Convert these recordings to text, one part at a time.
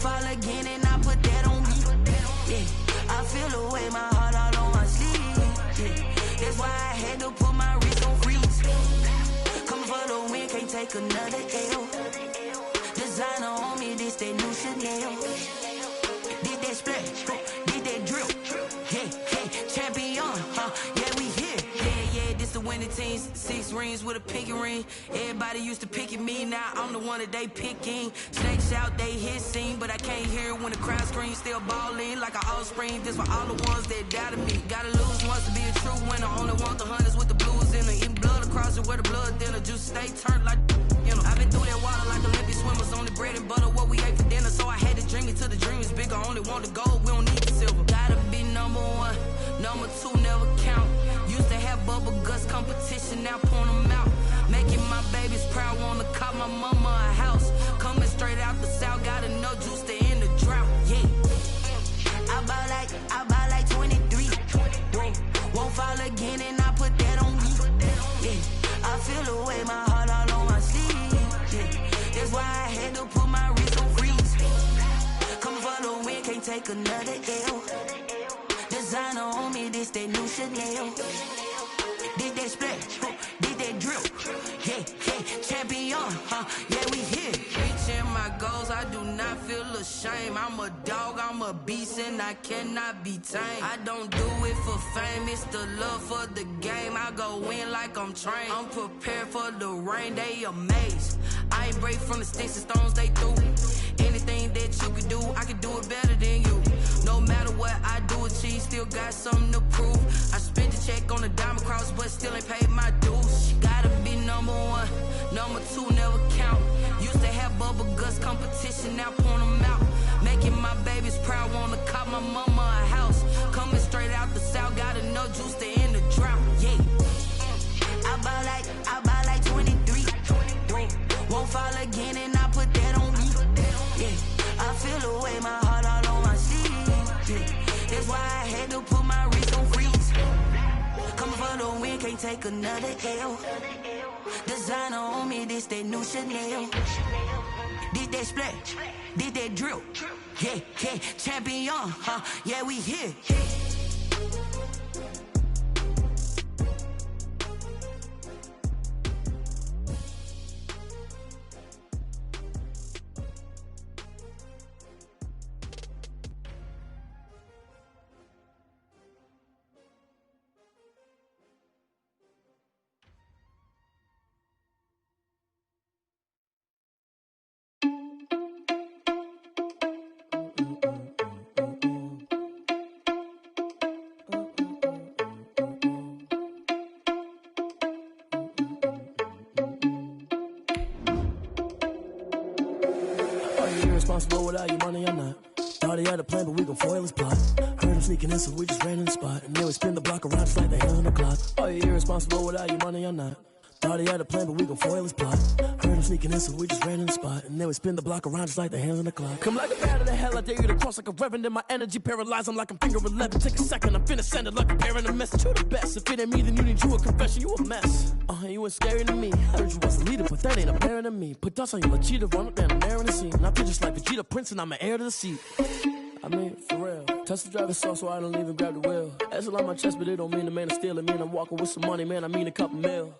fall again and I put that on me. Yeah, I feel the way, my heart all on my sleeve. Yeah, that's why I had to put my wrist on freeze. Coming for the win, can't take another L. Designer on me, this that new Chanel. Did that splash, did that drill. Yeah, champion, yeah, we here. Yeah, this the winning team. 6 rings with a pinky ring. Everybody used to pick at me, now I'm the one that they picking. Snakes out, they hit scene, but I can't hear it when the crowd screams. Still balling like an offspring. This for all the ones that doubted me. Gotta lose once to be a true winner. Only want the hunters with the blues in her. Eating blood across it where the blood thinner. Juice stay turned like, you know. I've been through that water like Olympic swimmers. Only bread and butter, what we ate for dinner. So I had to dream it till the dream is bigger. Only want the gold, we don't need the silver. Gotta be number 1, number 2 never count. Used to have bubble guts competition, now point them out. Making my babies proud, wanna cop my mama a house. Coming straight out the south, gotta know juice to end the drought. Yeah, I buy like 23. Won't fall again and I put that on me. Yeah, I feel the way, my heart all on my sleeve. Yeah, that's why I had to put my wrist on freeze. Coming for the win, can't take another L. Designer on me, this that new Chanel. Did that splash, did that drill. Yeah, champion, yeah, we here. Reaching my goals, I do not feel ashamed. I'm a dog, I'm a beast, and I cannot be tamed. I don't do it for fame, it's the love for the game. I go in like I'm trained. I'm prepared for the rain, they amazed. I ain't break from the sticks and stones they threw. Anything that you can do, I can do it better than you. No matter what I do, achieve, still got something to prove. I spent the check on the diamond cross, but still ain't paid my dues. Gotta be number 1, number 2 never count. Used to have bubble guts competition, now point them out. Making my babies proud, wanna cop my mama a house. Coming straight out the south, gotta know juice to end the drought. Yeah, I buy like 23. Won't fall again and I put that on me. Yeah, I feel the way, my heart all on my sleeve. Yeah, that's why I had to put my wrist on freeze. Coming for the win, can't take another L. Designer on me, this that new Chanel. Did that splash, did that drill. Yeah, champion, yeah, we here. Responsible without your money or not. Thought he had a plan, but we gon' foil his plot. Heard him sneaking in, so we just ran in the spot. And then we spin the block around just like the hands on the clock. Are you irresponsible without your money or not? Thought he had a plan, but we gon' foil his plot. Heard him sneaking in, so we just ran in the spot. And then we spin the block around just like the hands on the clock. Come like a bat of the hell, I dare you to cross like a reverend. And my energy paralyzed, I'm like I'm finger 11. Take a second, I'm finna send it like a parent a message. You the best, if it ain't me, then you need you a confession. You a mess, you ain't scary to me. Heard you was a leader, but that ain't apparent to me. Put dust on you like cheetah, run up down the air in the scene. And I feel just like Vegeta Prince, and I'm an heir to the seat. I mean, for real. Touch the driver's sauce so I don't even grab the wheel. That's on my chest, but it don't mean the man is stealing. Mean I'm walking with some money, man, I mean a couple mil.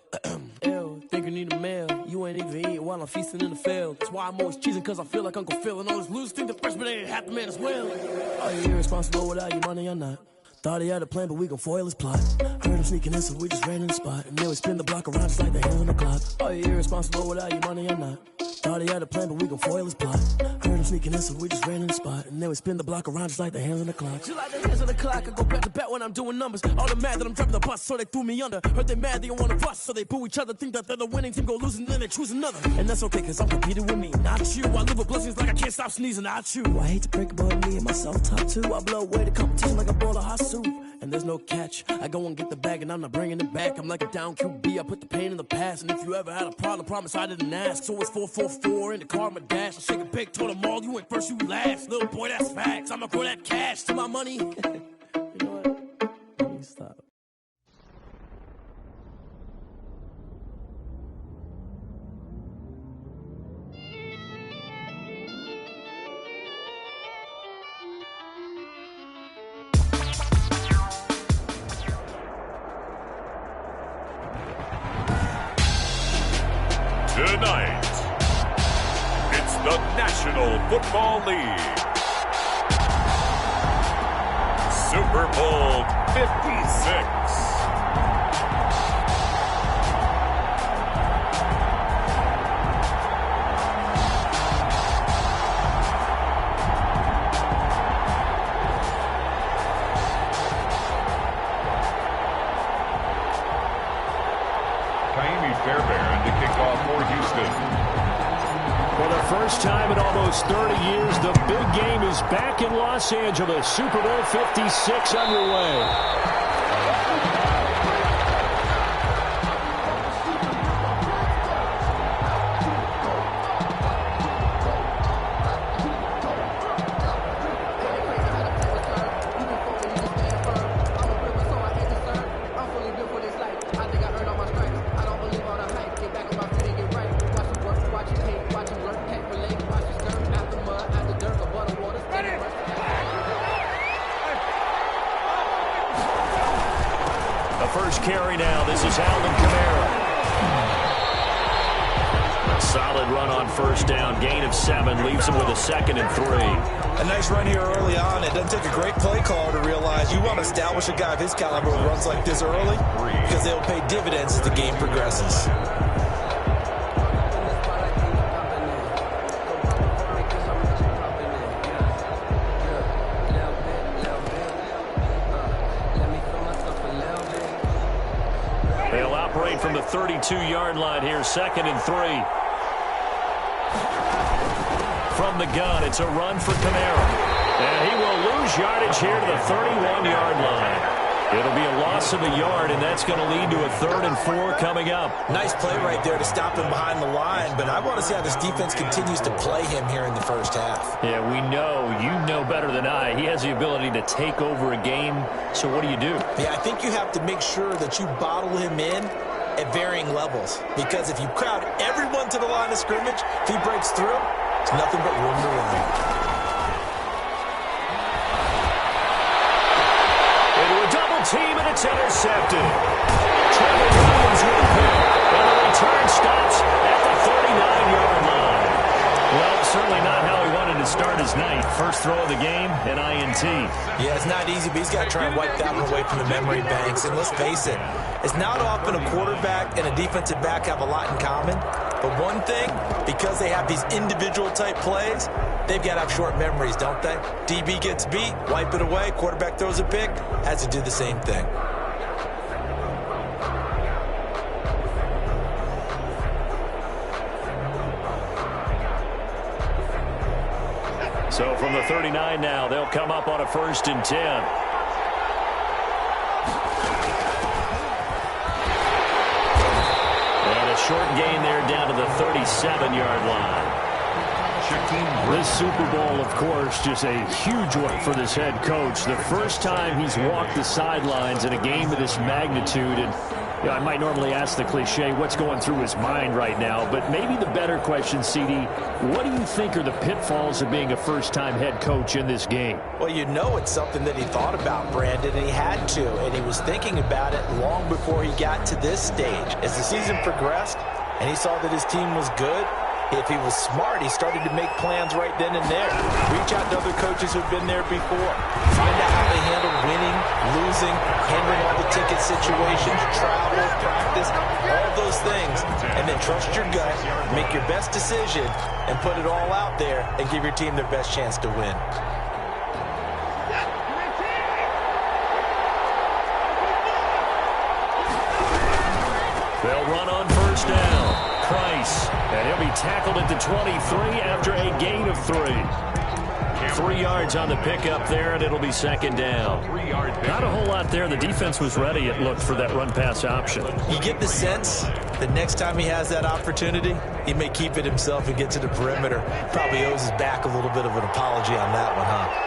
Ew, think you need a meal. You ain't even eating while I'm feasting in the field. That's why I'm always cheesing, cause I feel like Uncle Phil. And all those losers think the freshman ain't half the man as well. Are you irresponsible without your money or not? Thought he had a plan, but we gon' foil his plot. Heard him sneaking in, so we just ran in the spot. And then we spin the block around just like the hands on the clock. Are you irresponsible without your money or not? Thought he had a plan, but we gon' foil his plot. Heard him sneaking in, so we just ran in the spot. And then we spin the block around just like the hands on the clock. Just like the hands on the clock, I go back to back when I'm doing numbers. All the mad that I'm driving the bus, so they threw me under. Heard they mad, they don't wanna bust, so they boo each other. Think that they're the winning team, go losing, then they choose another. And that's okay, cause I'm competing with me, not you. I live with blessings like I can't stop sneezing, not you. I hate to break it, but me and myself top two. I blow away the competition like a bowl of hot soup. And there's no catch. I go and get the bag and I'm not bringing it back. I'm like a down QB, I put the pain in the past. And if you ever had a problem, promise I didn't ask. So it's 444 in the car, my dash. I shake a big, told them all, you went first, you last. Little boy, that's facts. I'ma throw that cash to my money. You know what? Let me stop. National Football League. Super Bowl 56. Fairbairn to kick off for Houston. For the first time in almost 30 years, the big game is back in Los Angeles. Super Bowl 56 underway. First carry now. This is Alvin Kamara. A solid run on first down. Gain of 7. Leaves him with a 2nd and 3. A nice run here early on. It doesn't take a great play caller to realize you want to establish a guy of his caliber who runs like this early because they'll pay dividends as the game progresses. From the 32-yard line here, 2nd and 3. From the gun, it's a run for Kamara. And he will lose yardage here to the 31-yard line. It'll be a loss of a yard, and that's going to lead to a 3rd and 4 coming up. Nice play right there to stop him behind the line, but I want to see how this defense continues to play him here in the first half. Yeah, we know. You know better than I. He has the ability to take over a game, so what do you do? Yeah, I think you have to make sure that you bottle him in at varying levels, because if you crowd everyone to the line of scrimmage, if he breaks through, it's nothing but room to run. Into a double team, and it's intercepted. Trevor Williams with a pick, and the return stops at the 39-yard line. Well, certainly not how he wanted to start his night. First throw of the game, an INT. Yeah, it's not easy, but he's got to try and wipe that one away from the memory banks. And let's face it, it's not often a quarterback and a defensive back have a lot in common. But one thing, because they have these individual type plays, they've got to have short memories, don't they? DB gets beat, wipe it away, quarterback throws a pick, has to do the same thing. So from the 39 now, they'll come up on a 1st and 10. And a short gain there down to the 37-yard line. This Super Bowl, of course, just a huge one for this head coach. The first time he's walked the sidelines in a game of this magnitude. And you know, I might normally ask the cliche, what's going through his mind right now? But maybe the better question, CD, what do you think are the pitfalls of being a first-time head coach in this game? Well, you know it's something that he thought about, Brandon, and he had to. And he was thinking about it long before he got to this stage. As the season progressed and he saw that his team was good, if he was smart, he started to make plans right then and there. Reach out to other coaches who've been there before. Find out how they handle winning, losing, handling all the ticket situations, travel, practice, all those things. And then trust your gut, make your best decision, and put it all out there and give your team their best chance to win. They'll run on first down. Price, and he'll be tackled at the 23 after a gain of 3. 3 yards on the pickup there, and it'll be 2nd down. Not a whole lot there. The defense was ready, it looked, for that run-pass option. You get the sense that next time he has that opportunity, he may keep it himself and get to the perimeter. Probably owes his back a little bit of an apology on that one, huh?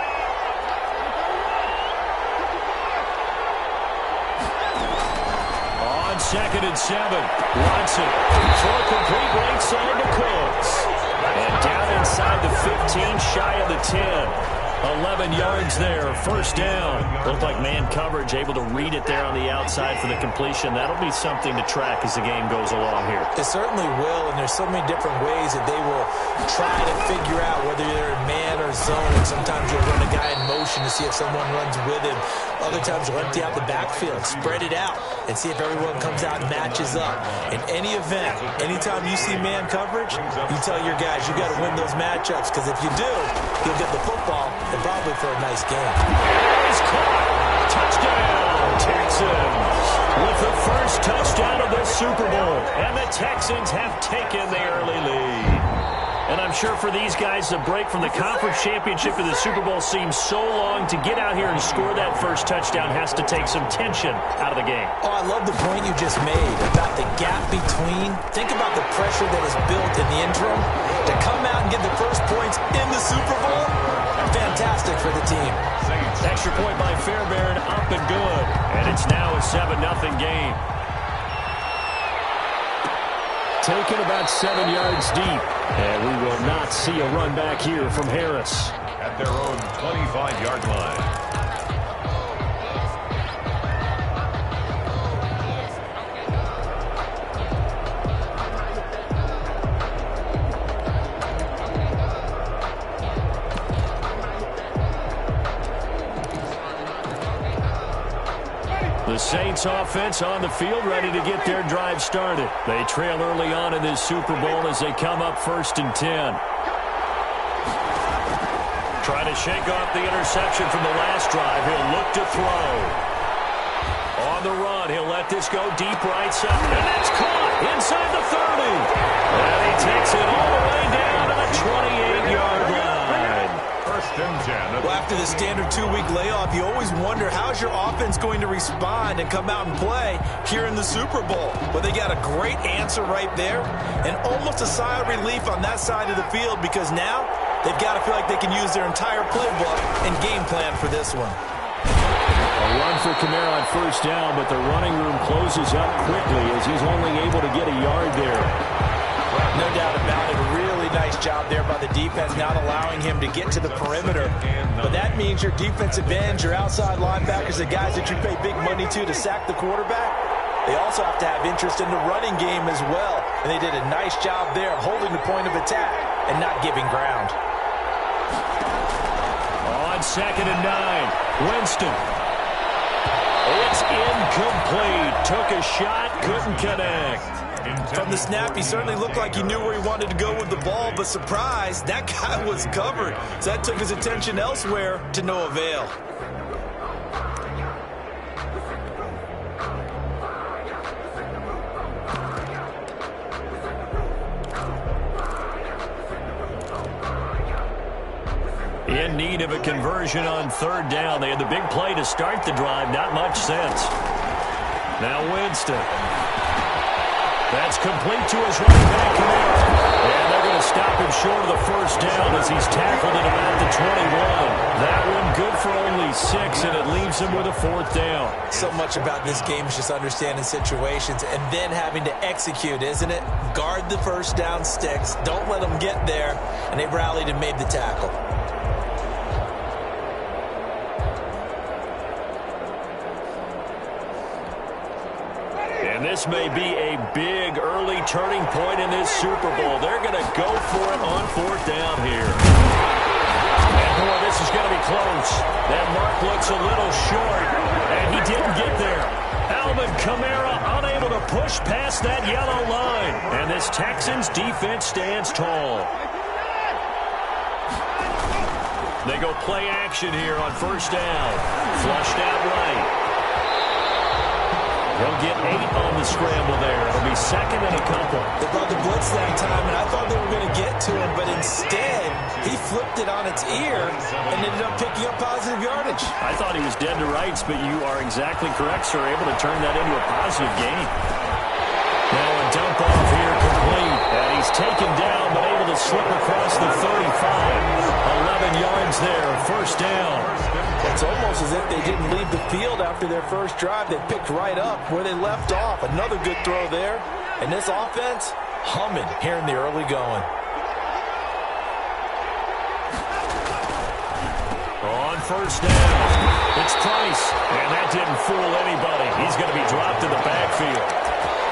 2nd and 7. Watson, throw complete right side to Cooks. And down inside the 15, shy of the 10. 11 yards there, first down. Looked like man coverage, able to read it there on the outside for the completion. That'll be something to track as the game goes along here. It certainly will, and there's so many different ways that they will try to figure out whether they're in man or zone. Sometimes you'll run a guy in motion to see if someone runs with him. Other times you'll empty out the backfield, spread it out, and see if everyone comes out and matches up. In any event, anytime you see man coverage, you tell your guys you got to win those matchups, because if you do, you'll get the football and probably for a nice game. He's caught. Touchdown, Texans. With the first touchdown of the Super Bowl. And the Texans have taken the early lead. And I'm sure for these guys, the break from the conference championship to the Super Bowl seems so long. To get out here and score that first touchdown has to take some tension out of the game. Oh, I love the point you just made about the gap between. Think about the pressure that is built in the interim. To come out and get the first points in the Super Bowl, fantastic for the team. Extra point by Fairbairn, up and good. And it's now a 7-0 game. Taken about 7 yards deep. And we will not see a run back here from Harris. At their own 25-yard line. The Saints offense on the field, ready to get their drive started. They trail early on in this Super Bowl as they come up 1st and 10. Try to shake off the interception from the last drive. He'll look to throw. On the run, he'll let this go deep right side. And that's caught inside the 30. And he takes it all the way down to the 28-yard line. Well, after the standard 2-week layoff, you always wonder how's your offense going to respond and come out and play here in the Super Bowl. But they got a great answer right there, and almost a sigh of relief on that side of the field, because now they've got to feel like they can use their entire playbook and game plan for this one. A run for Kamara on first down, but the running room closes up quickly as he's only able to get a yard there. No doubt about it. A really nice job there by the defense, not allowing him to get to the perimeter. But that means your defensive ends, your outside linebackers, the guys that you pay big money to sack the quarterback, they also have to have interest in the running game as well. And they did a nice job there of holding the point of attack and not giving ground. On 2nd and 9, Winston. It's incomplete. Took a shot, couldn't connect. From the snap, he certainly looked like he knew where he wanted to go with the ball, but surprise, that guy was covered. So that took his attention elsewhere to no avail. In need of a conversion on 3rd down. They had the big play to start the drive. Not much sense. Now Winston. That's complete to his running back, Kamara. And they're going to stop him short of the first down as he's tackled at about the 21. That one good for only 6, and it leaves him with a 4th down. So much about this game is just understanding situations and then having to execute, isn't it? Guard the first down sticks. Don't let them get there. And they rallied and made the tackle. And this may be a big early turning point in this Super Bowl. They're going to go for it on 4th down here. And boy, this is going to be close. That mark looks a little short, and he didn't get there. Alvin Kamara unable to push past that yellow line. And this Texans defense stands tall. They go play action here on 1st down. Flushed out right. They'll get 8 on the scramble there. It'll be 2nd and a couple. They brought the blitz that time, and I thought they were going to get to him, but instead, he flipped it on its ear and ended up picking up positive yardage. I thought he was dead to rights, but you are exactly correct, sir. Able to turn that into a positive gain. Now a dump off here complete. And he's taken down, but able to slip across the 35. 11 yards there, 1st down. It's almost as if they didn't leave the field after their first drive. They picked right up where they left off. Another good throw there. And this offense, humming here in the early going. On first down, it's Price, and that didn't fool anybody. He's going to be dropped in the backfield.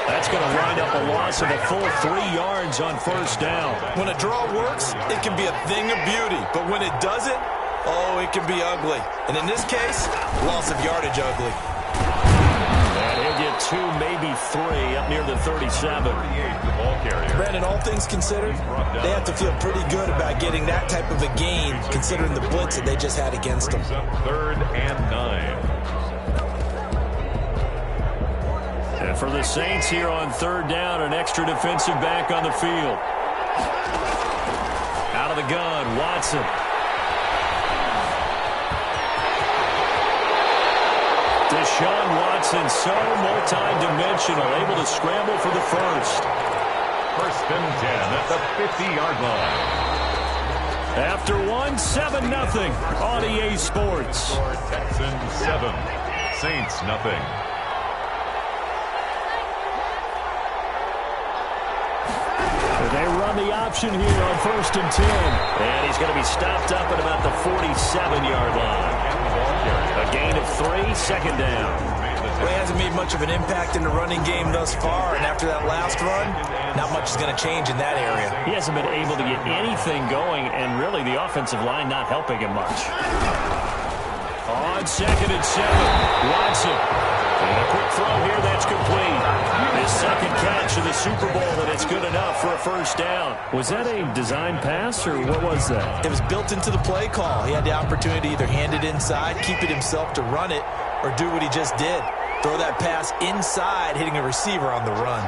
That's going to wind up a loss of a full 3 yards on first down. When a draw works, it can be a thing of beauty. But when it doesn't, oh, it can be ugly. And in this case, loss of yardage ugly. And he'll get 2, maybe 3 up near the 37. Brandon, all things considered, they have to feel pretty good about getting that type of a gain, considering the blitz that they just had against them. 3rd and 9. And for the Saints here on 3rd down, an extra defensive back on the field. Out of the gun, Watson. Deshaun Watson, so multi-dimensional, able to scramble for the first. 1st and 10 at the 50-yard line. After 7-0 on EA Sports. Texans 7, Saints nothing. They run the option here on 1st and 10. And he's going to be stopped up at about the 47-yard line. A gain of 3, 2nd down. Well, he hasn't made much of an impact in the running game thus far, and after that last run, not much is going to change in that area. He hasn't been able to get anything going, and really the offensive line not helping him much. On 2nd and 7, Watson. And a quick throw here, that's complete. His 2nd catch in the Super Bowl, and it's good enough for a first down. Was that a design pass, or what was that? It was built into the play call. He had the opportunity to either hand it inside, keep it himself to run it, or do what he just did. Throw that pass inside, hitting a receiver on the run.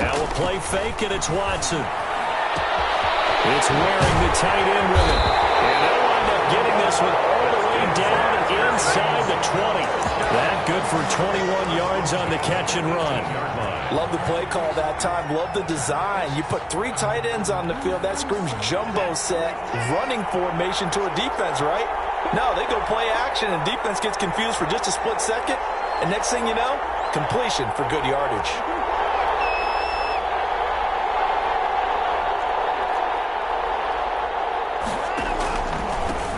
Now a play fake, and it's Watson. It's wearing the tight end with it. And they'll wind up getting this one all the way down inside the 20. That good for 21 yards on the catch and run. Love the play call that time. Love the design. You put 3 tight ends on the field. That screams jumbo set, running formation to a defense, right? No, they go play action, and defense gets confused for just a split second. And next thing you know, completion for good yardage.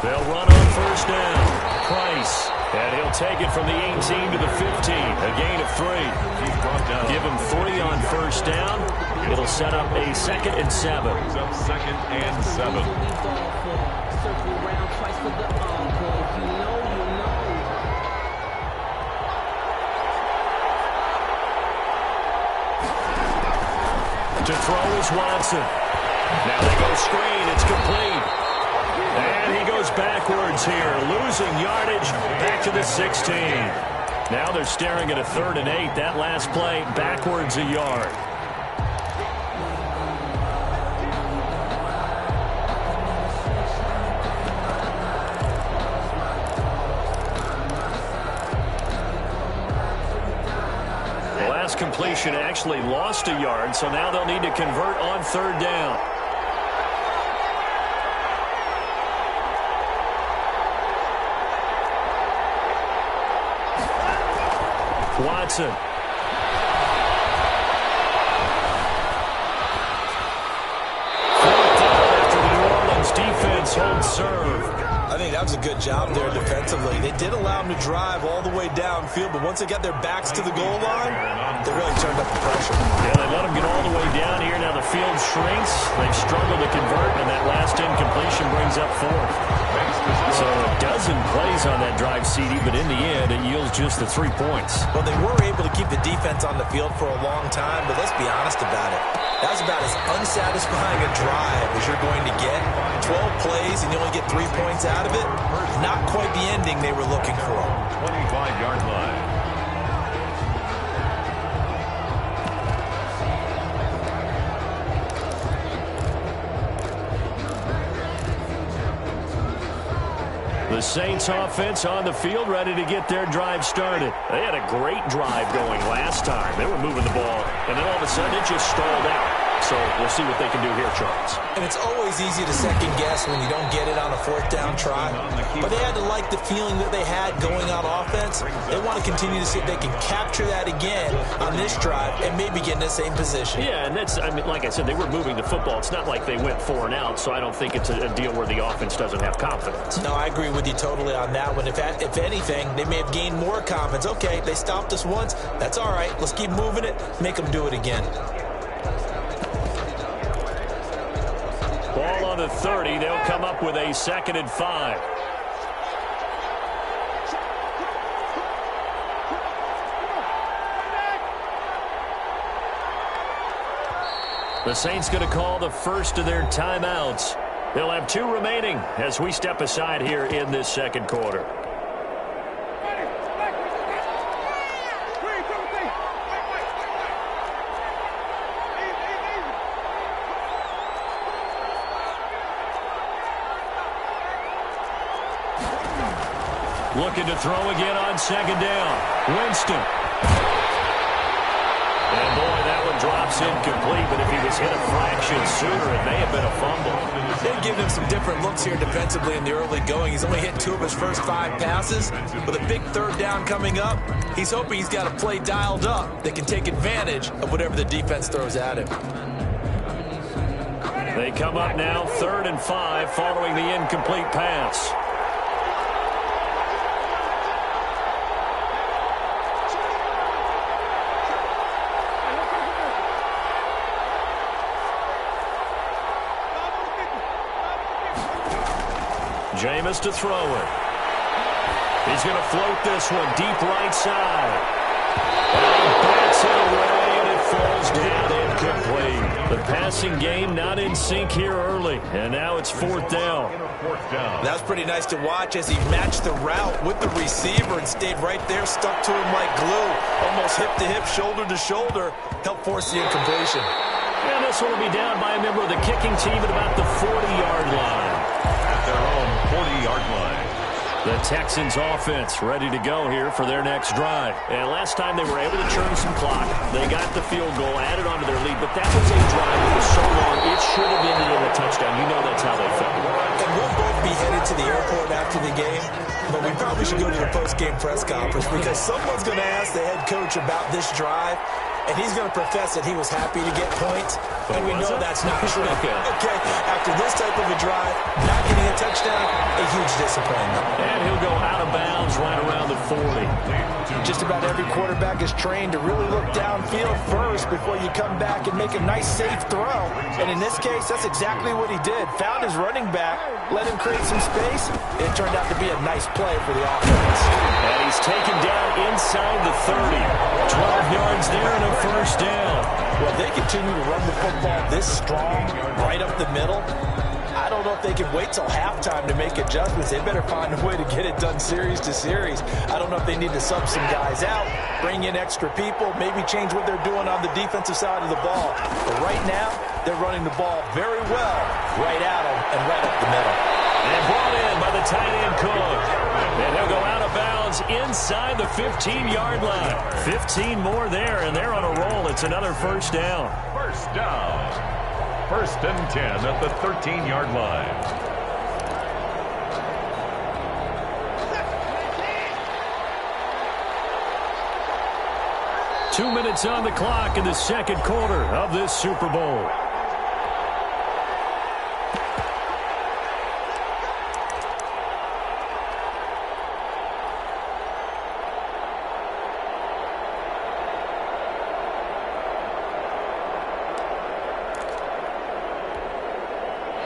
They'll run on first down. Price. And he'll take it from the 18 to the 15. A gain of 3. Give him 3 on first down. It'll set up a 2nd and 7. 2nd and 7. To throw is Watson. Now they go screen. It's complete. And he goes backwards here, losing yardage back to the 16. Now they're staring at a 3rd and 8. That last play, backwards a yard. The last completion actually lost a yard, so now they'll need to convert on 3rd down. Watson. 4th down after the New Orleans defense holds serve. I think that was a good job there defensively. They did allow them to drive all the way downfield, but once they got their backs to the goal line, they really turned up the pressure. Yeah, they let them get all the way down here. Now the field shrinks. They've struggled to convert, and that last incompletion brings up 4th. So a dozen plays on that drive, CD, but in the end, it yields just the 3 points. Well, they were able to keep the defense on the field for a long time, but let's be honest about it. That was about as unsatisfying a drive as you're going to get. 12 plays, and you only get 3 points out of it. Not quite the ending they were looking for. 25-yard line. The Saints offense on the field, ready to get their drive started. They had a great drive going last time. They were moving the ball, and then all of a sudden it just stalled out. So we'll see what they can do here, Charles. And it's always easy to second guess when you don't get it on a fourth down try. But they had to like the feeling that they had going on offense. They want to continue to see if they can capture that again on this drive and maybe get in the same position. Yeah, and that's, I mean, like I said, they were moving the football. It's not like they went 4 and out, so I don't think it's a deal where the offense doesn't have confidence. No, I agree with you totally on that one. If anything, they may have gained more confidence. Okay, they stopped us once. That's all right. Let's keep moving it. Make them do it again. Ball on the 30. They'll come up with a 2nd and 5. The Saints going to call the first of their timeouts. They'll have 2 remaining as we step aside here in this second quarter. Looking to throw again on 2nd down. Winston. And boy, that one drops incomplete, but if he was hit a fraction sooner, it may have been a fumble. They've given him some different looks here defensively in the early going. He's only hit 2 of his first 5 passes. With a big 3rd down coming up, he's hoping he's got a play dialed up that can take advantage of whatever the defense throws at him. They come up now 3rd and 5 following the incomplete pass. Jameis to throw it. He's going to float this one deep right side. And he bats it away, and it falls down incomplete. The passing game not in sync here early, and now it's 4th down. That was pretty nice to watch as he matched the route with the receiver and stayed right there, stuck to him like glue. Almost hip to hip, shoulder to shoulder, helped force the incompletion. And this one will be down by a member of the kicking team at about the 40-yard line. Their own 40-yard line. The Texans offense ready to go here for their next drive. And last time they were able to churn some clock. They got the field goal, added on to their lead. But that was a drive that was so long, it should have ended in a touchdown. You know that's how they felt. And we'll both be headed to the airport after the game. But we probably should go to the post-game press conference because someone's going to ask the head coach about this drive. And he's going to profess that he was happy to get points. And we know that's not true. Okay, after this type of a drive, not getting a touchdown, a huge disappointment. And he'll go out of bounds right around the 40. Just about every quarterback is trained to really look downfield first before you come back and make a nice, safe throw. And in this case, that's exactly what he did. Found his running back, let him create some space. It turned out to be a nice play for the offense. And he's taken down inside the 30. 12 yards there and a 1st down. Well, they continue to run the football this strong, right up the middle. I don't know if they can wait till halftime to make adjustments. They better find a way to get it done series to series. I don't know if they need to sub some guys out, bring in extra people, maybe change what they're doing on the defensive side of the ball. But right now, they're running the ball very well right at them and right up the middle. And brought in by the tight end Cook. And he'll go out of bounds inside the 15-yard line. 15 more there, and they're on a roll. It's another 1st down. 1st down. 1st and 10 at the 13-yard line. Two minutes on the clock in the second quarter of this Super Bowl.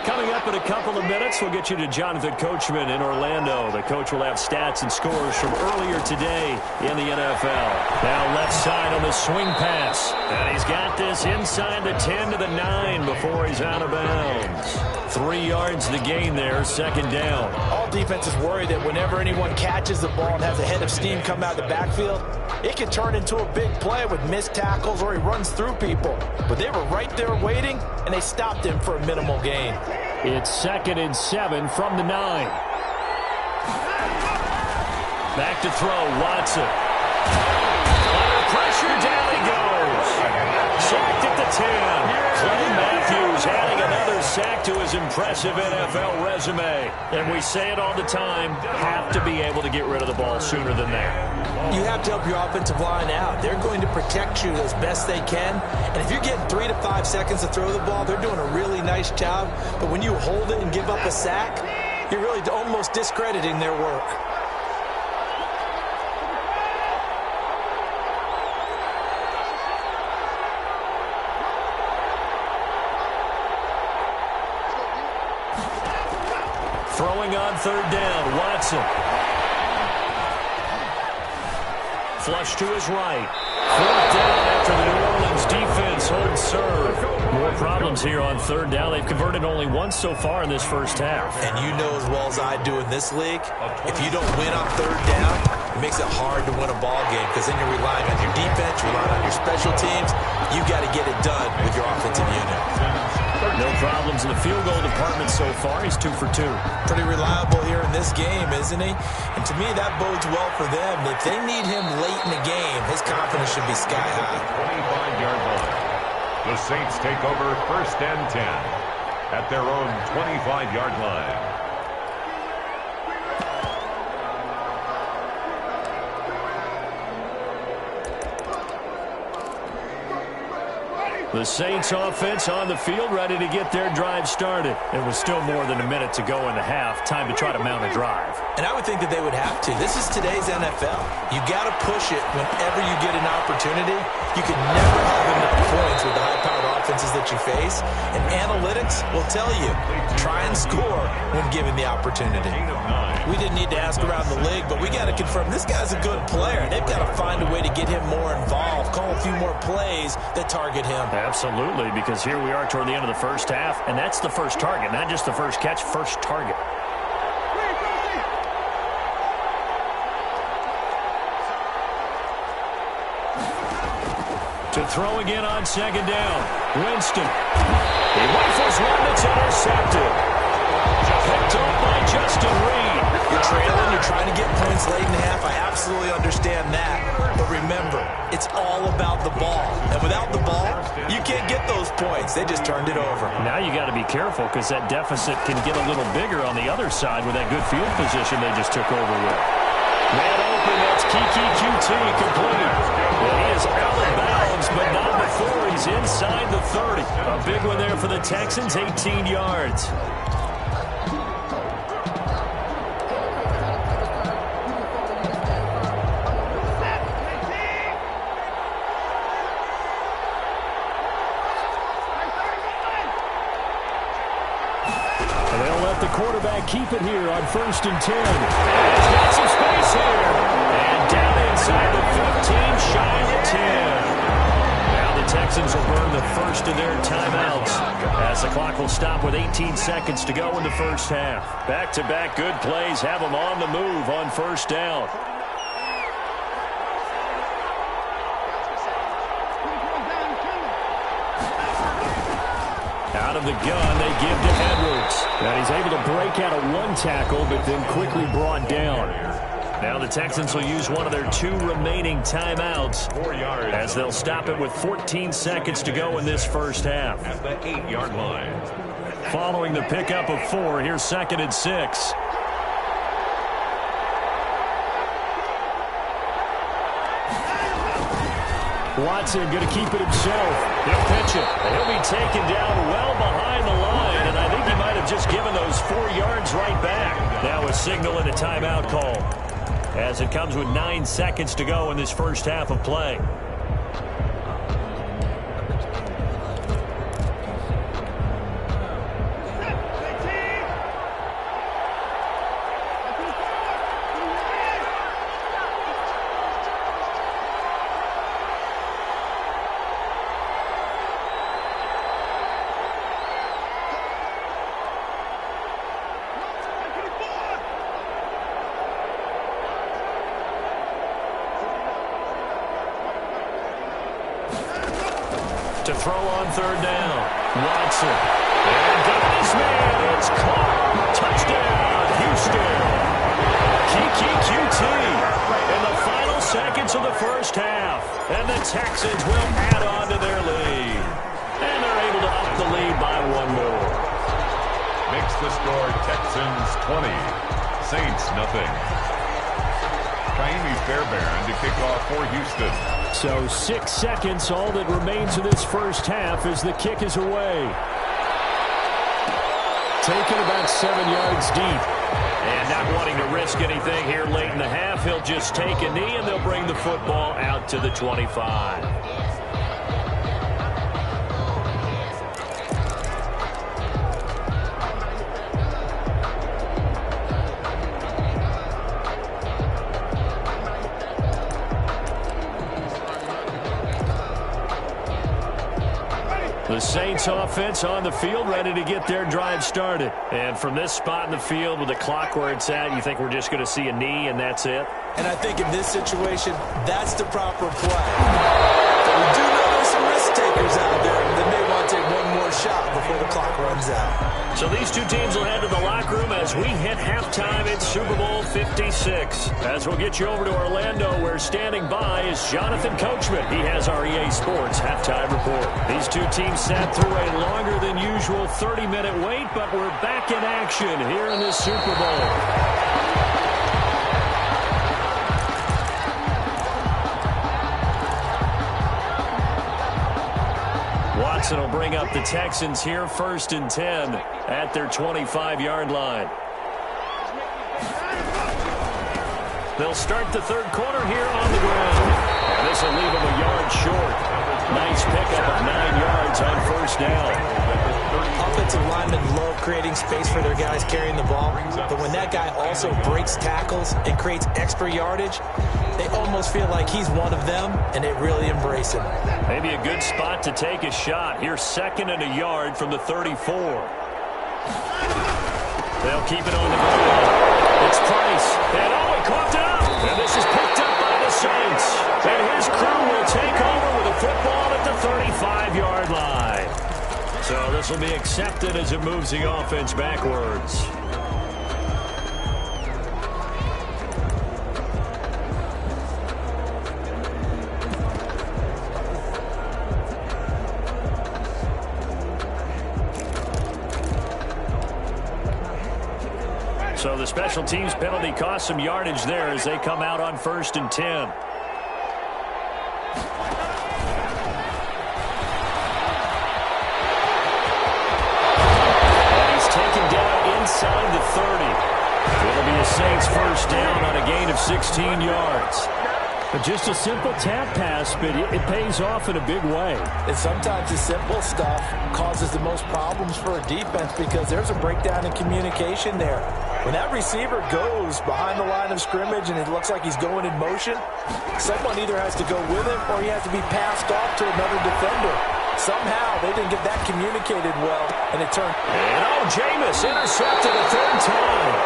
Coming up in a couple of minutes, we'll get you to Jonathan Coachman in Orlando. The coach will have stats and scores from earlier today in the NFL. Now left side on the swing pass. And he's got this inside the 10 to the 9 before he's out of bounds. 3 yards the gain there, 2nd down. All defenses worry that whenever anyone catches the ball and has a head of steam come out of the backfield, it can turn into a big play with missed tackles or he runs through people. But they were right there waiting, and they stopped him for a minimal gain. It's 2nd and 7 from the 9. Back to throw, Watson. Under pressure, down he goes. Sacked at the 10. Clay Matthews to his impressive NFL resume. And we say it all the time, have to be able to get rid of the ball sooner than that. You have to help your offensive line out. They're going to protect you as best they can. And if you're getting 3 to 5 seconds to throw the ball, they're doing a really nice job. But when you hold it and give up a sack, you're really almost discrediting their work. Throwing on third down, Watson. Flush to his right. Fourth down after the New Orleans defense holds serve. More problems here on third down. They've converted only once so far in this first half. And you know as well as I do in this league, if you don't win on third down, it makes it hard to win a ball game because then you're relying on your defense, you're relying on your special teams. You got to get it done with your offensive unit. No problems in the field goal department so far. He's 2 for 2. Pretty reliable here in this game, isn't he? And to me, that bodes well for them. If they need him late in the game, his confidence should be sky high. 25-yard line. The Saints take over 1st and 10 at their own 25-yard line. The Saints offense on the field, ready to get their drive started. It was still more than a minute to go in the half. Time to try to mount a drive. And I would think that they would have to. This is today's NFL. You got to push it whenever you get an opportunity. You can never have enough points with the high-powered offenses that you face. And analytics will tell you, try and score when given the opportunity. We didn't need to ask around the league, but we got to confirm this guy's a good player. They've got to find a way to get him more involved, call a few more plays that target him. Absolutely, because here we are toward the end of the first half, and that's the first target, not just the first catch, first target. To throw again on second down, Winston. He rifles one that's intercepted. Picked up by Justin Reed. You're trailing, you're trying to get points late in the half. I absolutely understand that. But remember, it's all about the ball. And without the ball, you can't get those points. They just turned it over. Now you got to be careful because that deficit can get a little bigger on the other side with that good field position they just took over with. Man open, that's Kiki QT complete. Well, he is out of bounds, but not before he's inside the 30. A big one there for the Texans, 18 yards. Quarterback keep it here on 1st and 10. He's got some space here. And down inside the 15, shy of 10. Now the Texans will burn the first of their timeouts as the clock will stop with 18 seconds to go in the first half. Back-to-back good plays have them on the move on first down. Out of the gun, they give to Edwards. And he's able to break out of one tackle, but then quickly brought down. Now the Texans will use one of their 2 remaining timeouts 4 yards as they'll stop it with 14 seconds to go in this first half. at the 8-yard line. Following the pickup of 4, here's 2nd and 6. Watson going to keep it himself. He'll pitch it. And he'll be taken down well behind the line. And I think he might have just given those 4 yards right back. Now a signal and a timeout call as it comes with 9 seconds to go in this first half of play. To throw on third down, Watson. And got his man, it's caught. Touchdown, Houston. Kiki QT in the final seconds of the first half. And the Texans will add on to their lead. And they're able to up the lead by 1 more. the score Texans 20, Saints nothing. Kaimi Fairbairn to kick off for Houston. So 6 seconds, all that remains of this first half as the kick is away. Taken about 7 yards deep. And not wanting to risk anything here late in the half, he'll just take a knee and they'll bring the football out to the 25. The Saints offense on the field, ready to get their drive started. And from this spot in the field with the clock where it's at, you think we're just going to see a knee and that's it? And I think in this situation, that's the proper play. But we do know there's some risk takers out there that may want to take one more shot before the clock runs out. So these two teams will head to the locker room as we hit halftime in Super Bowl 56. As we'll get you over to Orlando, where standing by is Jonathan Coachman. He has our EA Sports halftime report. These two teams sat through a longer than usual 30-minute wait, but we're back in action here in the Super Bowl. Watson will bring up the Texans here, 1st and 10 at their 25-yard line. They'll start the third quarter here on the ground. And this will leave them a yard short. Nice pickup of 9 yards on 1st down. Offensive linemen love creating space for their guys carrying the ball, but when that guy also breaks tackles and creates extra yardage, they almost feel like he's one of them, and they really embrace him. Maybe a good spot to take a shot. Here's 2nd and a yard from the 34. They'll keep it on the ground. It's Price. And he caught it up. And this is picked up by the Saints. And his crew will take over with a football at the 35-yard line. So this will be accepted as it moves the offense backwards. So the special teams penalty cost some yardage there as they come out on 1st and 10. And he's taken down inside the 30. It'll be a Saints 1st down on a gain of 16 yards. But just a simple tap pass, but it pays off in a big way. And sometimes the simple stuff causes the most problems for a defense because there's a breakdown in communication there. When that receiver goes behind the line of scrimmage and it looks like he's going in motion, someone either has to go with him or he has to be passed off to another defender. Somehow they didn't get that communicated well, and it turned. And Jameis intercepted a 3rd time.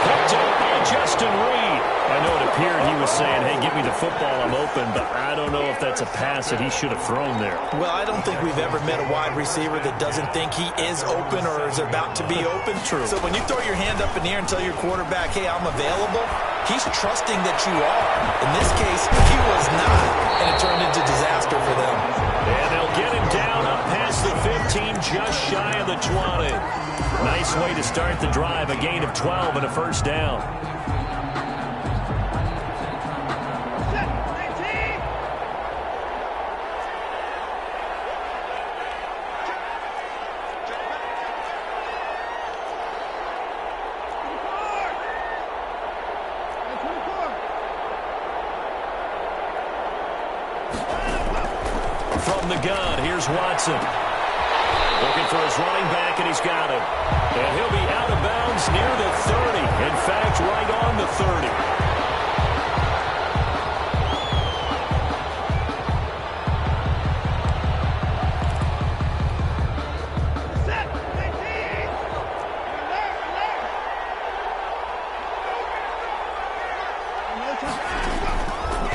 Picked up by Justin Reed. I know it appeared he was saying, hey, give me the football, I'm open, but I don't know if that's a pass that he should have thrown there. Well, I don't think we've ever met a wide receiver that doesn't think he is open or is about to be open. True. So when you throw your hand up in the air and tell your quarterback, hey, I'm available, he's trusting that you are. In this case, he was not, and it turned into disaster for them. And they'll get him down up past the 15, just shy of the 20. Nice way to start the drive, a gain of 12 and a 1st down. From the gun, here's Watson. Looking for his running back, and he's got him. And he'll be out of bounds near the 30. In fact, right on the 30.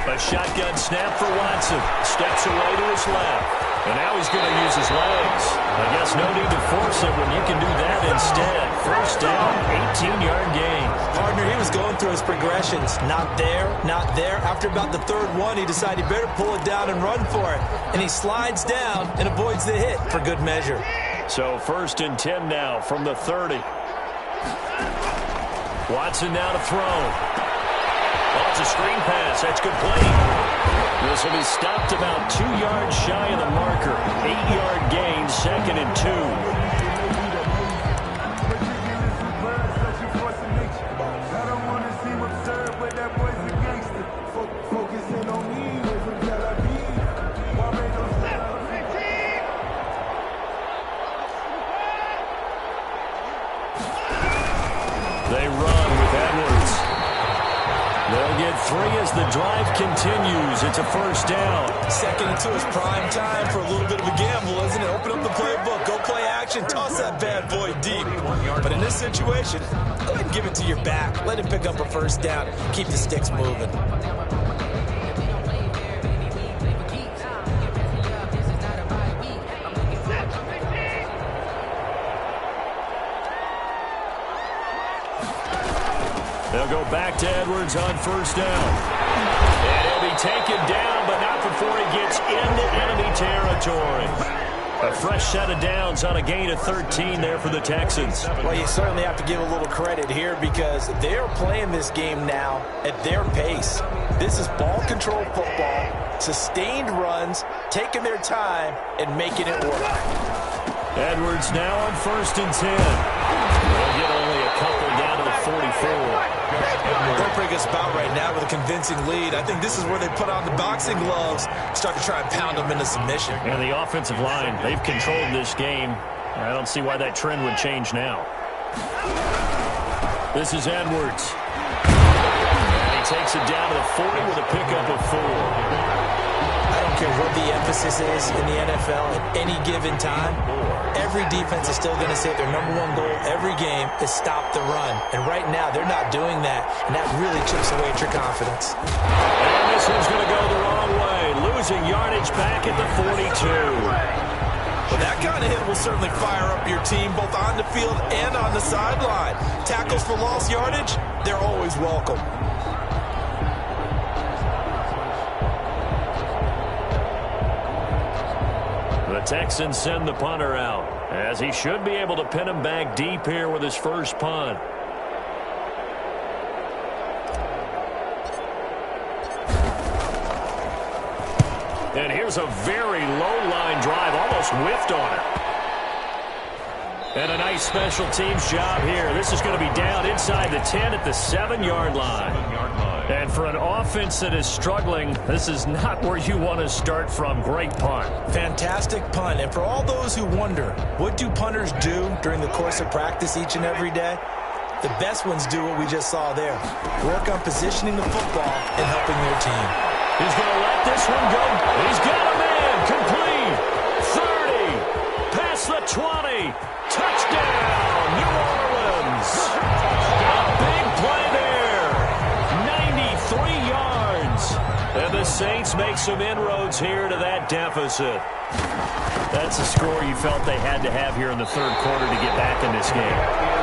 A shotgun snap for Watson. Steps away to his left. And now he's going to use his legs. I guess no need to force it when you can do that instead. 1st down, 18-yard gain. Partner, he was going through his progressions. Not there, not there. After about the 3rd one, he decided he better pull it down and run for it. And he slides down and avoids the hit for good measure. So 1st and 10 now from the 30. Watson now to throw. Oh, it's a screen pass. That's complete. This will be stopped about 2 yards shy of the marker. 8-yard gain, 2nd and 2. They run with Edwards. They'll get 3 as the drive continues. It's a first down. 2nd and 2 is prime time for a little bit of a gamble, isn't it? Open up the playbook, go play action, toss that bad boy deep. But in this situation, go ahead and give it to your back. Let him pick up a first down. Keep the sticks moving. They'll go back to Edwards on first down. And he'll be taken down, but not before he gets into enemy territory. A fresh set of downs on a gain of 13 there for the Texans. Well, you certainly have to give a little credit here because they're playing this game now at their pace. This is ball control football, sustained runs, taking their time, and making it work. Edwards now on 1st and 10. They'll get only a couple down to the 44. They're pretty good spot right now with a convincing lead. I think this is where they put on the boxing gloves, start to try and pound them into submission. And the offensive line, they've controlled this game. I don't see why that trend would change now. This is Edwards. And he takes it down to the 40 with a pickup of 4. I don't care what the emphasis is in the NFL at any given time. Every defense is still going to say their #1 goal every game is stop the run. And right now, they're not doing that, and that really chips away at your confidence. And this one's going to go the wrong way, losing yardage back at the 42. Well, that kind of hit will certainly fire up your team, both on the field and on the sideline. Tackles for lost yardage, they're always welcome. The Texans send the punter out, as he should be able to pin him back deep here with his first punt. And here's a very low-line drive, almost whiffed on it. And a nice special teams job here. This is going to be down inside the 10 at the 7-yard line. And for an offense that is struggling, this is not where you want to start from. Great punt. Fantastic punt. And for all those who wonder, what do punters do during the course of practice each and every day? The best ones do what we just saw there. Work on positioning the football and helping their team. He's going to let this one go. He's got a man. Complete. 30. Past the 20. Touchdown, New Orleans. A big play there. 93 yards. And the Saints make some inroads here to that deficit. That's a score you felt they had to have here in the third quarter to get back in this game.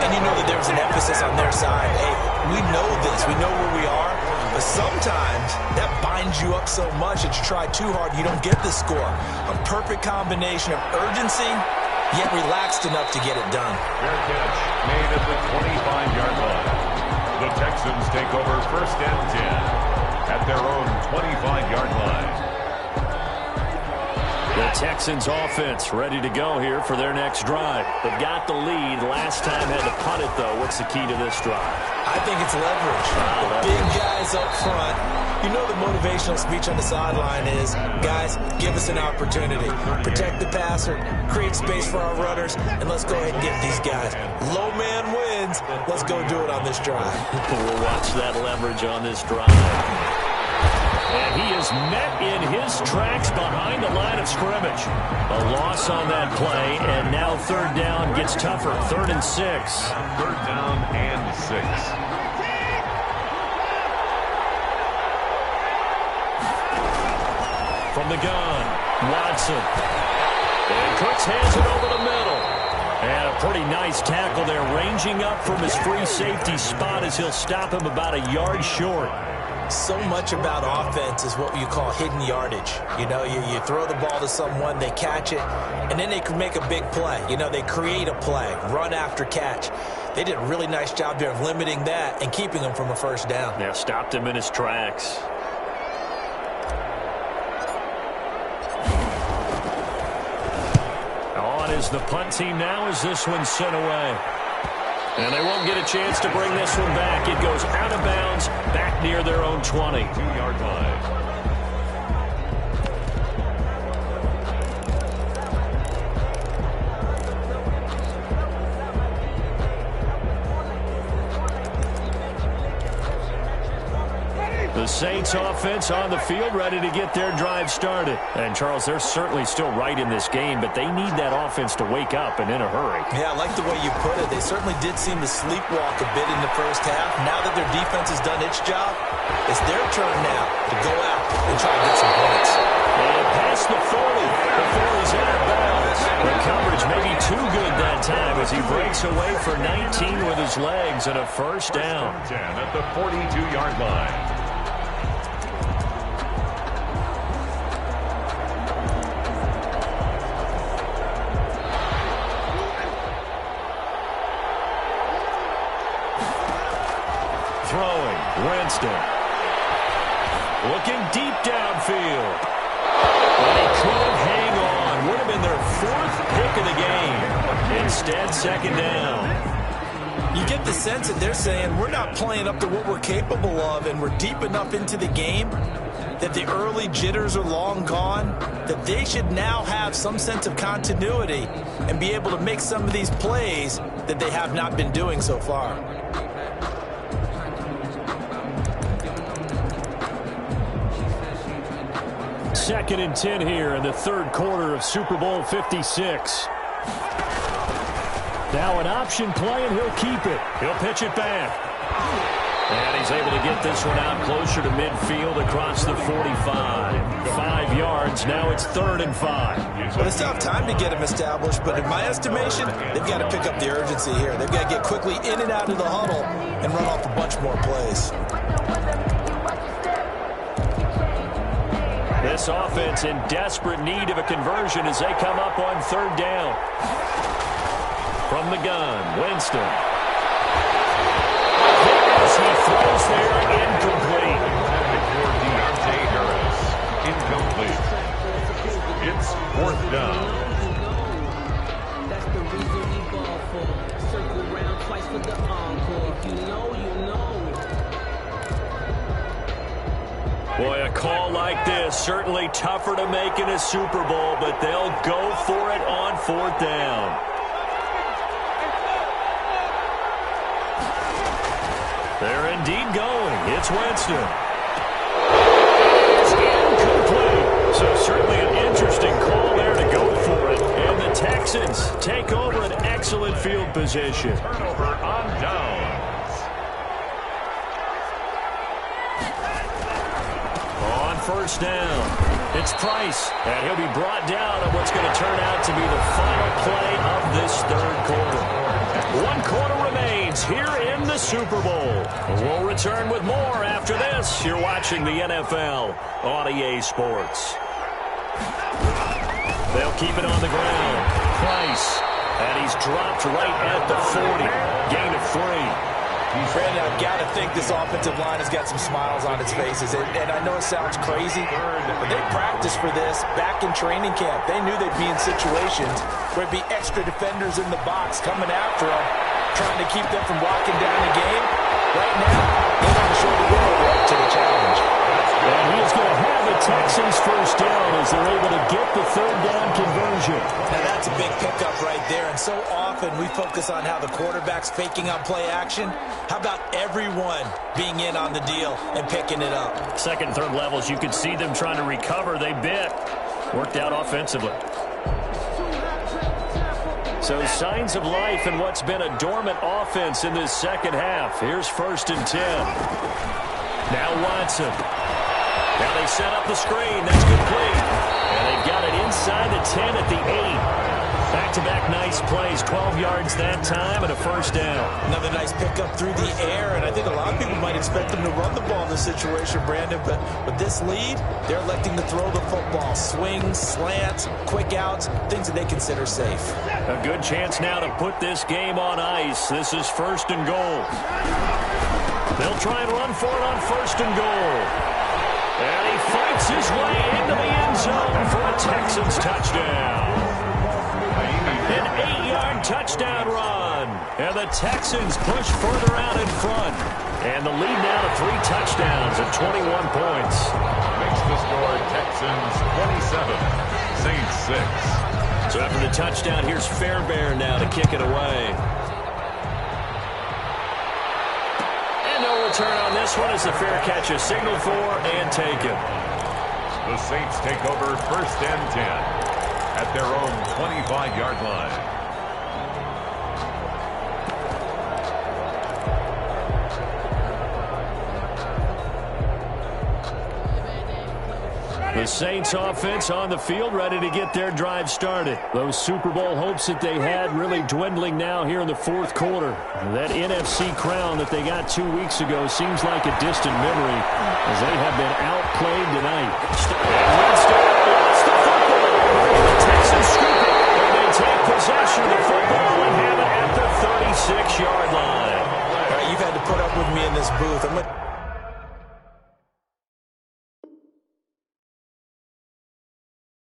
And you know that there was an emphasis on their side. Hey, we know this. We know where we are. But sometimes that binds you up so much that you try too hard, you don't get the score. A perfect combination of urgency, yet relaxed enough to get it done. Fair catch made at the 25-yard line. The Texans take over 1st and 10 at their own 25-yard line. The Texans offense ready to go here for their next drive. They've got the lead. Last time had to punt it, though. What's the key to this drive? I think it's leverage. The big guys up front. You know the motivational speech on the sideline is, guys, give us an opportunity. Protect the passer, create space for our runners, and let's go ahead and get these guys. Low man wins. Let's go do it on this drive. We'll watch that leverage on this drive. And he is met in his tracks behind the line of scrimmage. A loss on that play, and now 3rd down gets tougher. 3rd and 6. 3rd down and 6. From the gun, Watson. And Cooks hands it over the middle. And a pretty nice tackle there, ranging up from his free safety spot as he'll stop him about a yard short. So much about offense is what you call hidden yardage. You know, you throw the ball to someone, they catch it, and then they can make a big play. You know, they create a play, run after catch. They did a really nice job there of limiting that and keeping him from a first down. Yeah, stopped him in his tracks. On is the punt team now as this one's sent away. And they won't get a chance to bring this one back. It goes out of bounds, back near their own 20. 2-yard line. The Saints offense on the field, ready to get their drive started. And, Charles, they're certainly still right in this game, but they need that offense to wake up and in a hurry. Yeah, I like the way you put it. They certainly did seem to sleepwalk a bit in the first half. Now that their defense has done its job, it's their turn now to go out and try to get some points. And past the 40 before he's out of bounds. The coverage may be too good that time as he breaks away for 19 with his legs and a first down. 10 at the 42-yard line. Winston. Looking deep downfield. And he couldn't hang on. Would have been their fourth pick of the game. Instead, second down. You get the sense that they're saying we're not playing up to what we're capable of, and we're deep enough into the game that the early jitters are long gone, that they should now have some sense of continuity and be able to make some of these plays that they have not been doing so far. Second and 10 here in the third quarter of Super Bowl 56. Now an option play, and he'll keep it. He'll pitch it back. And he's able to get this one out closer to midfield across the 45. 5 yards. Now it's 3rd and 5. Well, they still have time to get him established, but in my estimation, they've got to pick up the urgency here. They've got to get quickly in and out of the huddle and run off a bunch more plays. This offense in desperate need of a conversion as they come up on 3rd down. From the gun, Winston. As he throws there, incomplete. For Deontay Harris, incomplete. It's 4th down. That's the reason we ball for. Circle round twice for the encore. If you know, you know. Boy, a call like this, certainly tougher to make in a Super Bowl, but they'll go for it on 4th down. They're indeed going. It's Winston. It's incomplete. So certainly an interesting call there to go for it. And the Texans take over an excellent field position. Turnover on downs. On 1st down, it's Price. And he'll be brought down on what's going to turn out to be the final play of this 3rd quarter. 1 quarter remains here in the Super Bowl. We'll return with more after this. You're watching the NFL on EA Sports. They'll keep it on the ground. Price. And he's dropped right at the 40. Gain of 3. Brandon, I've got to think this offensive line has got some smiles on its faces. And I know it sounds crazy, but they practiced for this back in training camp. They knew they'd be in situations where it'd be extra defenders in the box coming after them, trying to keep them from walking down the game. Right now, they want to show the winner up to the challenge. And he's going to have the Texans first down as they're able to get the 3rd down conversion. Now that's a big pickup right there. And so often we focus on how the quarterback's faking on play action. How about everyone being in on the deal and picking it up? 2nd and 3rd levels, you could see them trying to recover. They bit. Worked out offensively. So signs of life in what's been a dormant offense in this 2nd half. Here's 1st and 10. Now Watson. Now they set up the screen. That's complete. And they've got it inside the 10 at the 8. Back-to-back nice plays, 12 yards that time and a first down. Another nice pickup through the air, and I think a lot of people might expect them to run the ball in this situation, Brandon, but with this lead, they're electing to throw the football. Swings, slants, quick outs, things that they consider safe. A good chance now to put this game on ice. This is first and goal. They'll try and run for it on first and goal. And he fights his way into the end zone for a Texans touchdown. An 8-yard touchdown run. And the Texans push further out in front. And the lead now to 3 touchdowns and 21 points. Makes the score Texans 27, Saints 6. So after the touchdown, here's Fairbairn now to kick it away. And no return on this one as the fair catch is signaled for and taken. The Saints take over first and 10 at their own 25-yard line. The Saints offense on the field, ready to get their drive started. Those Super Bowl hopes that they had really dwindling now here in the fourth quarter. That NFC crown that they got 2 weeks ago seems like a distant memory as they have been outplayed tonight. Winston lost the football. The Texans scoop it, and they take possession of the football and have it at the 36-yard line. All right, you've had to put up with me in this booth. I'm going to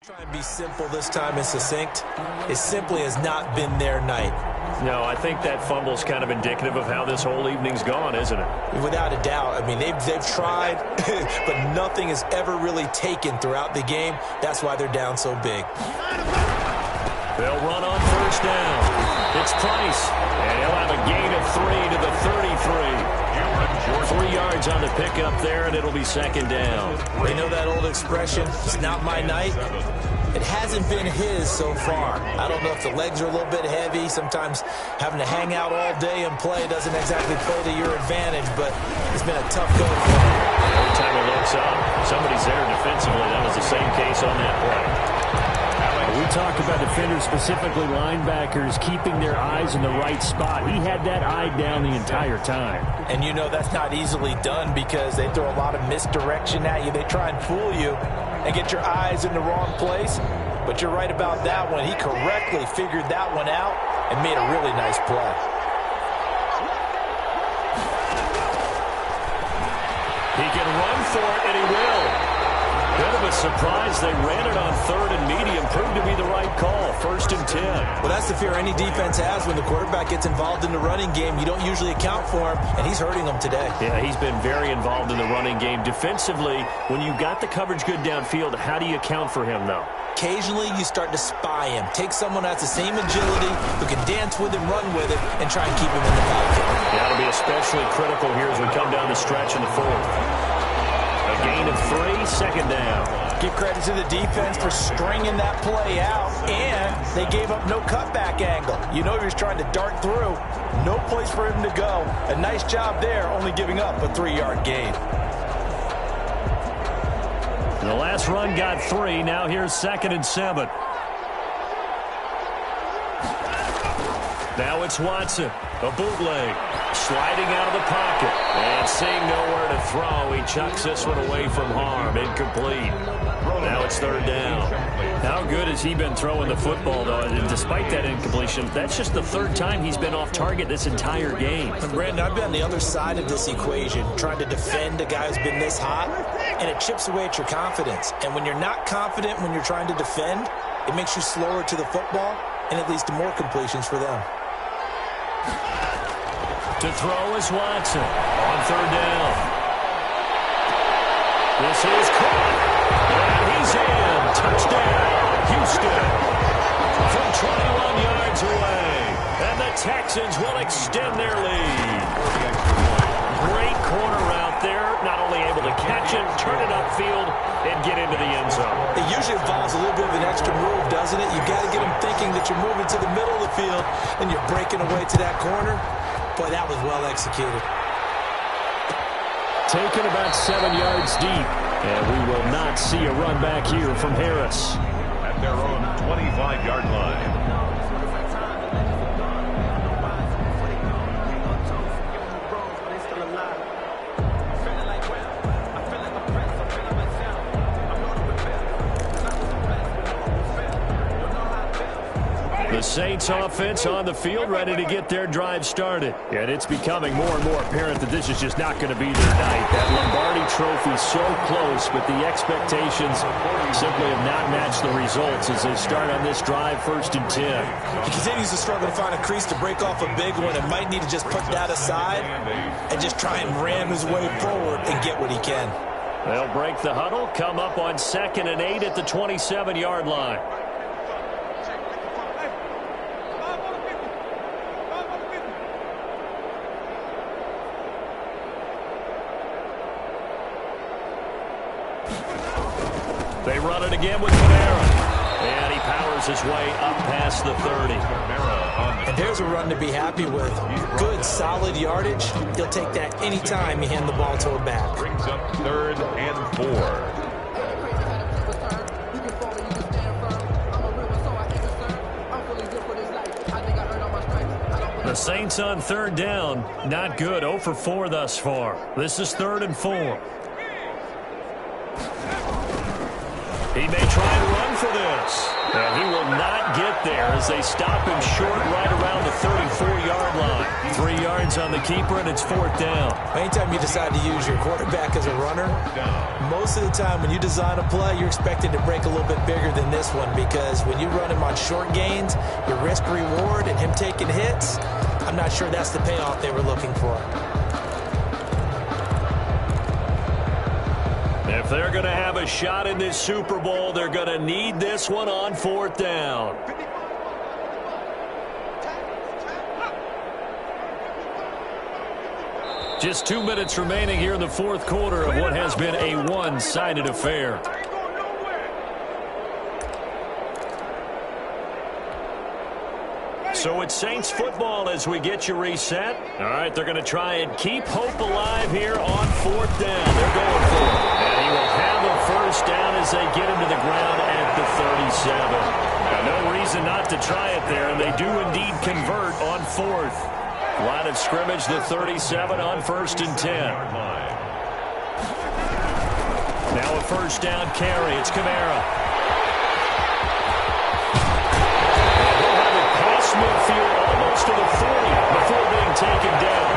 try and be simple this time and succinct. It simply has not been their night. No, I think that fumble's kind of indicative of how this whole evening's gone, isn't it? Without a doubt. I mean, they've tried, but nothing has ever really taken throughout the game. That's why they're down so big. They'll run on first down. It's Price, and he'll have a gain of 3 to the 33. 3 yards on the pickup there, and it'll be second down. You know that old expression, it's not my night? It hasn't been his so far. I don't know if the legs are a little bit heavy. Sometimes having to hang out all day and play doesn't exactly play to your advantage, but it's been a tough go for him. Every time he looks up, somebody's there defensively. That was the same case on that play. We talk about defenders, specifically linebackers, keeping their eyes in the right spot. He had that eye down the entire time. And you know that's not easily done because they throw a lot of misdirection at you. They try and fool you and get your eyes in the wrong place. But you're right about that one. He correctly figured that one out and made a really nice play. He can run for it, and he will. Bit of a surprise. They ran it on third and medium. Proved to be the right call. First and 10. Well, that's the fear any defense has when the quarterback gets involved in the running game. You don't usually account for him, and he's hurting them today. Yeah, he's been very involved in the running game. Defensively, when you got the coverage good downfield, how do you account for him, though? Occasionally, you start to spy him. Take someone that has the same agility, who can dance with him, run with him, and try and keep him in the pocket. That'll be especially critical here as we come down the stretch in the fourth. A gain of 3, second down. Give credit to the defense for stringing that play out, and they gave up no cutback angle. You know he was trying to dart through. No place for him to go. A nice job there, only giving up a 3-yard gain. The last run got 3. Now here's second and 7. Now it's Watson. A bootleg. Sliding out of the pocket. And seeing nowhere to throw, he chucks this one away from harm. Incomplete. Now it's third down. How good has he been throwing the football, though? And despite that incompletion, that's just the third time he's been off target this entire game. And Brandon, I've been on the other side of this equation, trying to defend a guy who's been this hot, and it chips away at your confidence. And when you're not confident when you're trying to defend, it makes you slower to the football, and it leads to more completions for them. To throw is Watson on third down. This is caught. And he's in. Touchdown, Houston. From 21 yards away. And the Texans will extend their lead. Great corner route there. Not only able to catch it, turn it upfield, and get into the end zone. It usually involves a little bit of an extra move, doesn't it? You've got to get them thinking that you're moving to the middle of the field and you're breaking away to that corner. Boy, that was well executed. Taken about 7 yards deep. And we will not see a run back here from Harris. At their own 25-yard line, Saints offense on the field, ready to get their drive started. And it's becoming more and more apparent that this is just not going to be their night. That Lombardi Trophy so close, but the expectations simply have not matched the results as they start on this drive, 1st and 10. He continues to struggle to find a crease to break off a big one and might need to just put that aside and just try and ram his way forward and get what he can. They'll break the huddle, come up on 2nd and 8 at the 27-yard line. They run it again with Kamara. And he powers his way up past the 30. And there's a run to be happy with. Good, solid yardage. He'll take that anytime you hand the ball to a back. Brings up 3rd and 4. The Saints on 3rd down. Not good. 0 for 4 thus far. This is 3rd and 4. He may try and run for this. And he will not get there as they stop him short right around the 34-yard line. 3 yards on the keeper, and it's 4th down. Anytime you decide to use your quarterback as a runner, most of the time when you design a play, you're expected to break a little bit bigger than this one, because when you run him on short gains, your risk-reward and him taking hits, I'm not sure that's the payoff they were looking for. If they're going to have a shot in this Super Bowl, they're going to need this one on 4th down. Just 2 minutes remaining here in the 4th quarter of what has been a one-sided affair. So it's Saints football as we get you reset. All right, they're going to try and keep hope alive here on 4th down. They're going for it. And he will have a 1st down as they get him to the ground at the 37. Now, no reason not to try it there, and they do indeed convert on 4th. Line of scrimmage, the 37 on 1st and 10. Now a 1st down carry. It's Kamara. Midfield almost to the 40 before being taken down.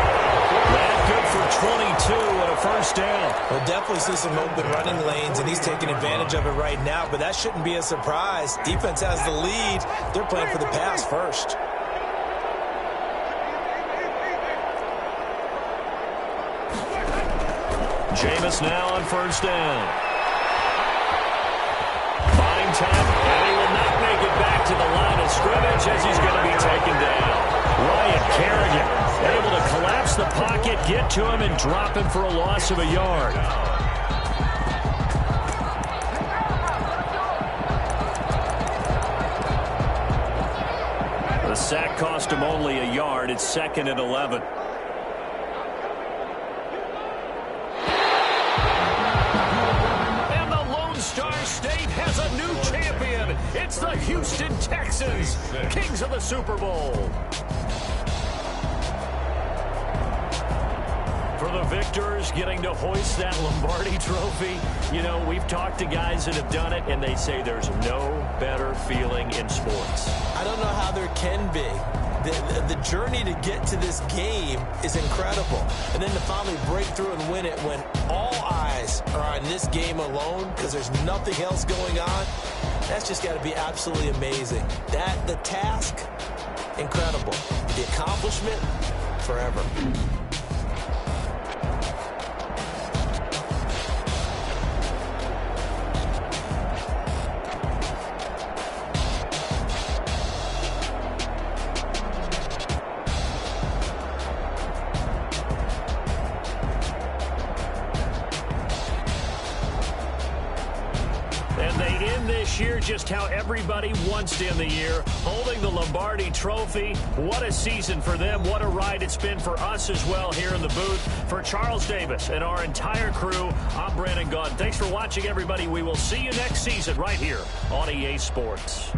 That good for 22 and a 1st down. We'll definitely see some open running lanes, and he's taking advantage of it right now, but that shouldn't be a surprise. Defense has the lead. They're playing for the pass first. Jameis now on 1st down. Buying time, and he will not make it back to the line of scrimmage as he's going to be taken down. Ryan Kerrigan able to collapse the pocket, get to him, and drop him for a loss of a yard. The sack cost him only a yard. It's 2nd and 11. It's the Houston Texans, kings of the Super Bowl. For the victors, getting to hoist that Lombardi Trophy, you know, we've talked to guys that have done it, and they say there's no better feeling in sports. I don't know how there can be. The journey to get to this game is incredible. And then to finally break through and win it when all eyes are on this game alone because there's nothing else going on, that's just got to be absolutely amazing. The task, incredible. The accomplishment, forever. Year, just how everybody wants to end the year, holding the Lombardi Trophy. What a season for them. What a ride it's been for us as well here in the booth. For Charles Davis and our entire crew, I'm Brandon Gaudin. Thanks for watching, everybody. We will see you next season right here on EA Sports.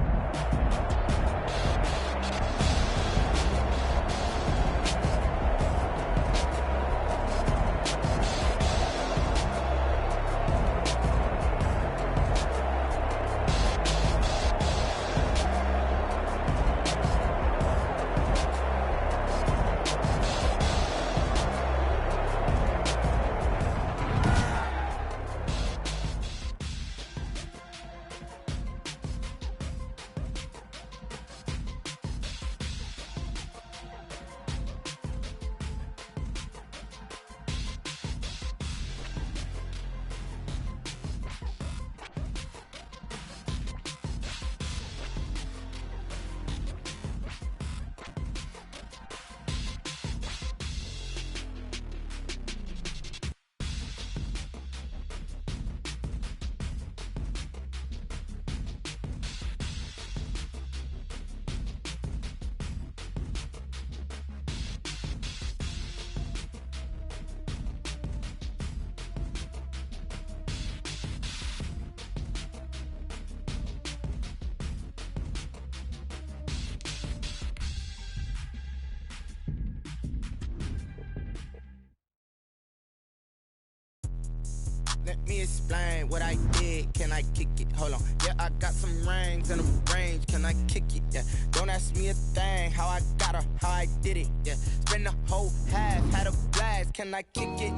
Let me explain what I did. Can I kick it? Hold on. Yeah, I got some rings and a range. Can I kick it? Yeah. Don't ask me a thing. How I got her, how I did it. Yeah. Spend the whole half, had a blast. Can I kick it?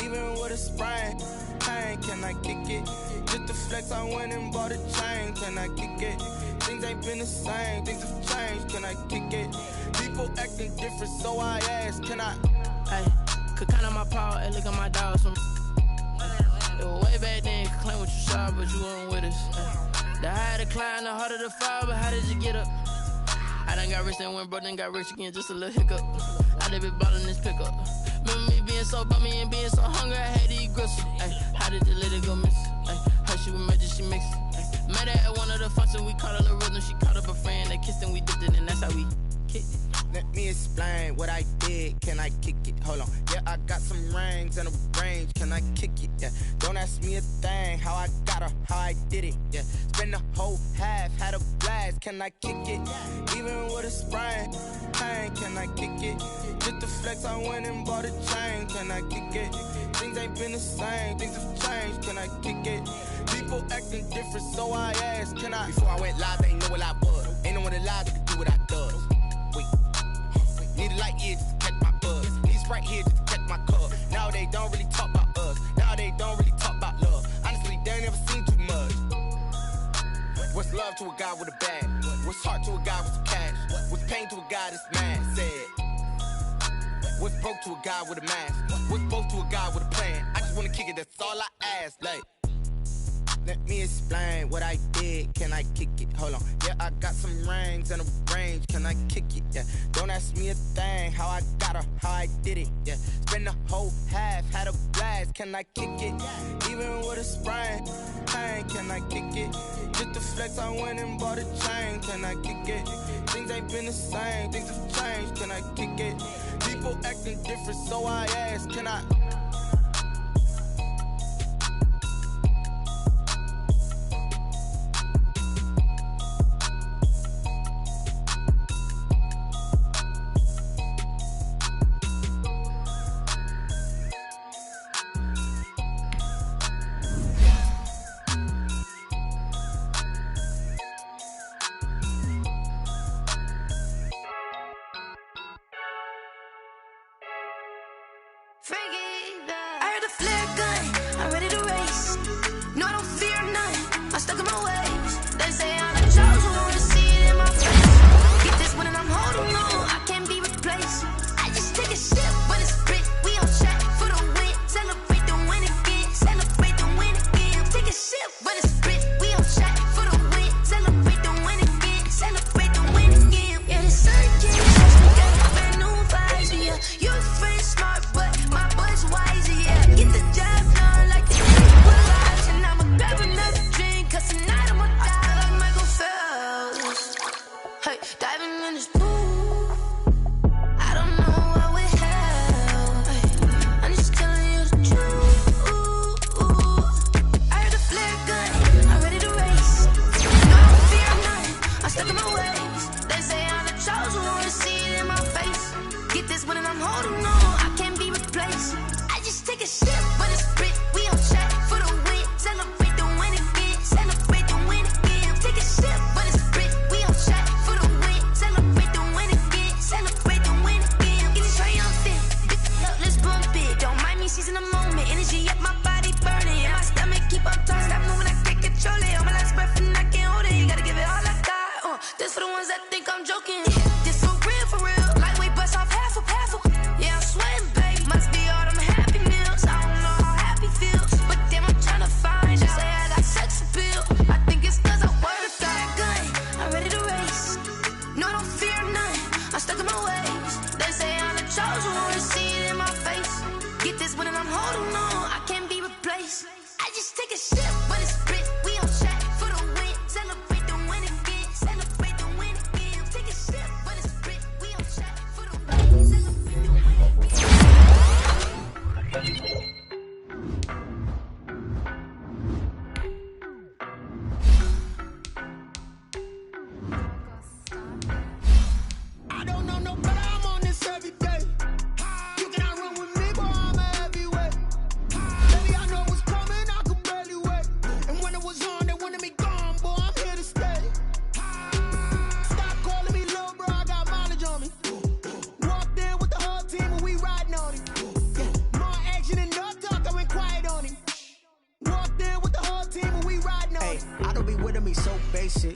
Even with a sprain, pain. Can I kick it? Just to flex, I went and bought a chain. Can I kick it? Things ain't been the same. Things have changed. Can I kick it? People acting different, so I ask. Can I? Hey, could count on my power. Hey, look at my dogs from. It was way back then, could claim what you saw, but you weren't with us. The higher the climb, the harder the fall, but how did you get up? I done got rich and went broke, then got rich again, just a little hiccup. I done been ballin' this pickup. Remember me being so bummy and being so hungry, I had to eat gristle. How did you let it go miss? Her she was magic, she mixed. Met her at one of the functions, we caught her the rhythm, she caught up a friend, they kissed and we dipped it, and that's how we kicked it. Let me explain what I did. Can I kick it? Hold on. Yeah, I got some rings and a range. Can I kick it? Yeah. Don't ask me a thing. How I got her, how I did it. Yeah. Spend the whole half, had a blast. Can I kick it? Even with a sprain, pain. Can I kick it? Just to flex, I went and bought a chain. Can I kick it? Things ain't been the same. Things have changed. Can I kick it? People acting different, so I asked. Can I? Before I went live, they ain't know what I was. Ain't no one alive that could do what I does. Wait. Need a light here just to catch my buzz. Need Sprite here just to catch my cup. Now they don't really talk about us. Now they don't really talk about love. Honestly, they ain't never seen too much. What's love to a guy with a bag? What's heart to a guy with some cash? What's pain to a guy that's mad? Said. What's broke to a guy with a mask? What's both to a guy with a plan? I just wanna kick it, that's all I ask. Like, let me explain what I did. Can I kick it? Hold on. Yeah, I got some rings and a range. Can I kick it? Yeah. Don't ask me a thing. How I got her, how I did it. Yeah. Spend the whole half, had a blast. Can I kick it? Even with a sprain, pain. Can I kick it? Just to flex, I went and bought a chain. Can I kick it? Things ain't been the same. Things have changed. Can I kick it? People acting different, so I ask. Can I? I heard the flare gun, I'm ready to race. No, I don't fear none, I'm stuck in my ways. They say I'm the chosen one, to see it in my face. Get this one and I'm holding on, I can't be replaced. I just take a sip when it's spit, we on track for the win. Celebrate the win again, celebrate the win again. Take a sip when it's spit, we on track for the win. Celebrate the win again, celebrate the win again. Yeah, the sun came, we got a brand new visor, yeah. Your friend's smart, but my boy's wiser, yeah. Get the job done like the equalizer, and I'ma grab another drink, cause tonight I'm a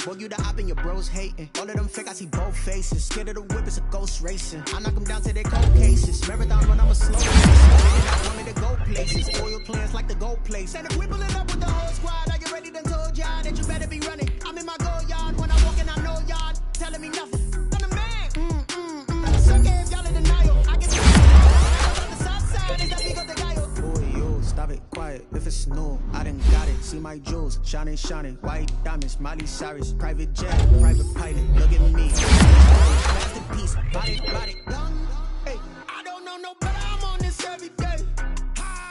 Boy, you the op and your bros hating. All of them fake, I see both faces. Scared of the whip, it's a ghost racing. I knock them down to their cold cases. Marathon run, I'm a slow pace. I want me to go places. Oil plans like the gold place. And if we pulling up with the whole squad, I get ready to told y'all that you better be running. I'm in my go yard. When I walk in, I know y'all telling me nothing. I'm the man. Some games y'all in denial. I get on the south side, is that big of the guy. Boy, yo, stop it, quiet. If it's new, I done got it. See my jewels, shining, white diamonds, Miley Cyrus, private jet, private pilot. Look at me, masterpiece, body, young. Hey, I don't know no better. I'm on this every day.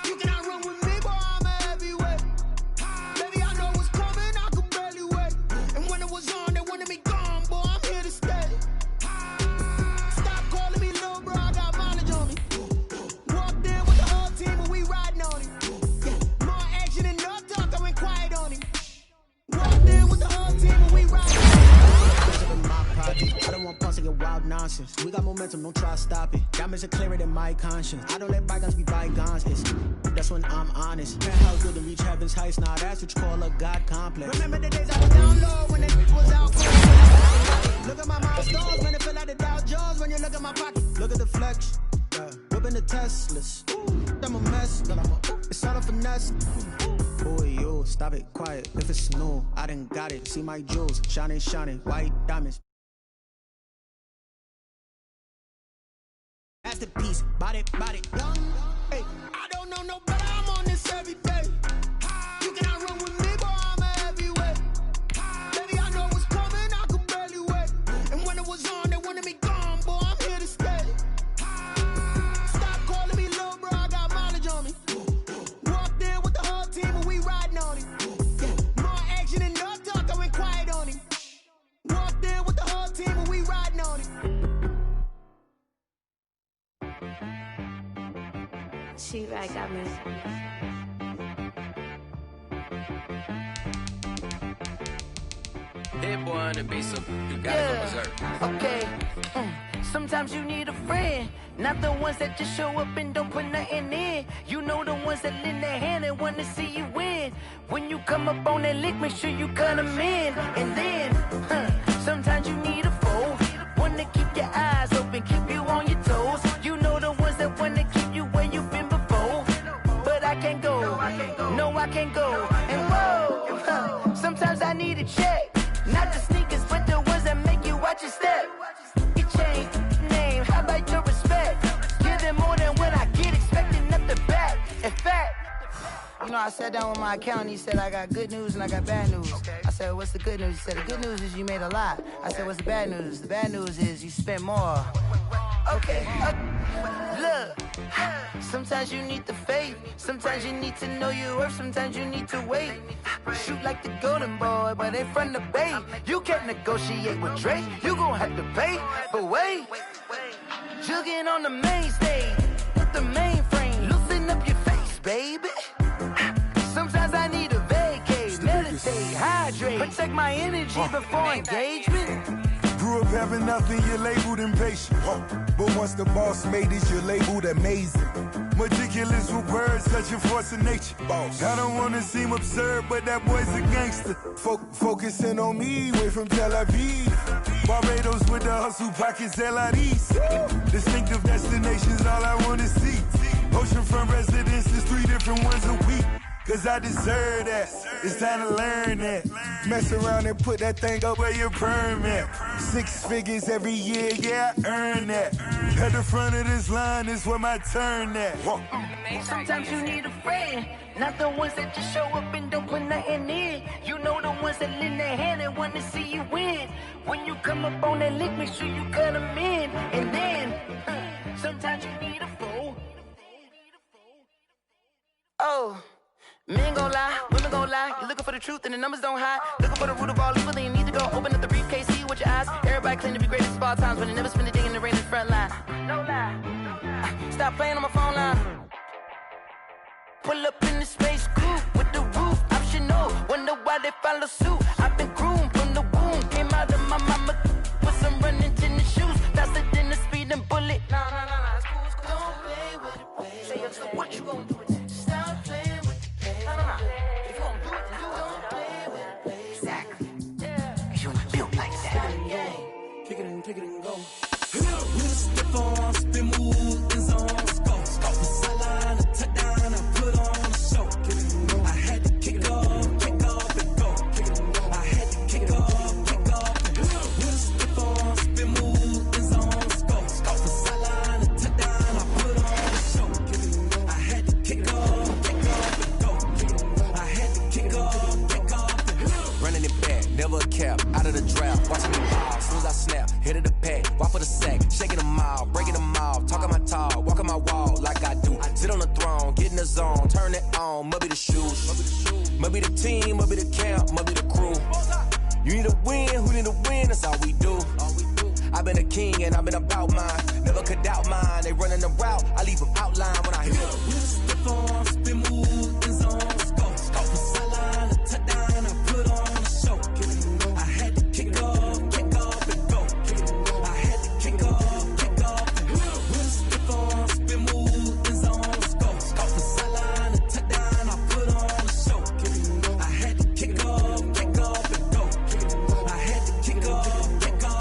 You cannot run with me, boy. I'm a heavyweight. Baby, I know what's coming. I could barely wait. And when it was on, they wanted me gone, boy. I'm here to stay. Stop calling me little bro. I got mileage on me. Walked in with the whole team, and we riding on it. More action and no talk. I went quiet on him. Walked in with the whole team, and we riding on it. I don't want pulse to get wild nonsense. We got momentum, don't try to stop it. Diamonds are clearer than my conscience. I don't let bygones be bygones. That's when I'm honest. Man, how good to reach heaven's heights. Now that's what you call a God complex. Remember the days I was down low when it was out cold. Look at my milestones, man, it feel like the Dow Jones when you look at my pocket. Look at the flex, whipping the Teslas. I'm a mess, it's all a finesse. Boy, yo, stop it, quiet. If it's new, I done got it. See my jewels, shining, white diamonds. Masterpiece, body, young. Hey, I don't know no better. I'm on this every day. You cannot run with me, boy. I'm a heavyweight. Baby, I know what's coming. I could barely wait. And when it was on, they wanted me gone, boy. I'm here to stay. Stop calling me little bro. I got mileage on me. Walked in with the whole team, and we riding on him. More action and no talk. I went quiet on him. Walked in with the whole team, and we riding on him. She right, got me. Hit boy on the beat, so you gotta go berserk. Okay. Sometimes you need a friend, not the ones that just show up and don't put nothing in. You know the ones that lend their hand and want to see you win. When you come up on that lick, make sure you cut them in. And then, sometimes you need a foe, one to keep your eyes open, keep you on your toes. You know the ones that want to keep you where you've been before. But I can't go, no I can't go. And whoa, sometimes I need a check. Not the sneakers, but the ones that make you watch your step. Your chain, name, how about your respect? Give them more than what I get, expecting up the back. In fact, you know, I sat down with my accountant, he said, I got good news and I got bad news. I said, what's the good news? He said, the good news is you made a lot. I said, what's the bad news? The bad news is you spent more. Okay, look, sometimes you need the faith, sometimes you need to know your worth, sometimes you need to wait. Shoot like the golden boy, but in front of Bay. You can't negotiate with Drake, you gon' have to pay. But wait, jugging on the main stage, with the mainframe, loosen up your face, baby. Sometimes I need a vacate, meditate, hydrate, protect my energy before engagement. Grew up having nothing, you're labeled impatient. But once the boss made it, you're labeled amazing. Meticulous with words, such a force of nature. Boss. I don't wanna seem absurd, but that boy's a gangster. Focusing on me, way from Tel Aviv. Barbados with the hustle pockets, LIDs. Distinctive destinations, all I wanna see. Oceanfront residences, 3 different ones a week. Cause I deserve that, it's time to learn that. Mess around and put that thing up where your permit. 6 figures every year, yeah, I earn that. At the front of this line is where my turn at. Sometimes you need a friend, not the ones that just show up and don't put nothing in. You know the ones that lend their hand and want to see you win. When you come up on that lick, make sure you cut them in. And then, sometimes you need a fool. Oh. Men gon' lie, women gon' lie. You're looking for the truth and the numbers don't hide. Looking for the root of all evil, then you need to go open up the briefcase, see with your eyes. Everybody claim to be greatest of all times, but they never spend a day in the rain in the front line. No lie. Stop playing on my phone line. Pull up in the space coupe with the roof optional. Wonder why they follow suit. I've been groomed from the womb. Came out of my mama with some running tennis shoes. Faster than the speeding bullet. No, it's cool, it's cool. Don't play with it, baby. Say, what you gon' do? on, spin, move, in zone, go. From sideline to touchdown, I put on a show. I had to kick off and go. I had to kick off and go. With a stiff on, spin, move, in zone, go. From sideline to touchdown, I put on a show. I had to kick off and go. I had to kick off and go. Running it back, never a cap, out of the draft. Watching me ball, as soon as I snap, hit of the pack, walk for the sack, shaking them all, breaking them off, talking my talk, walking my wall like I do. Sit on the throne, get in the zone, turn it on, must be the shoes, must be the team, must be the camp, must be the crew. You need to win, who need to win, that's all we do. I've been a king and I've been about mine, never could doubt mine. They running the route, I leave them outline when I hit them. With a stiff on, spin, move, in zone, go. From sideline to touchdown, I put on a show. I had to kick off and go. I had to kick off and go. With a stiff on, spin, move, in zone, go. From sideline to touchdown, I put on a show. I had to kick off and go. I had to kick off and go.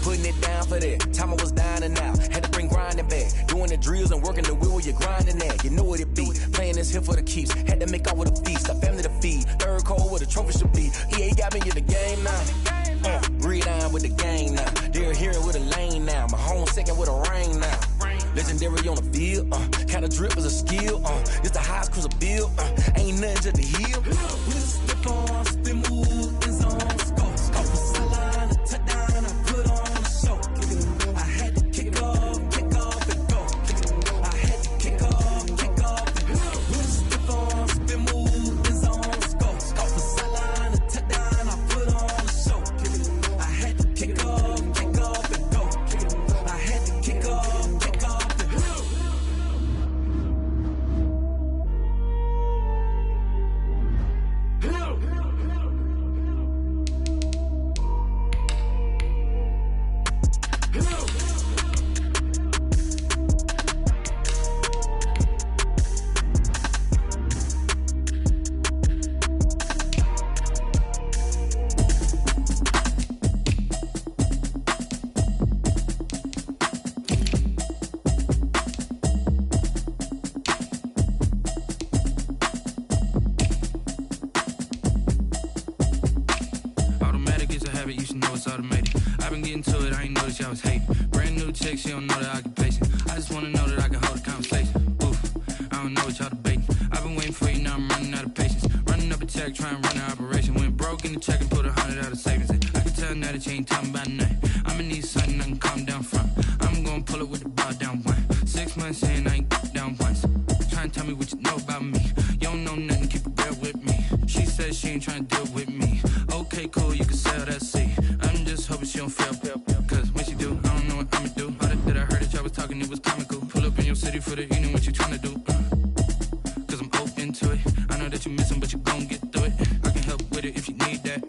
Putting it down for that, time I was down and out. Had to bring grinding back, doing the drills and working the wheel where you're grinding at. You know what it be, playing this here for the keeps. Had to make off with a feast, a family to feed. Third cold where the trophy should be. EA got me in the game now. Breed on with the game now. They're here with a lane now. My home second with a rain now. Legendary on the field, kinda drip is a skill. It's the highest cruiser bill, ain't nothing to the hill. With a step on, spin, move, in zone, go. From sideline to touchdown, I put on a show. I had to kick off and go. I had to kick off and go. With a step on, spin, move, in zone, go. From sideline to touchdown, I put on a show. I had to kick off and go. I had to kick off and go. She don't know the occupation. I just wanna know that I can hold a conversation. Oof, I don't know what y'all debating. I've been waiting for you, now I'm running out of patience. Running up a check, trying to run an operation. Went broke in the check and put 100 out of savings in. I can tell now that you ain't talking about nothing. I'ma need something I can calm down from. I'm gonna pull it with the bar down one. 6 months in, I ain't down once. Trying to tell me what you know about me. You don't know nothing, keep it real with me. She said she ain't trying to deal with me. Okay, cool, you can sell that seat. I'm just hoping she don't fail. Cause when she do, I don't know what I'ma do. That I heard that y'all was talking, it was comical. Pull up in your city for the evening, what you tryna do? Cause I'm open to it. I know that you missing, but you gon' get through it. I can help with it if you need that.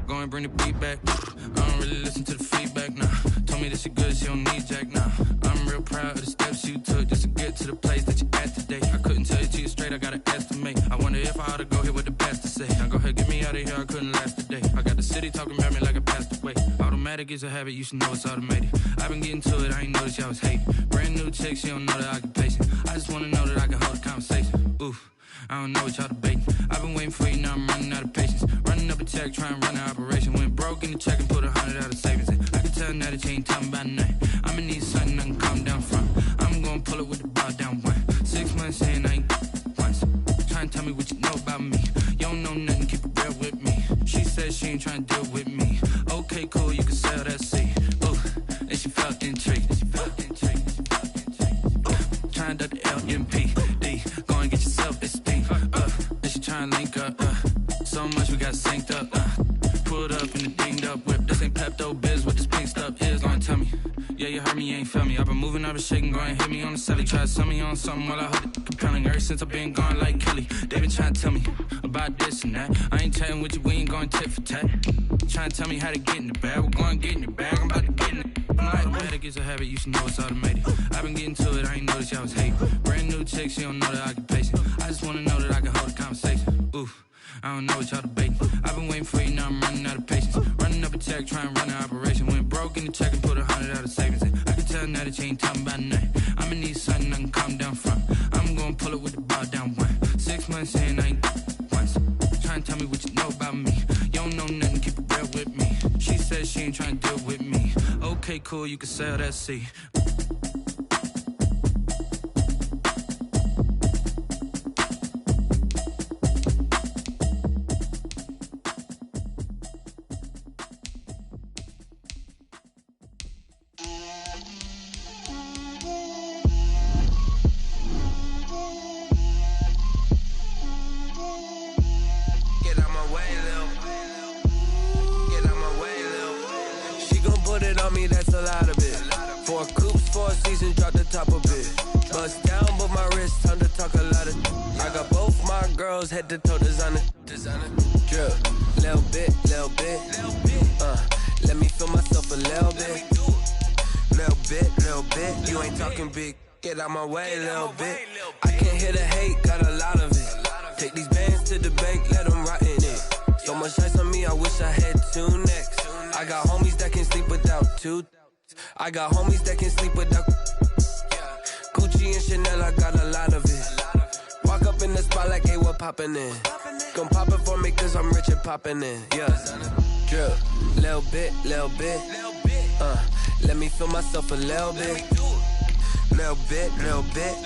Go and bring the beat back. I don't really listen to the feedback, nah. Told me that she good, she don't need jack, nah. I'm real proud of the steps you took just to get to the place that you at today. I couldn't tell it to you straight, I gotta estimate. I wonder if I ought to go here with the pastor say. Now go ahead, get me out of here, I couldn't last today. I got the city talking about me like I passed away. Automatic is a habit, you should know it's automated. I've been getting to it, I ain't noticed y'all was hating. Brand new chick, she don't know the occupation. I just wanna know that I can hold a conversation. Oof, I don't know what y'all debating. I've been waiting for you, now I'm running out of patience. Running up a check, trying to run an operation. Went broke in the check and put 100 out of savings in. I can tell now that you ain't talking about nothing. I'ma need something I can calm down from. I'm gonna pull it with the bar down one. 6 months in, I ain't once. Trying to tell me what you know about me. You don't know nothing, keep it real with me. She said she ain't trying to deal with me. Okay, cool, you can sell that seat. Ooh, and she felt intrigued. Trying to the LMPD. Go and get your self-esteem. And she trying to link up. So much we got synced up. Pulled up in the dinged up whip. This ain't Pepto-Biz, what this pink stuff is. Go and tell me. Yeah, you heard me, you ain't feel me. I've been moving, I've been shaking, go and hit me on the celly. Try to sell me on something while I hold it compelling. Ever since I've been gone like Kelly, they been trying to tell me about this and that. I ain't chatting with you, we ain't going tit for tat. Trying to tell me how to get in the bag. We're going to get in the bag, I'm about to get in it. Automatic is a habit, you should know it's automated. I've been getting to it, I ain't noticed y'all was hating. Brand new chick, she don't know the occupation. I just wanna know that I can hold a conversation. Oof, I don't know what y'all debating. I've been waiting for you, now I'm running out of patience. Running up a check, trying to run an operation. Went broke in the check and put 100 out of savings in. I can tell tell now that you ain't talking about nothing. I'ma need something I can calm down from. I'm gonna pull it with the ball down one. 6 months in, I ain't once. Trying to tell me what you know about me. You don't know nothing, keep it real with me. She said she ain't trying to deal with me. Okay, cool, you can sell that seat. Head to toe designer, drip, little bit, let me feel myself a little bit, you ain't talking big, get out my way a little bit, I can't hear the hate, got a lot of it, take these bands to the bank, let them rot in it, so much ice on me, I wish I had 2 necks, I got homies that can sleep without 2, I got homies that can sleep without, Gucci and Chanel, I got a lot of it. Walk up in the spot like, hey, what poppin' in? Gon' pop it for me cause I'm rich and poppin' in, yeah. Drip, little bit, let me feel myself a little bit. Little bit,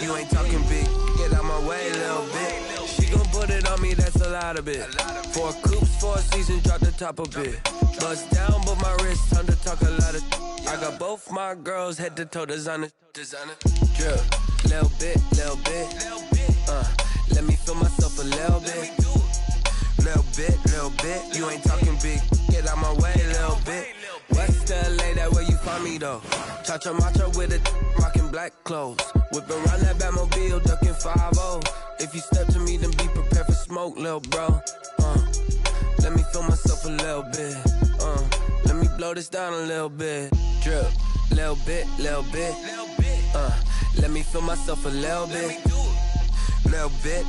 you ain't talking big, get out my way a little bit. She gon' put it on me, that's a lot of it. 4 coops, 4 seasons, drop the top a bit. Bust down, but my wrist, time to talk a lot of. I got both my girls, head to toe designer. Drip, little bit, let me feel myself a little bit. Little bit, you ain't talking big, get out my way a little bit. West LA, that where you find me though. Cha-cha macha with a rockin' black clothes. Whip around that Batmobile, ducking 5-0. If you step to me, then be prepared for smoke, lil' bro. Let me feel myself a little bit. Let me blow this down a little bit. Drip, little bit. Let me feel myself a little bit. Little bit,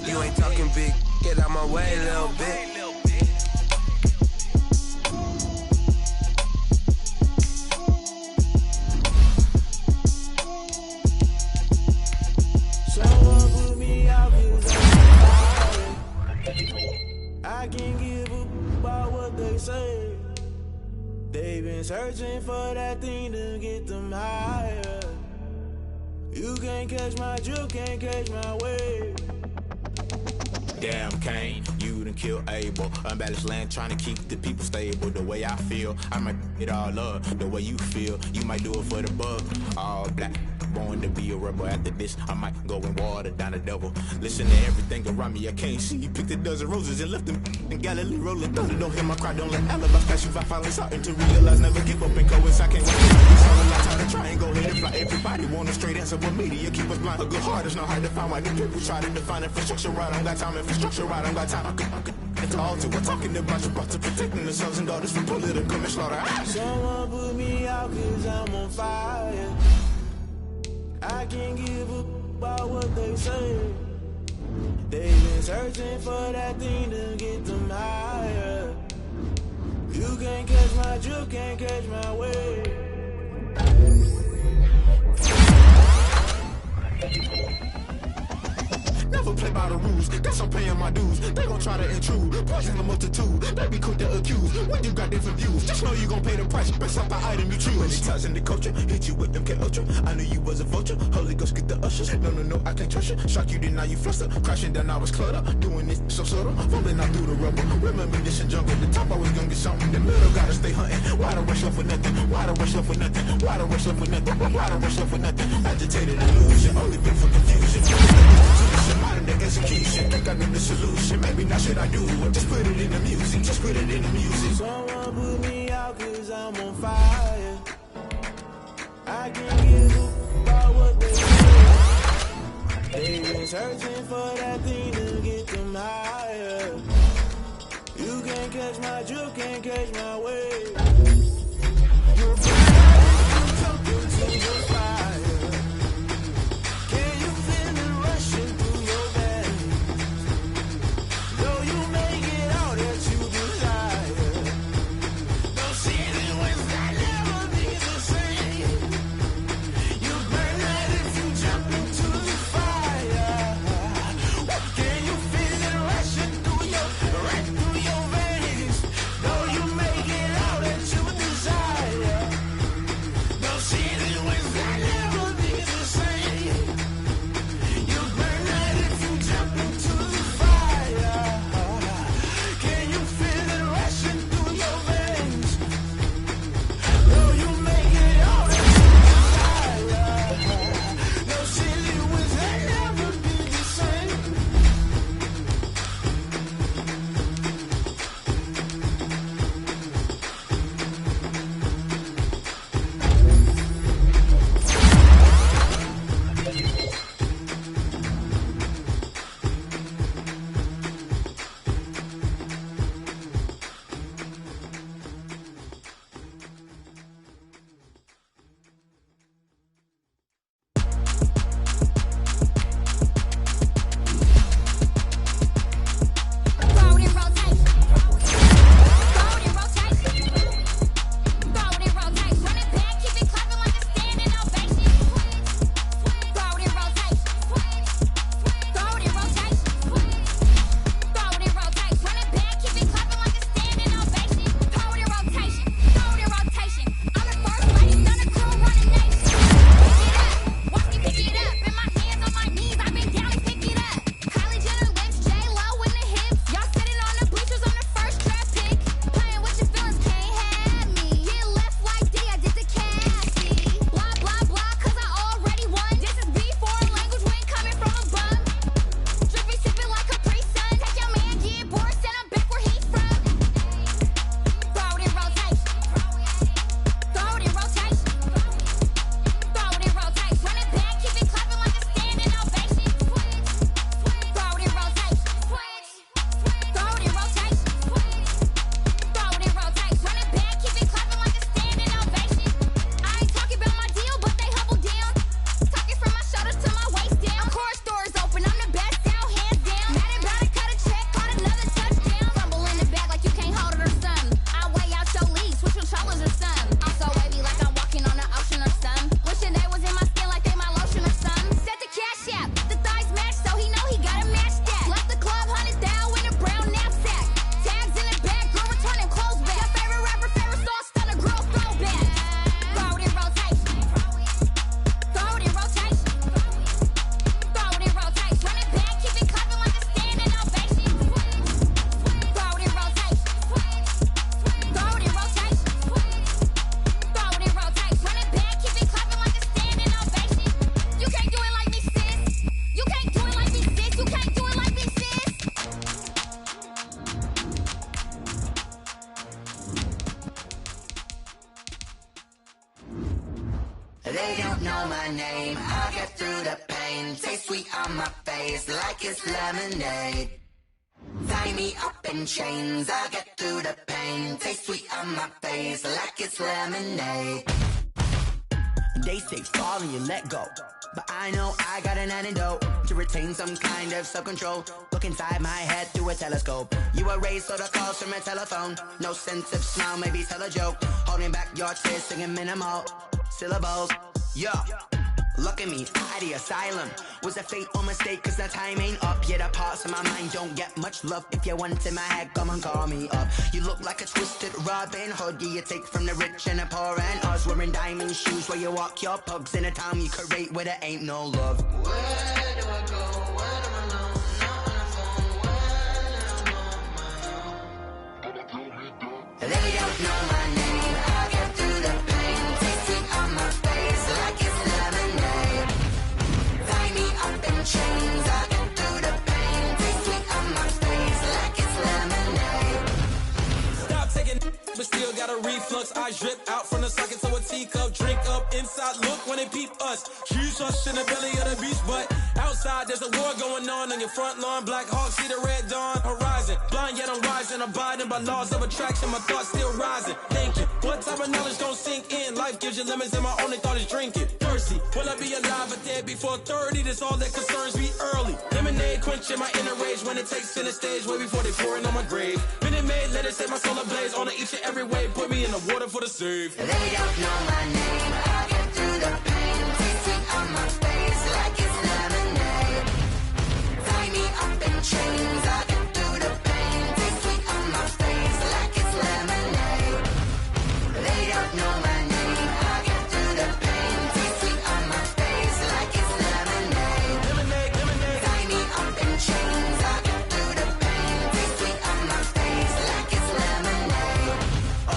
you ain't talking big, get out my way a little bit. Someone put me out cause I'm tired. I can't give up about what they say. They've been searching for that thing to get them higher. You can't catch my drift, can't catch my wave. Damn Kane, you done killed Abel. Unbalanced land trying to keep the people stable. The way I feel, I might it all up. The way you feel, you might do it for the bug. All black, born to be a rebel. After this, I might go and water down the devil. Listen to everything around me, I can't see. Picked a dozen roses and left them in Galilee rolling thunder. Don't hear my cry, don't let alibis pass you. I finally starting to realize, never give up and coincide. I can't wait to it's all a lot, time to try and go ahead and fly. Everybody want a straight answer, but media keep us blind. A good heart is not hard to find. Why the people try to define infrastructure right? I don't got time, infrastructure right, I don't got time. I could all to we're talking about you, about to protecting the sons and daughters from political manslaughter. Someone put me out cause I'm on fire. I can't give up about what they say. They've been searching for that thing to get them higher. You can't catch my drift, can't catch my wave. Never play by the rules, guess I'm paying my dues. They gon' try to intrude, poison the multitude. They be quick to accuse, when you got different views. Just know you gon' pay the price, best off the item you choose. When they touching the culture, hit you with them K-Ultra. I knew you was a vulture, Holy Ghost get the ushers. No, I can't trust you. Shock you, then now you fluster. Crashing down, I was cluttered. Doing this so subtle, falling out through the rubble. Remember this in jungle, the top always gonna get something. The middle gotta stay hunting. Why the rush left with nothing? Why the rush left with nothing? Why the rush left with nothing? Why the rush left with nothing? Agitated illusion, only been for confusion. Modern day execution, think I know the solution. Maybe not should I do it? Just put it in the music. Just put it in the music. Someone put me out cause I'm on fire. I can't give up about what they say. They've been searching for that thing to get them higher. You can't catch my drift, can't catch my wave. You're fire, you're to your fire. Can you feel it rushing through your veins? Though you make it all that you desire. Don't see it in West, I never be the same. don't know my name. I'll get through the pain. Taste sweet on my face like it's lemonade. Tie me up in chains. I'll get through the pain. Taste sweet on my face like it's lemonade. They say fall and you let go, but I know I got an antidote to retain some kind of self-control. Look inside my head through a telescope. You were raised so the calls from a telephone. No sense of smile, maybe tell a joke. Holding back your tears, singing minimal syllables. Yo, look at me, out the asylum. Was a fate or mistake, cause the time ain't up. Yet the parts of my mind don't get much love. If you want in my head, come and call me up. You look like a twisted Robin Hood. Yeah, you take from the rich and the poor and us. Wearing diamond shoes where you walk your pugs in a town you create where there ain't no love. Where do I go? Where am I alone? Not on the phone. Where am I on my own? They don't know my name. I get through the pain. Taste sweet on my face like it's lemonade. Tie me up in chains. I get through the pain. Taste sweet on my face like it's lemonade. Stop taking but still got a reflux. I drip out from the socket to a teacup. Drink up inside, look when they peep us. Choose us in the belly of the beast, but outside there's a war going on your front lawn. Black Hawk, see the red dawn horizon. Blind yet I'm rising, abiding by laws of attraction. My thoughts still rising, thinking what type of knowledge gon' sink in? Life gives you limits and my only thought is drinking. Thirsty, will I be alive or dead before 30? That's all that concerns me early. Lemonade quenching my inner rage when it takes center stage way before they pouring on my grave. Minute Maid, let it set my soul ablaze on each and every way. Put me in the water for the save. They don't know my name. I get through the pain. Taste sweet on my face like it's lemonade. Tie me up in chains. I get through the pain. Taste sweet on my face like it's lemonade. They don't know my name. I get through the pain. Taste sweet on my face like it's lemonade. Lemonade, lemonade. Tie me up in chains. I get through the pain. Taste sweet on my face like it's lemonade. Oh.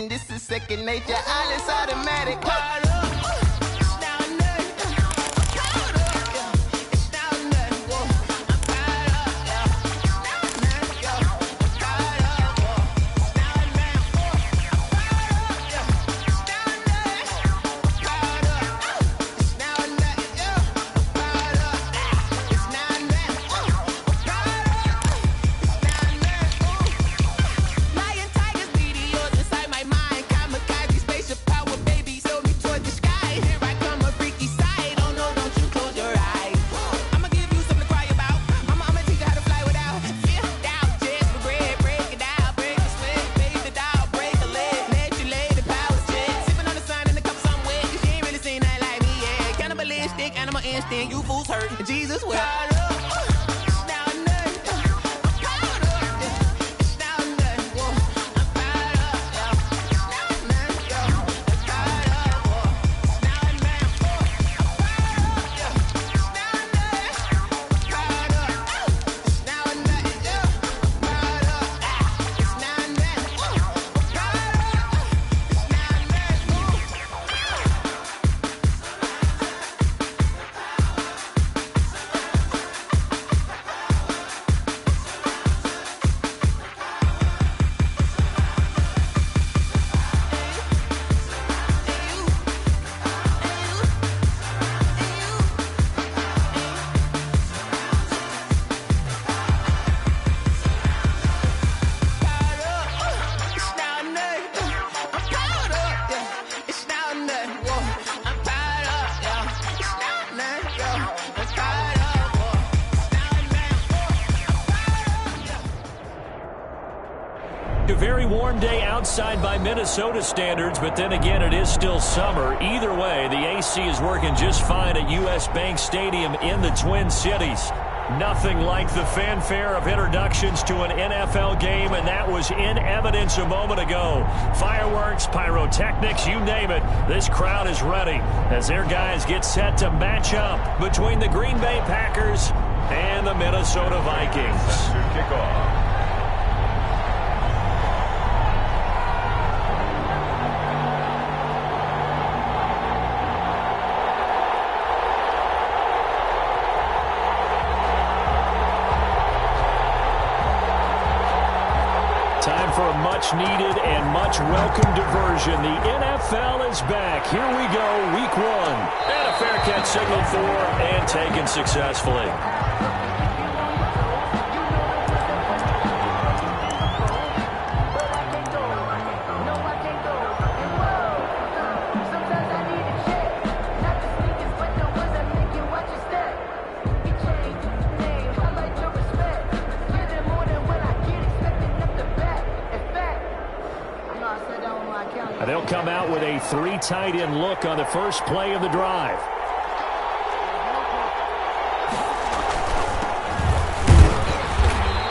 This is second nature, all is automatic. You fools hurt. Jesus will. warm day outside by Minnesota standards, but then again, it is still summer. Either way, the AC is working just fine at U.S. Bank Stadium in the Twin Cities. Nothing like the fanfare of introductions to an NFL game, and that was in evidence a moment ago. Fireworks, pyrotechnics, you name it. This crowd is ready as their guys get set to match up between the Green Bay Packers and the Minnesota Vikings. Kickoff. Time for a much-needed and much-welcome diversion. The NFL is back. Here we go, week 1. And a fair catch signaled for and taken successfully. They'll come out with a 3 tight end look on the first play of the drive.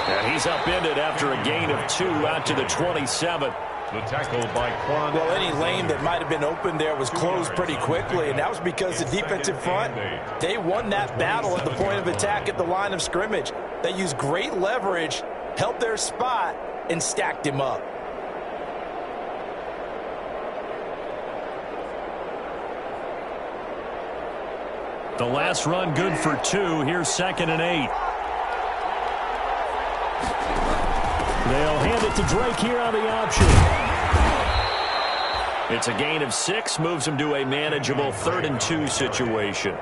And he's upended after a gain of 2 out to the 27. The tackle by Quan. Well, any lane that might have been open there was closed pretty quickly, and that was because the defensive front, they won that battle at the point of attack at the line of scrimmage. They used great leverage, held their spot, and stacked him up. The last run good for 2. Here's 2nd and 8. They'll hand it to Drake here on the option. It's a gain of 6, moves him to a manageable 3rd and 2 situation.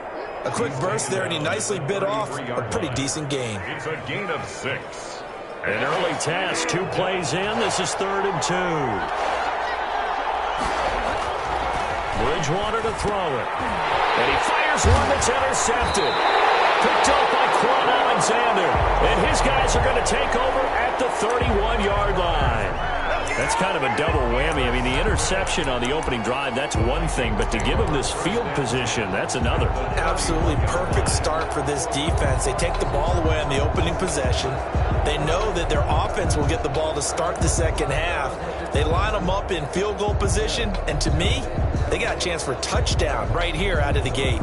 A quick burst there, and he nicely bit off a pretty decent gain. It's a gain of 6. An early task, 2 plays in. This is 3rd and 2. Bridgewater to throw it. And he fires one that's intercepted. Picked up by Quan Alexander. And his guys are going to take over at the 31-yard line. That's kind of a double whammy. I mean, the interception on the opening drive, that's one thing. But to give him this field position, that's another. Absolutely perfect start for this defense. They take the ball away on the opening possession. They know that their offense will get the ball to start the second half. They line them up in field goal position. And to me, they got a chance for a touchdown right here out of the gate.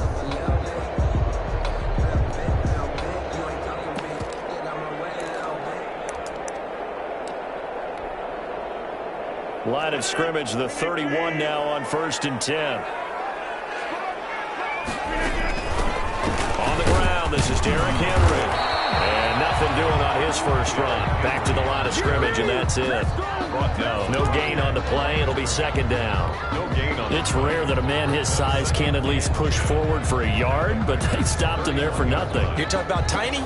Line of scrimmage, the 31 now on 1st and 10. On the ground, this is Derrick Henry. And nothing doing on his first run. Back to the line of scrimmage, and that's it. No gain on the play. It'll be 2nd down. It's rare that a man his size can at least push forward for a yard, but they stopped him there for nothing. You're talking about Tiny?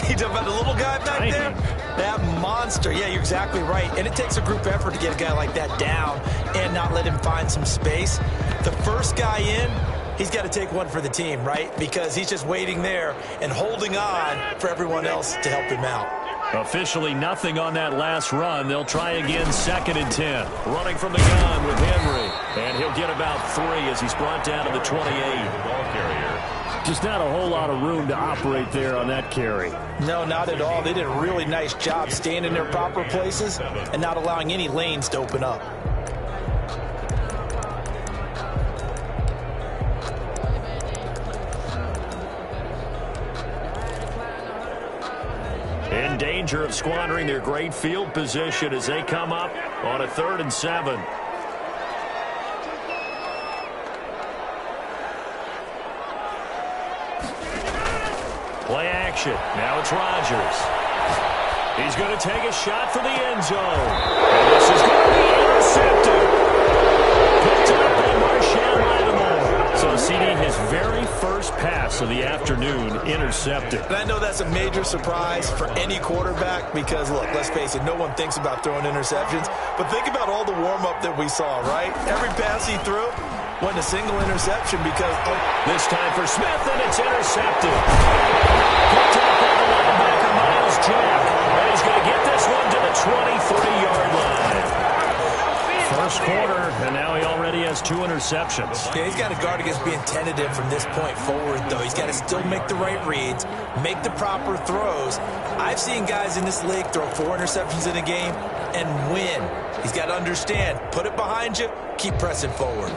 You're talking about the little guy back there? That monster. Yeah, you're exactly right. And it takes a group effort to get a guy like that down and not let him find some space. The first guy in, he's got to take one for the team, right? Because he's just waiting there and holding on for everyone else to help him out. Officially nothing on that last run. They'll try again 2nd and 10. Running from the gun with Henry. And he'll get about 3 as he's brought down to the 28. Ball carrier. Just not a whole lot of room to operate there on that carry. No, not at all. They did a really nice job staying in their proper places and not allowing any lanes to open up. In danger of squandering their great field position as they come up on a 3rd and 7. Play action. Now it's Rodgers. He's going to take a shot for the end zone. And this is going to be intercepted. Picked up by Marshawn Lattimore. So CD, his very first pass of the afternoon intercepted. And I know that's a major surprise for any quarterback because, look, let's face it, no one thinks about throwing interceptions. But think about all the warm-up that we saw, right? Every pass he threw wasn't a single interception because... This time for Smith, and it's intercepted. Picked up by the linebacker, Miles Jack. And he's going to get this one to the 23-yard line. First quarter, and now he already has 2 interceptions. Yeah, he's got to guard against being tentative from this point forward, though. He's got to still make the right reads, make the proper throws. I've seen guys in this league throw 4 interceptions in a game and win. He's got to understand, put it behind you, keep pressing forward.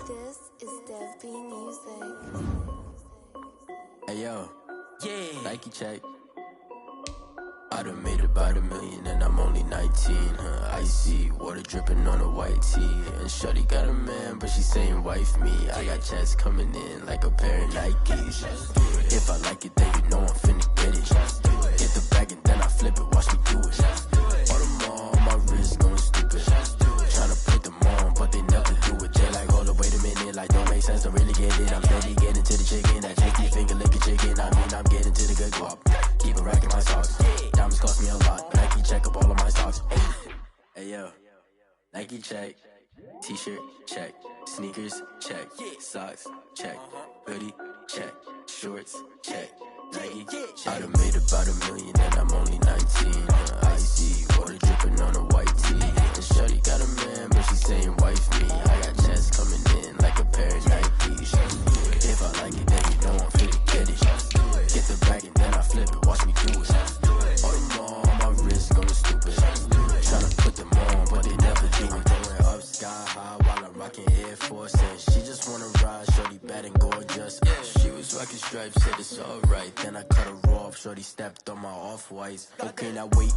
This is Dev B Music. Hey yo, yeah. Nike check. I done made about $1 million and I'm only 19. Icy water dripping on a white tee. And shorty got a man, but she saying wife me. I got checks coming in like a pair of Nikes. If I like it, then you know I'm finna get it. Get the bag and then I flip it. Watch me do it. All them on my wrist going stupid. Tryna put them on, but they never do it. They like, hold up, wait a minute. Like, don't make sense, don't really get it. I'm steady getting to the chicken. That chicky finger licking chicken. I mean, I'm getting to the good guap. Keep a rack in my socks. Diamonds cost me a lot. Nike check up all of my socks. Hey yo, Nike check. T-shirt check. Sneakers check. Socks check. Hoodie check. Shorts check. Nike I done made about $1 million and I'm only 19. Icy water dripping on a white tee. And shorty got a man, but she saying wife me. I got checks coming in like a pair of Nikes. If I like it, then you know I'm finna get it. Get the bag and then I flip it. Watch me do it. All them on my wrist going stupid. Tryna put them on, but they never do it. Going up sky high while I'm rocking Air Force. And she just wanna ride, shorty bad and gorgeous. She was rocking stripes, said it's alright. Then I cut her off, shorty stepped on my off-whites. Okay, now wait.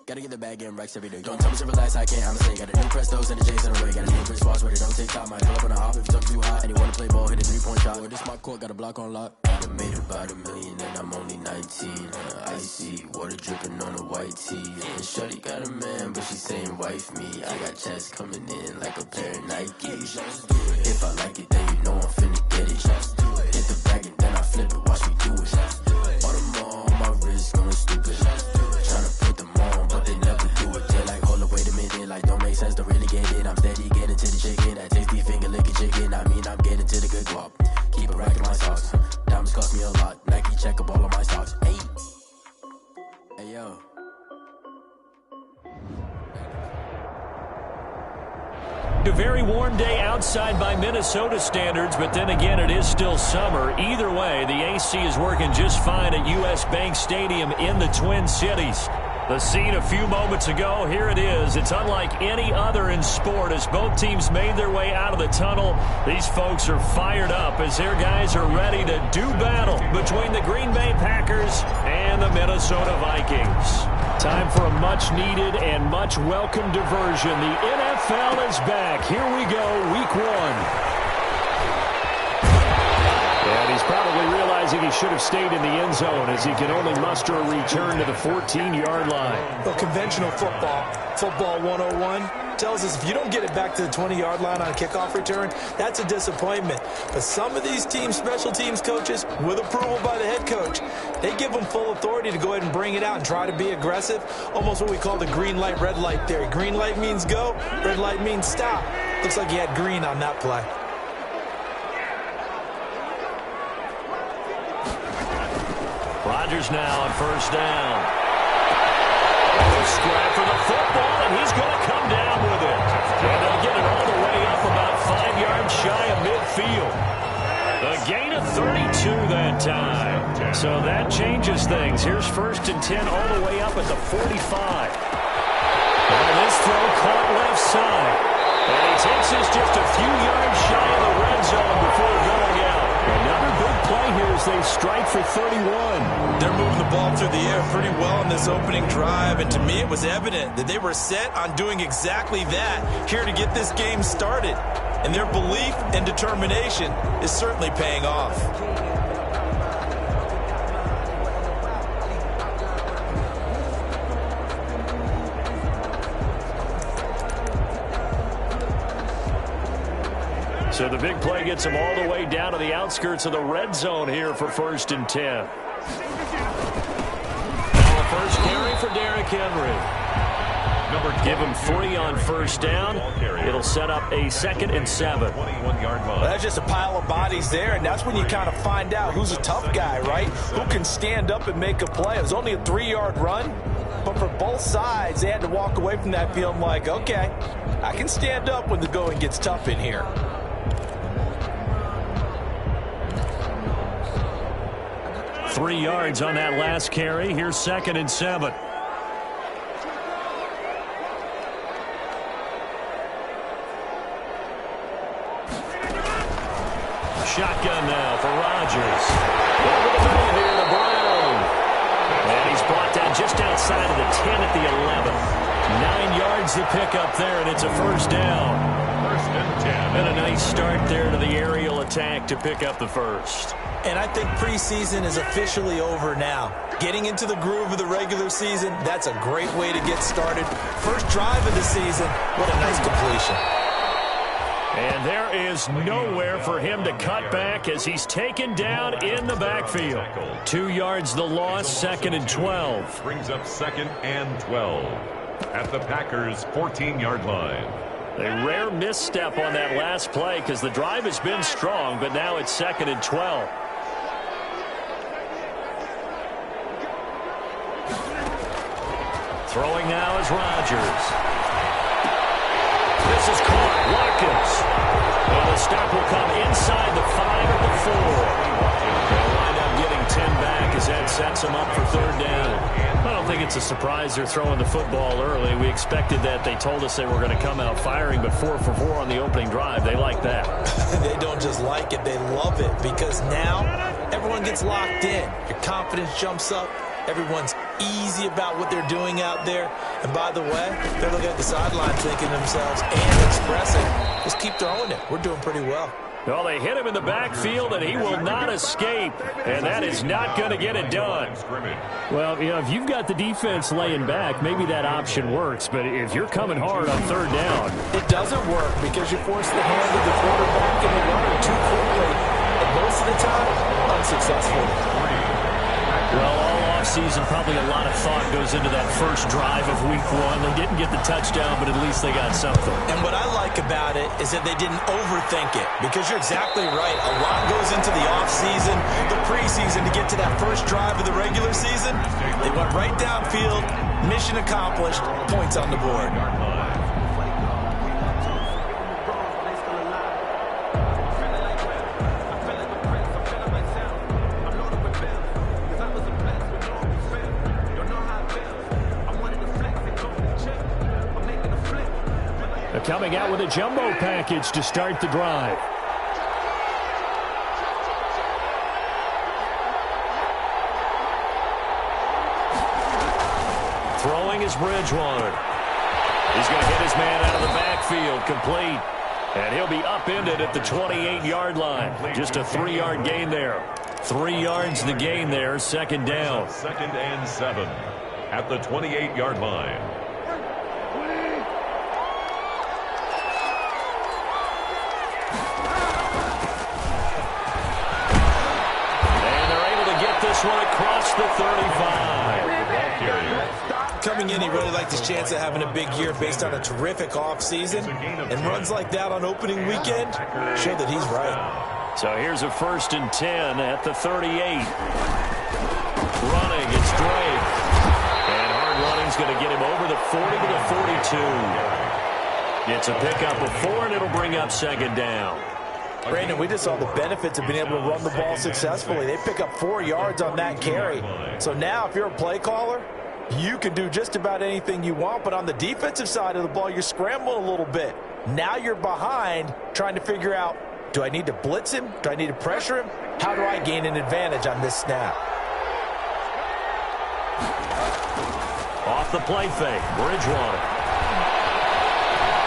Gotta get the bag and racks every day. Don't tell me to relax, I can't, I'm saying. Got a new Prestos and a J's in a way. Got a new Chris Foss, but it don't take time. Might pull up on a hop if you talk too hot. And you wanna play ball, hit a 3-point shot. Or this my court, got a block on lock. I done made about $1 million and I'm only 19. Icy water dripping on a white tee. And shorty got a man, but she saying wife me. I got checks coming in like a pair of Nikes. If I like it, then you know I'm finna get it. Hit the bag and then I flip it, watch me do it. All them on my wrist going stupid. Tryna put them on, but they never do it. They like, hold up, wait a minute. Like, don't make sense, don't really get it. I'm steady getting to the chicken. That tasty finger licking chicken. I mean, I'm getting to the good guap. Keep a rack in my socks. Diamonds cost me a lot. Nike check up all of my socks. Hey yo. A very warm day outside by Minnesota standards, but then again, it is still summer. Either way, the AC is working just fine at U.S. Bank Stadium in the Twin Cities. The scene a few moments ago, here it is. It's unlike any other in sport as both teams made their way out of the tunnel. These folks are fired up as their guys are ready to do battle between the Green Bay Packers and the Minnesota Vikings. Time for a much-needed and much-welcome diversion. The NFL is back. Here we go, Week 1. And he's probably realizing he should have stayed in the end zone as he can only muster a return to the 14-yard line. Well, conventional football 101, tells us if you don't get it back to the 20-yard line on a kickoff return, that's a disappointment. But some of these teams, special teams coaches, with approval by the head coach, they give them full authority to go ahead and bring it out and try to be aggressive, almost what we call the green light, red light theory. Green light means go, red light means stop. Looks like he had green on that play. Rodgers now on first down. Scrap for the football, and he's going to come down with it. And they'll get it all the way up about 5 yards shy of midfield. A gain of 32 that time. So that changes things. Here's 1st and 10 all the way up at the 45. And this throw caught left side. And he takes us just a few yards shy of the red zone before going out. Another big play here as they strike for 31. They're moving the ball through the air pretty well in this opening drive, and to me it was evident that they were set on doing exactly that here to get this game started. And their belief and determination is certainly paying off. So the big play gets them all the way down to the outskirts of the red zone here for 1st and 10. Now the first carry for Derrick Henry. Give him 3 on 1st down. It'll set up a 2nd and 7. Well, that's just a pile of bodies there, and that's when you kind of find out who's a tough guy, right? Who can stand up and make a play. It was only a 3-yard run, but for both sides, they had to walk away from that feeling like, okay, I can stand up when the going gets tough in here. Three yards on that last carry. Here's 2nd and 7. Shotgun now for Rodgers. Over the middle here to Brown. And he's brought down just outside of the 10 at the 11. 9 yards to pick up there, and it's a 1st down. 1st and 10. And a nice start there to the aerial attack to pick up the 1st. And I think preseason is officially over now. Getting into the groove of the regular season, that's a great way to get started. First drive of the season, what a nice completion. And there is nowhere for him to cut back as he's taken down in the backfield. 2 yards the loss, 2nd and 12. Brings up 2nd and 12 at the Packers' 14-yard line. A rare misstep on that last play because the drive has been strong, but now it's 2nd and 12. Throwing now is Rodgers. This is caught. Watkins. And the stop will come inside the 5 at the 4. They'll wind up getting 10 back as that sets them up for 3rd down. I don't think it's a surprise they're throwing the football early. We expected that. They told us they were going to come out firing, but 4 for 4 on the opening drive. They like that. They don't just like it, they love it, because now everyone gets locked in. Your confidence jumps up. Everyone's easy about what they're doing out there. And by the way, they're looking at the sideline thinking to themselves and expressing, just keep throwing it. We're doing pretty well. Well, they hit him in the backfield, and he will not escape. And that is not going to get it done. Well, you know, if you've got the defense laying back, maybe that option works. But if you're coming hard on 3rd down, it doesn't work because you force the hand of the quarterback and the runner too quickly. And most of the time, unsuccessful. Well, all offseason, probably a lot of thought goes into that first drive of Week 1. They didn't get the touchdown, but at least they got something. And what I like about it is that they didn't overthink it, because you're exactly right. A lot goes into the offseason, the preseason, to get to that first drive of the regular season. They went right downfield, mission accomplished, points on the board. Coming out with a jumbo package to start the drive. Throwing is Bridgewater. He's going to hit his man out of the backfield, complete. And he'll be upended at the 28-yard line. Just a 3-yard gain there. 3 yards the gain there, 2nd down. 2nd and 7 at the 28-yard line. This one across the 35. Coming in, he really liked his chance of having a big year based on a terrific offseason. And runs like that on opening weekend show that he's right. So here's a 1st and 10 at the 38. Running, it's Drake. And hard running's going to get him over the 40 to the 42. It's a pickup of 4, and it'll bring up 2nd down. Brandon, we just saw the benefits of being able to run the ball successfully. They pick up 4 yards on that carry. So now if you're a play caller, you can do just about anything you want. But on the defensive side of the ball, you're scrambling a little bit. Now you're behind trying to figure out, do I need to blitz him? Do I need to pressure him? How do I gain an advantage on this snap? Off the play fake, Bridgewater.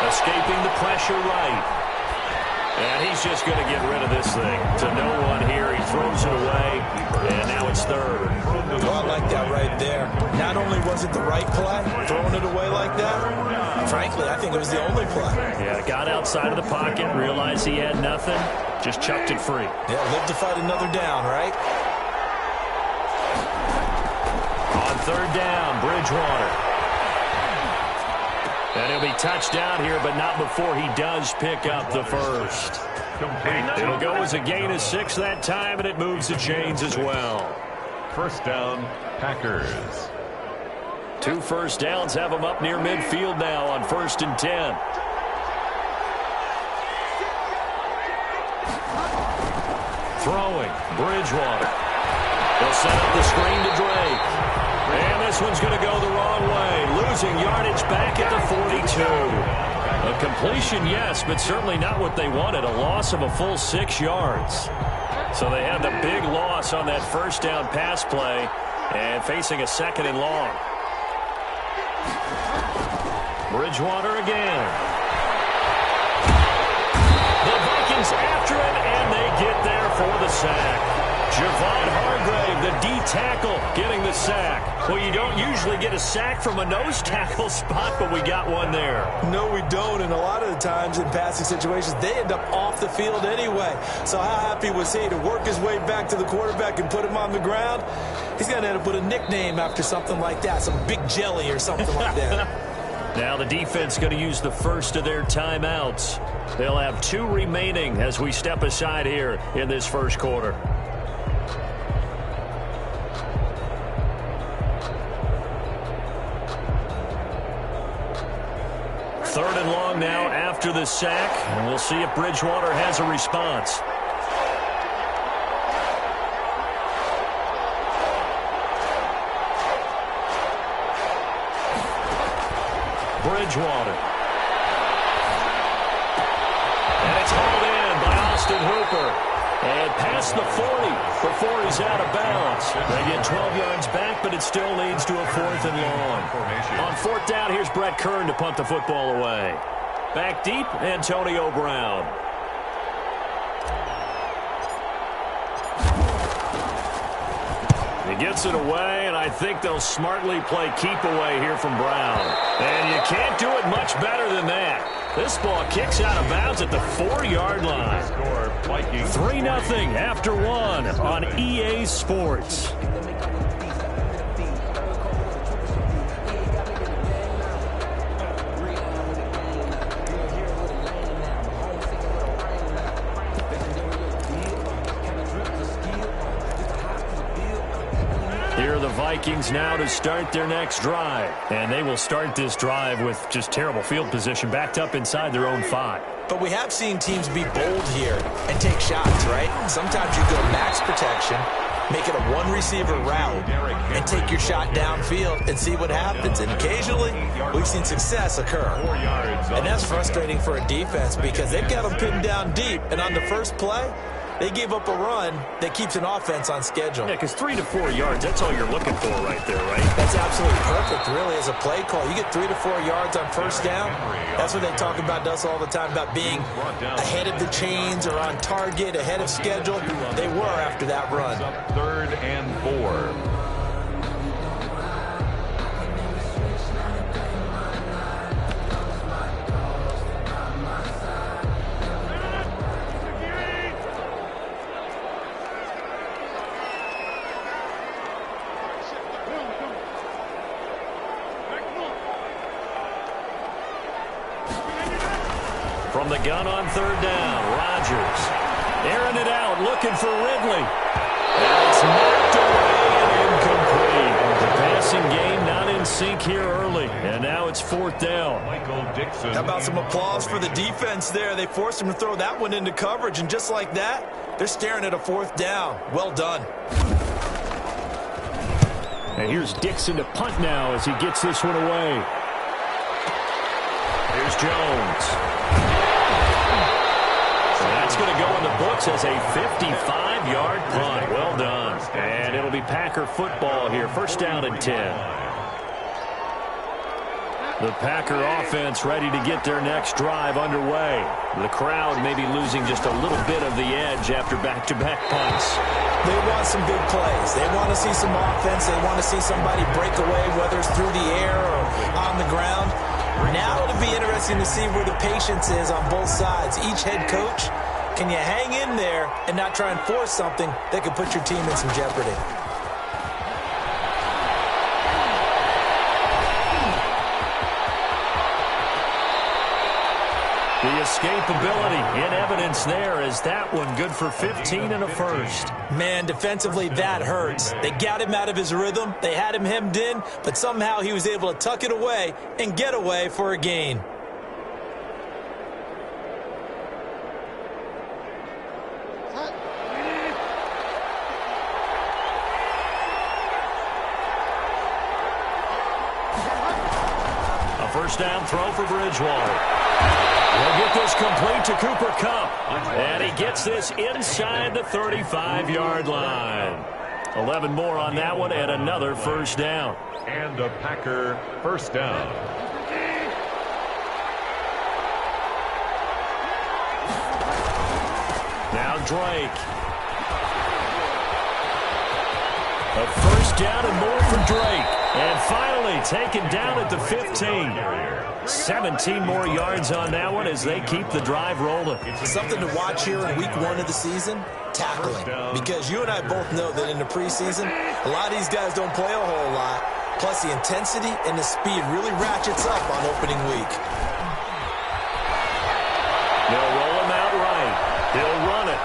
Escaping the pressure right. And he's just going to get rid of this thing to no one here. He throws it away, and now it's third. Oh, I like that right there. Not only was it the right play, throwing it away like that, frankly, I think it was the only play. Yeah, got outside of the pocket, realized he had nothing, just chucked it free. Yeah, live to fight another down, right? On third down, Bridgewater. And he'll be touchdown here, but not before he does pick up the first. It'll go as a gain of 6 that time, and it moves the chains as well. First down, Packers. 2 first downs have them up near midfield now on 1st and 10. Throwing, Bridgewater. They'll set up the screen to Drake. And this one's going to go the wrong way. Losing yardage back at the 42. A completion, yes, but certainly not what they wanted. A loss of a full 6 yards. So they had the big loss on that first down pass play and facing a 2nd and long. Bridgewater again. The Vikings after him, and they get there for the sack. Javon Hargrave, the D tackle, getting the sack. Well, you don't usually get a sack from a nose tackle spot, but we got one there. No, we don't, and a lot of the times in passing situations, they end up off the field anyway. So how happy was he to work his way back to the quarterback and put him on the ground? He's going to end up with a nickname after something like that, some Big Jelly or something like that. Now the defense going to use the first of their timeouts. They'll have 2 remaining as we step aside here in this first quarter. Third and long now after the sack, and we'll see if Bridgewater has a response. Bridgewater. And it's hauled in by Austin Hooper. And past the 40 before he's out of bounds. They get 12 yards back, but it still leads to a 4th and long. On 4th down, here's Brett Kern to punt the football away. Back deep, Antonio Brown. He gets it away, and I think they'll smartly play keep away here from Brown. And you can't do it much better than that. This ball kicks out of bounds at the 4-yard line. 3-0 after 1 on EA Sports. Here are the Vikings now to start their next drive. And they will start this drive with just terrible field position, backed up inside their own 5. But we have seen teams be bold here and take shots, right? Sometimes you go max protection, make it a 1-receiver route, and take your shot downfield and see what happens. And occasionally, we've seen success occur. And that's frustrating for a defense because they've got them pinned down deep. And on the first play, they gave up a run that keeps an offense on schedule. Yeah, because 3 to 4 yards, that's all you're looking for right there, right? That's absolutely perfect, really, as a play call. You get 3 to 4 yards on first down. That's what they talk about us all the time, about being ahead of the chains or on target, ahead of schedule. They were after that run. 3rd and 4. From the gun on 3rd down, Rodgers airing it out, looking for Ridley. And it's knocked away and incomplete. The pass passing game not in sync here early, and now it's 4th down. Michael Dixon. How about some applause for the defense there? They forced him to throw that one into coverage, and just like that, they're staring at a 4th down. Well done. And here's Dixon to punt now as he gets this one away. Here's Jones. So that's going to go in the books as a 55-yard punt. Well done. And it'll be Packer football here. 1st down and 10. The Packer offense ready to get their next drive underway. The crowd may be losing just a little bit of the edge after back-to-back punts. They want some big plays. They want to see some offense. They want to see somebody break away, whether it's through the air or on the ground. Now it'll be interesting to see where the patience is on both sides. Each head coach, can you hang in there and not try and force something that could put your team in some jeopardy? The escapability in evidence there as that one good for 15 and a first. Man, defensively, that hurts. They got him out of his rhythm. They had him hemmed in, but somehow he was able to tuck it away and get away for a gain. A 1st down throw for Bridgewater. We'll get this complete to Cooper Kupp. And he gets this inside the 35-yard line. 11 more on that one and another 1st down. And a Packer 1st down. Now Drake. A 1st down and more for Drake. And finally taken down at the 15. 17 more yards on that one as they keep the drive rolling. Something to watch here in week 1 of the season, tackling. Because you and I both know that in the preseason, a lot of these guys don't play a whole lot. Plus the intensity and the speed really ratchets up on opening week. They'll roll him out right. He'll run it.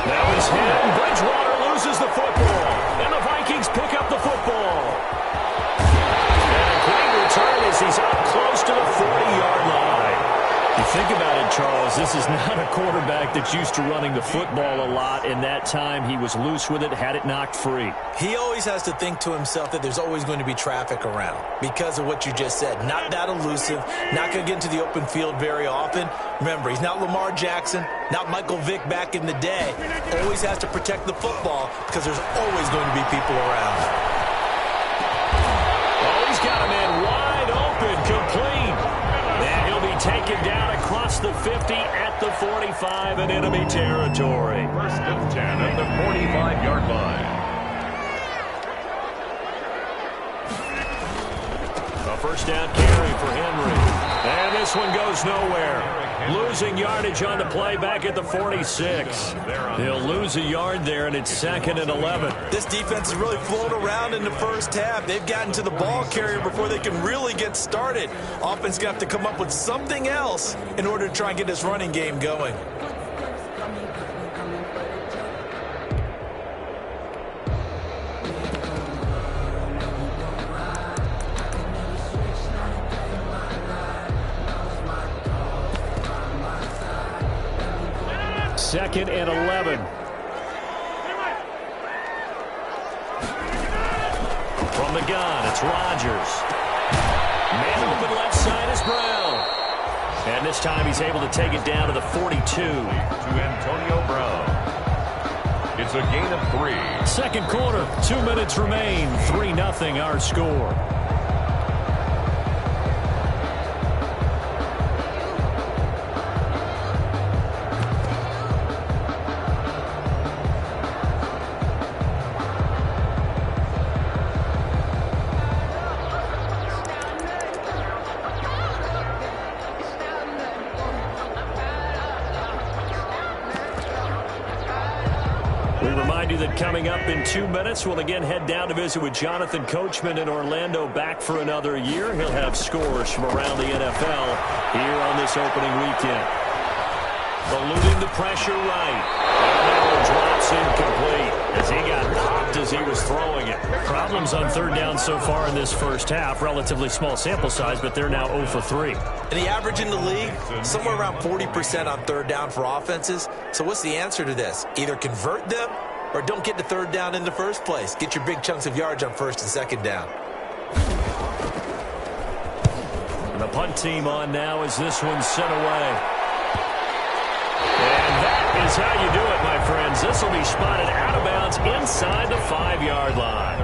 Now he's hit. Bridgewater loses the football. And the Vikings pick up the football. And a great return as he's up close to the 40-yard line. You think about it, Charles, this is not a quarterback that's used to running the football a lot. In that time, he was loose with it, had it knocked free. He always has to think to himself that there's always going to be traffic around because of what you just said. Not that elusive, not going to get into the open field very often. Remember, he's not Lamar Jackson, not Michael Vick back in the day. Always has to protect the football because there's always going to be people around. Oh, he's got a man wide open, complete. And he'll be taken down across the 50 at the 45 in enemy territory. 1st and 10 at the 45-yard line. A 1st down carry for Henry. And this one goes nowhere. Losing yardage on the play back at the 46. He'll lose a yard there, and it's 2nd and 11. This defense has really flown around in the first half. They've gotten to the ball carrier before they can really get started. Offense going to have to come up with something else in order to try and get this running game going. Second and 11. From the gun, it's Rodgers. Man open left side is Brown. And this time he's able to take it down to the 42. To Antonio Brown. It's a gain of 3. 2nd quarter, 2 minutes remain. 3-0 our score. Coming up in 2 minutes, we'll again head down to visit with Jonathan Coachman in Orlando, back for another year. He'll have scores from around the NFL here on this opening weekend. Eluding the pressure right. And that one drops incomplete as he got popped as he was throwing it. Problems on third down so far in this first half. Relatively small sample size, but they're now 0 for 3. And the average in the league, somewhere around 40% on third down for offenses. So what's the answer to this? Either convert them or don't get the third down in the first place. Get your big chunks of yards on first and second down. And the punt team on now as this one's sent away. And that is how you do it, my friends. This will be spotted out of bounds inside the 5-yard line.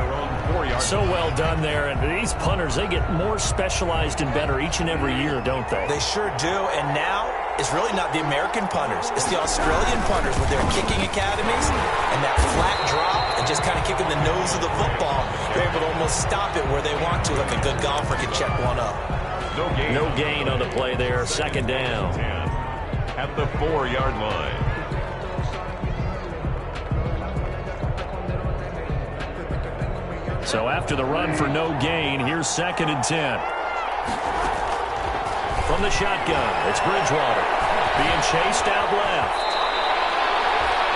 So well done there. And these punters, they get more specialized and better each and every year, don't they? They sure do. And now it's really not the American punters. It's the Australian punters with their kicking academies and that flat drop and just kind of kicking the nose of the football. They're able to almost stop it where they want to, like a good golfer can check one up. No gain on the play there. Second down. At the 4-yard line. So after the run for no gain, here's 2nd and 10. From the shotgun, it's Bridgewater. Being chased out left.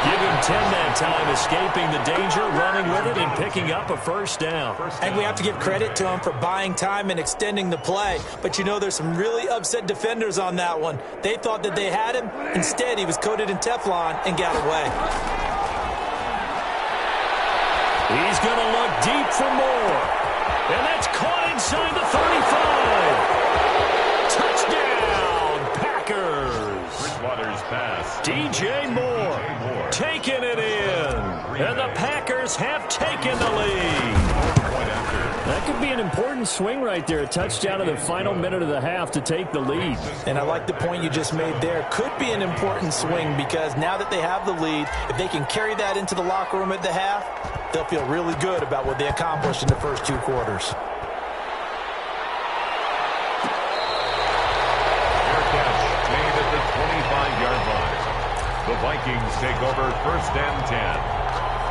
Give him 10 that time, escaping the danger, running with it, and picking up a first down. And we have to give credit to him for buying time and extending the play. But, you know, there's some really upset defenders on that one. They thought that they had him. Instead, he was coated in Teflon and got away. He's going to look deep for more. And that's caught inside the 35. Touchdown, Packers. Bridgewater's pass. DJ Moore taking it in. And the Packers have taken the lead. That could be an important swing right there. A touchdown in the final minute of the half to take the lead. And I like the point you just made there. Could be an important swing because now that they have the lead, if they can carry that into the locker room at the half, they'll feel really good about what they accomplished in the first 2 quarters. Fair catch made at the 25-yard line. The Vikings take over 1st and 10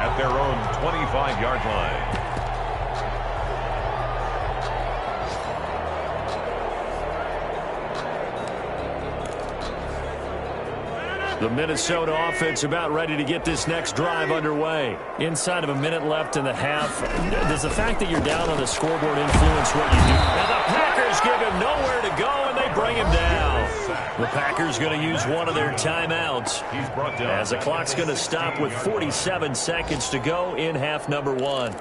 at their own 25-yard line. The Minnesota offense about ready to get this next drive underway. Inside of a minute left in the half. Does the fact that you're down on the scoreboard influence what you do? And the Packers give him nowhere to go, and they bring him down. The Packers going to use one of their timeouts. He's brought down. As the clock's going to stop with 47 seconds to go in half number 1.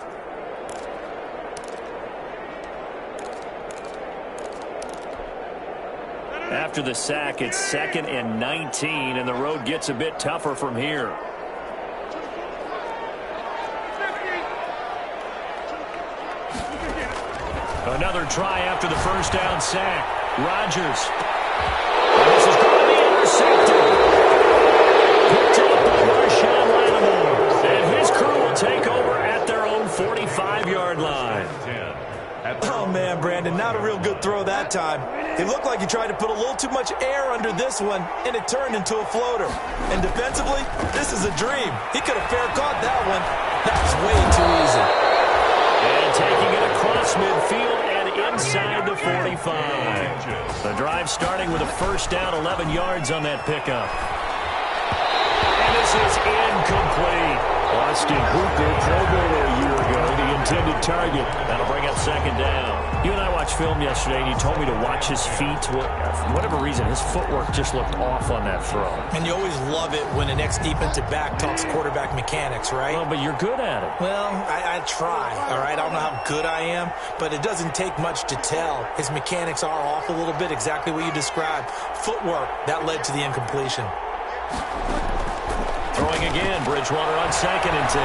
After the sack, it's 2nd and 19, and the road gets a bit tougher from here. Another try after the first down sack. Rodgers. And this is going to be intercepted. Picked up by Marshawn Lattimore. And his crew will take over at their own 45-yard line. Oh, man, Brandon, not a real good throw that time. It looked like he tried to put a little too much air under this one, and it turned into a floater. And defensively, this is a dream. He could have fair caught that one. That was way too easy. And taking it across midfield and inside the 45. The drive starting with a first down, 11 yards on that pickup. And this is incomplete. Austin Hooper, Pro Bowler a year ago, the intended target. That'll bring up second down. You and I watched film yesterday, and you told me to watch his feet. For whatever reason, his footwork just looked off on that throw. And you always love it when an ex-defensive back talks quarterback mechanics, right? Well, but you're good at it. Well, I try, all right? I don't know how good I am, but it doesn't take much to tell. His mechanics are off a little bit, exactly what you described. Footwork, that led to the incompletion. Throwing again, Bridgewater on 2nd and 10.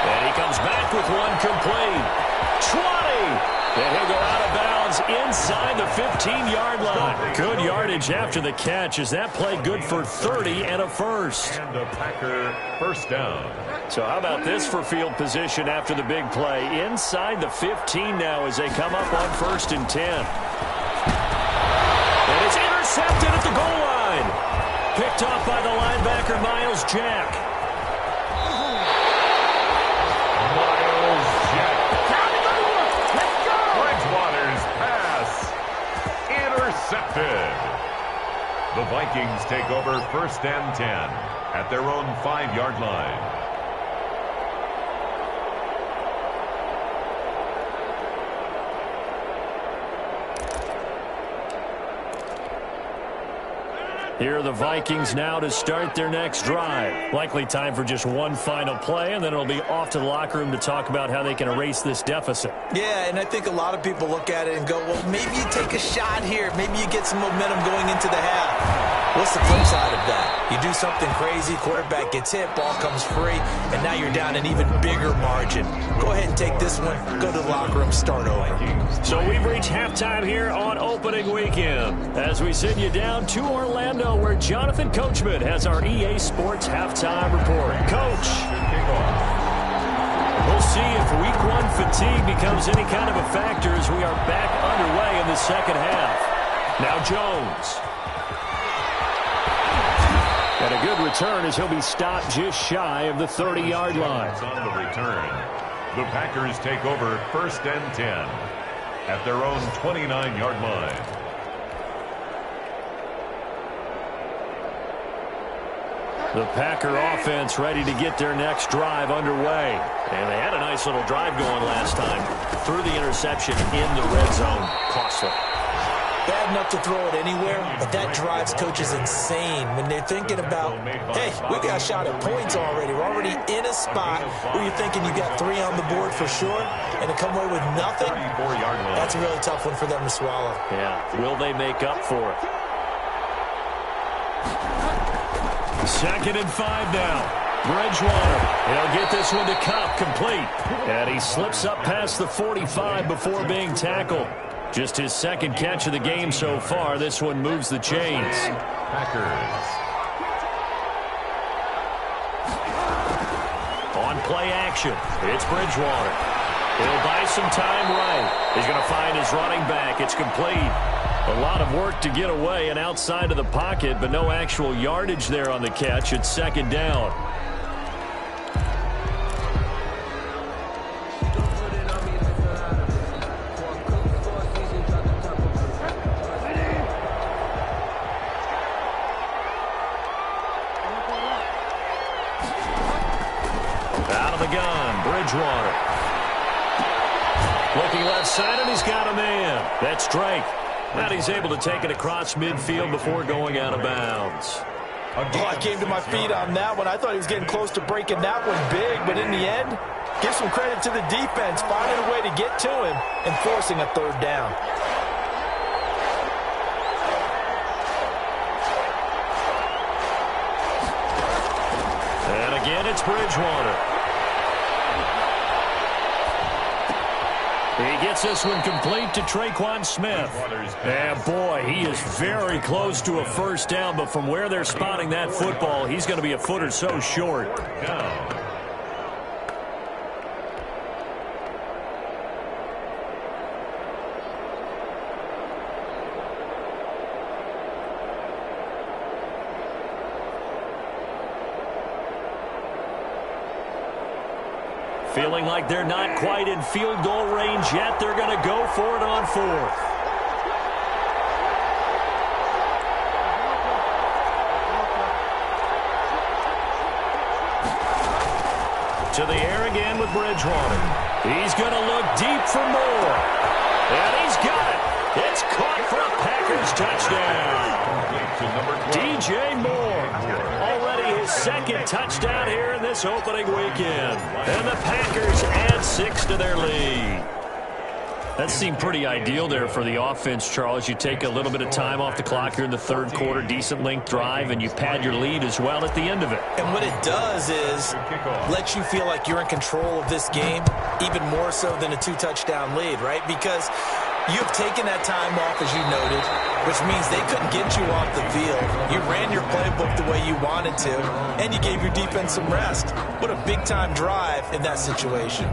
And he comes back with one complete. 20! And he'll go out of bounds inside the 15-yard line. Good yardage after the catch as that play good for 30 and a first. And the Packer first down. So how about this for field position after the big play? Inside the 15 now as they come up on 1st and 10. And it's intercepted at the goal line. Picked off by the linebacker, Myles Jack. Myles Jack. Bridgewater's pass intercepted. The Vikings take over 1st and 10 at their own 5-yard line. Here are the Vikings now to start their next drive. Likely time for just one final play, and then it'll be off to the locker room to talk about how they can erase this deficit. Yeah, and I think a lot of people look at it and go, well, maybe you take a shot here. Maybe you get some momentum going into the half. What's the flip side of that? You do something crazy, quarterback gets hit, ball comes free, and now you're down an even bigger margin. Go ahead and take this one, go to the locker room, start over. So we've reached halftime here on opening weekend as we send you down to Orlando, where Jonathan Coachman has our EA Sports halftime report. Coach, we'll see if week 1 fatigue becomes any kind of a factor as we are back underway in the second half. Now Jones. And a good return as he'll be stopped just shy of the 30-yard line. On the return, the Packers take over 1st and 10 at their own 29-yard line. The Packer offense ready to get their next drive underway. And they had a nice little drive going last time. Threw the interception in the red zone. Costly. Bad enough to throw it anywhere, but that drives coaches insane when they're thinking about, hey, we got a shot at points already. We're already in a spot where you're thinking you got 3 on the board for sure, and to come away with nothing, that's a really tough one for them to swallow. Yeah, will they make up for it? 2nd and 5 now. Bridgewater, he'll get this one to Kupp, complete. And he slips up past the 45 before being tackled. Just his 2nd catch of the game so far. This one moves the chains. Packers. On play action, it's Bridgewater. He'll buy some time right. He's going to find his running back. It's complete. A lot of work to get away and outside of the pocket, but no actual yardage there on the catch. It's 2nd down. Out of the gun, Bridgewater. Looking left side, and he's got a man. That's Drake. And he's able to take it across midfield before going out of bounds. Oh, I came to my feet on that one. I thought he was getting close to breaking that one big, but in the end, give some credit to the defense, finding a way to get to him and forcing a 3rd down. And again, it's Bridgewater. He gets this one complete to Traquan Smith. And boy, he is very close to a 1st down, but from where they're spotting that football, he's going to be a foot or so short. Feeling like they're not quite in field goal range yet. They're going to go for it on 4th. To the air again with Bridgewater. He's going to look deep for more. And he's got it. It's caught for a Packers touchdown. DJ Moore. Already his 2nd touchdown here in this opening weekend. And the Packers add 6 to their lead. That seemed pretty ideal there for the offense, Charles. You take a little bit of time off the clock here in the 3rd quarter, decent length drive, and you pad your lead as well at the end of it. And what it does is let you feel like you're in control of this game, even more so than a 2-touchdown lead, right? Because you've taken that time off, as you noted, which means they couldn't get you off the field. You ran your playbook the way you wanted to, and you gave your defense some rest. What a big-time drive in that situation.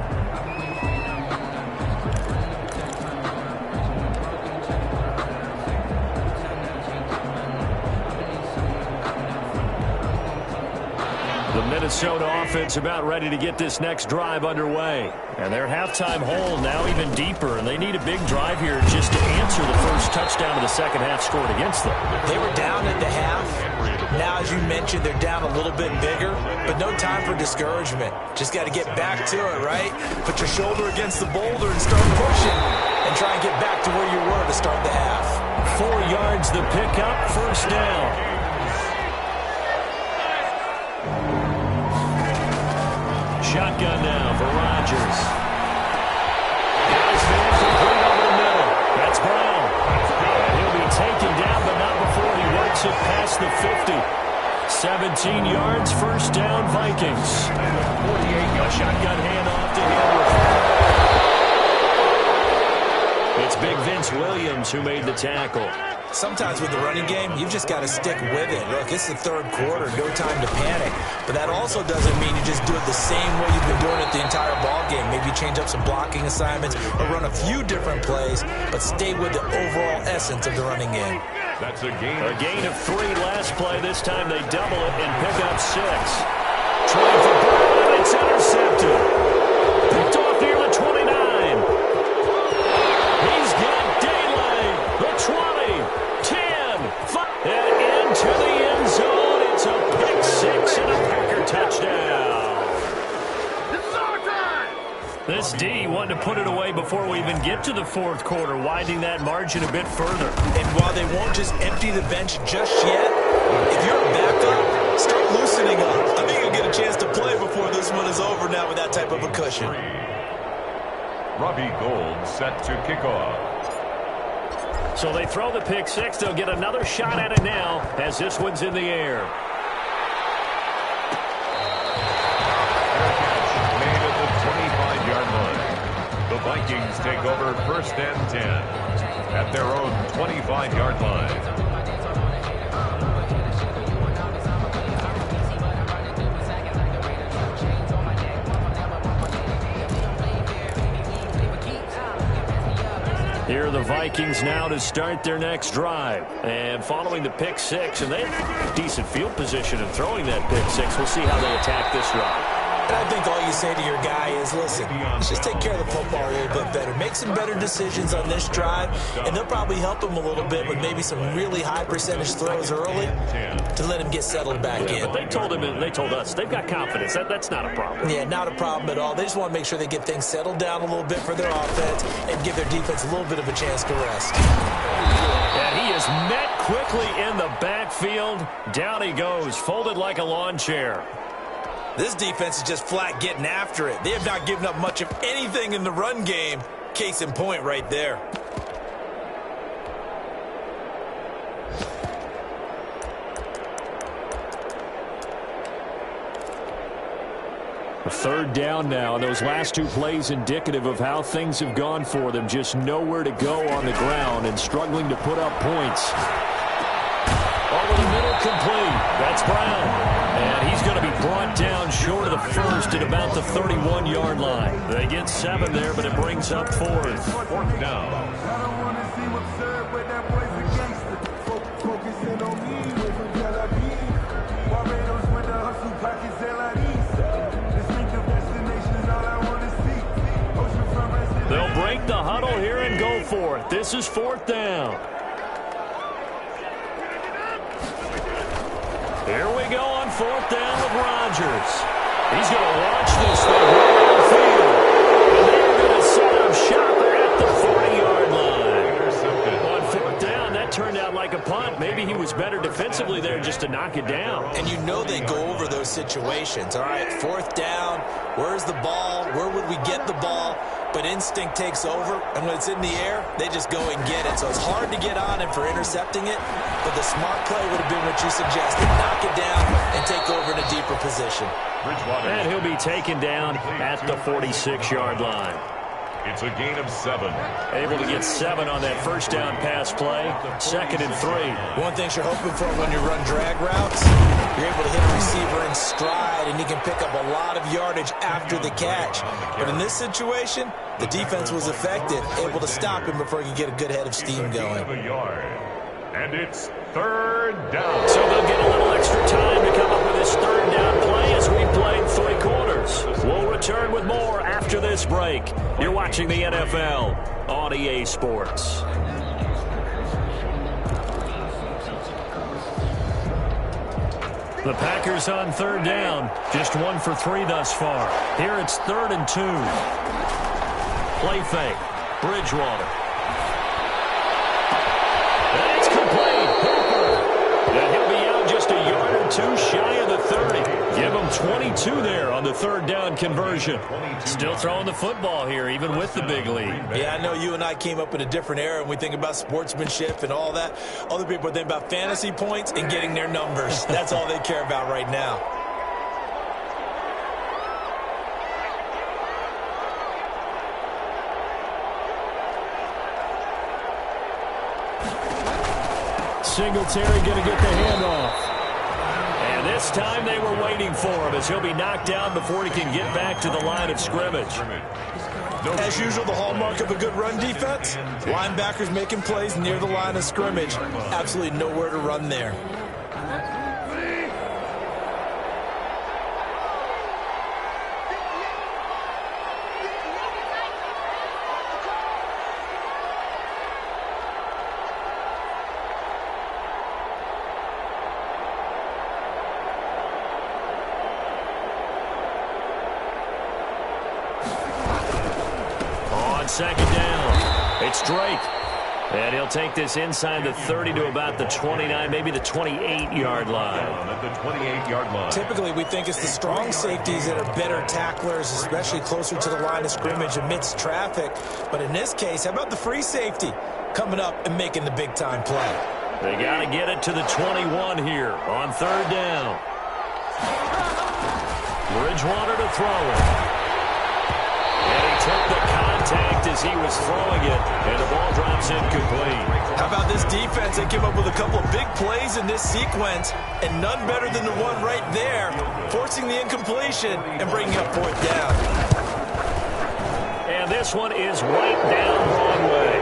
The Minnesota offense about ready to get this next drive underway. And their halftime hole now even deeper, and they need a big drive here just to answer the first touchdown of the second half scored against them. They were down at the half. Now, as you mentioned, they're down a little bit bigger, but no time for discouragement. Just got to get back to it, right? Put your shoulder against the boulder and start pushing and try and get back to where you were to start the half. 4 yards the pickup, first down. Shotgun now for Rodgers. Guys, man, complete over the middle. That's Brown. And he'll be taken down, but not before he works it past the 50. 17 yards, first down, Vikings. 48-yard shotgun handoff to him. It's big Vince Williams who made the tackle. Sometimes with the running game, you've just got to stick with it. Look, it's the third quarter, no time to panic. But that also doesn't mean you just do it the same way you've been doing it the entire ball game. Maybe change up some blocking assignments or run a few different plays, but stay with the overall essence of the running game. That's a gain. A gain of 3 last play. This time they double it and pick up 6. Trying for Brown, and it's intercepted. Picked off near the 29. He's got daylight. The 20, 10, 5, and into the end zone. It's a pick 6 and a Packer touchdown. This D wanted to put it away before we even get to the fourth quarter, widening that margin a bit further. And while they won't just empty the bench just yet, if you're a backup, start loosening up. I think you'll get a chance to play before this one is over now with that type of a cushion. Robbie Gould set to kick off. So they throw the pick 6. They'll get another shot at it now as this one's in the air. The Vikings take over first and 10 at their own 25-yard line. Here are the Vikings now to start their next drive. And following the pick 6, and they have decent field position in throwing that pick 6. We'll see how they attack this drive. And I think all you say to your guy is, listen, let's just take care of the football a little bit better. Make some better decisions on this drive, and they'll probably help him a little bit with maybe some really high percentage throws early to let him get settled back in. But they told him, and they told us, they've got confidence. That's not a problem. Yeah, not a problem at all. They just want to make sure they get things settled down a little bit for their offense and give their defense a little bit of a chance to rest. And he is met quickly in the backfield. Down he goes, folded like a lawn chair. This defense is just flat getting after it. They have not given up much of anything in the run game. Case in point right there. A third down now. Those last 2 plays indicative of how things have gone for them. Just nowhere to go on the ground and struggling to put up points. Over the middle, complete. That's Brown. And he's going to be brought down short of the first at about the 31-yard line. They get 7 there, but it brings up 4th. 4th down. I don't want to seem absurd, but that boy's a gangster. Focusing on me with a jalabi. Barbados with the hustle pockets and la distinctive destinations, all I want to see. Ocean front rest. They'll break the huddle here and go for it. This is 4th down. Here we go on 4th down with Rodgers. He's going to launch this thing right on the field. And they're going to set up shop at the 40-yard line. On 4th down, that turned out like a punt. Maybe he was better defensively there just to knock it down. And you know they go over those situations. All right, 4th down, where's the ball? Where would we get the ball? But instinct takes over, and when it's in the air, they just go and get it. So it's hard to get on him for intercepting it, but the smart play would have been what you suggested. Knock it down and take over in a deeper position. And he'll be taken down at the 46-yard line. It's a gain of 7. Able to get 7 on that first down pass play. 2nd and 3. One thing you're hoping for when you run drag routes, you're able to hit a receiver in stride, and you can pick up a lot of yardage after the catch. But in this situation, the defense was effective, able to stop him before he could get a good head of steam going. And it's third down. So they'll get a little extra time to come up with this third down play as we played 3 quarters. We'll return with more after this break. You're watching the NFL on EA Sports. The Packers on third down. Just 1 for 3 thus far. Here it's 3rd and 2. Play fake. Bridgewater. And it's complete. Hooper. And he'll be out just a yard or 2 shy of the 30. Give him 22 there on the 3rd down conversion. Still throwing the football here, even with the big lead. Yeah, I know you and I came up in a different era, and we think about sportsmanship and all that. Other people think about fantasy points and getting their numbers. That's all they care about right now. Singletary going to get the handoff. And this time they were waiting for him as he'll be knocked down before he can get back to the line of scrimmage. As usual, the hallmark of a good run defense, linebackers making plays near the line of scrimmage. Absolutely nowhere to run there. Second down. It's Drake. And he'll take this inside the 30 to about the 29, maybe the 28-yard line. At the 28-yard line. Typically, we think it's the strong safeties that are better tacklers, especially closer to the line of scrimmage amidst traffic. But in this case, how about the free safety coming up and making the big-time play? They got to get it to the 21 here on 3rd down. Bridgewater to throw it. And he took the contact as he was throwing it, and the ball drops incomplete. How about this defense? They came up with a couple of big plays in this sequence, and none better than the one right there, forcing the incompletion and bringing up 4th down. And this one is right down Broadway.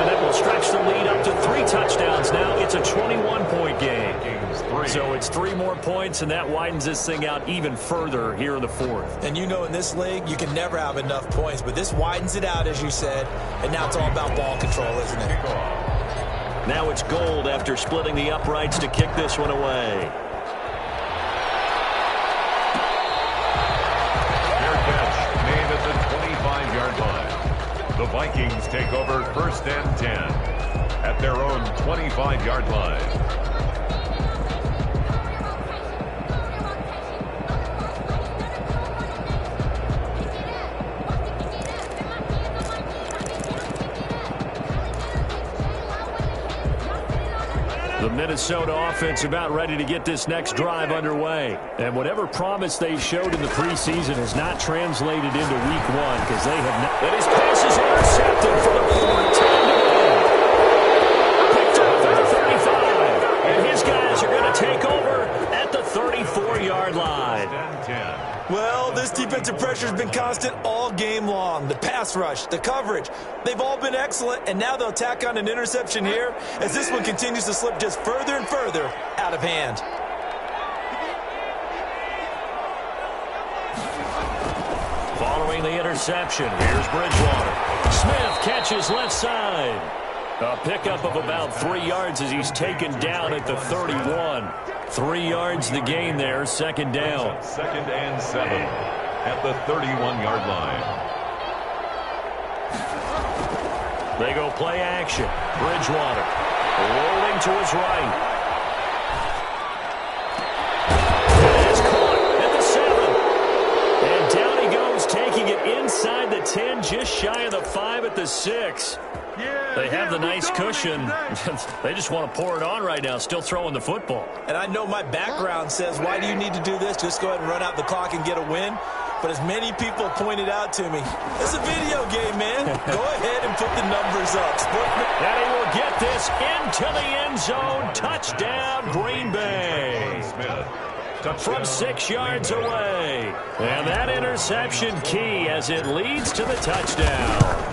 And that will stretch the lead up to 3 touchdowns now. It's a 21-point game. So it's 3 more points, and that widens this thing out even further here in the 4th. And you know in this league, you can never have enough points, but this widens it out, as you said, and now it's all about ball control, isn't it? Now it's Gold after splitting the uprights to kick this one away. Fair catch made at the 25-yard line. The Vikings take over 1st and 10 at their own 25-yard line. The Minnesota offense about ready to get this next drive underway. And whatever promise they showed in the preseason has not translated into week 1 because they have not. And his pass is intercepted for the time to go. Picked up at the 35. And his guys are going to take over at the 34-yard line. Well, this defensive pressure has been constant all game long. The pass rush, the coverage, they've all been excellent, and now they'll tack on an interception here as this one continues to slip just further and further out of hand. Following the interception, here's Bridgewater. Smith catches left side. A pickup of about 3 yards as he's taken down at the 31. 3 yards the gain there, 2nd down. 2nd and 7 at the 31-yard line. They go play action. Bridgewater rolling to his right. And it's caught at the 7. And down he goes, taking it inside the 10, just shy of the 5 at the 6. They have the nice cushion. They just want to pour it on right now, still throwing the football. And I know my background says, why do you need to do this? Just go ahead and run out the clock and get a win. But as many people pointed out to me, it's a video game, man. Go ahead and put the numbers up. And he will get this into the end zone. Touchdown, Green Bay. From 6 yards away. And that interception key as it leads to the touchdown.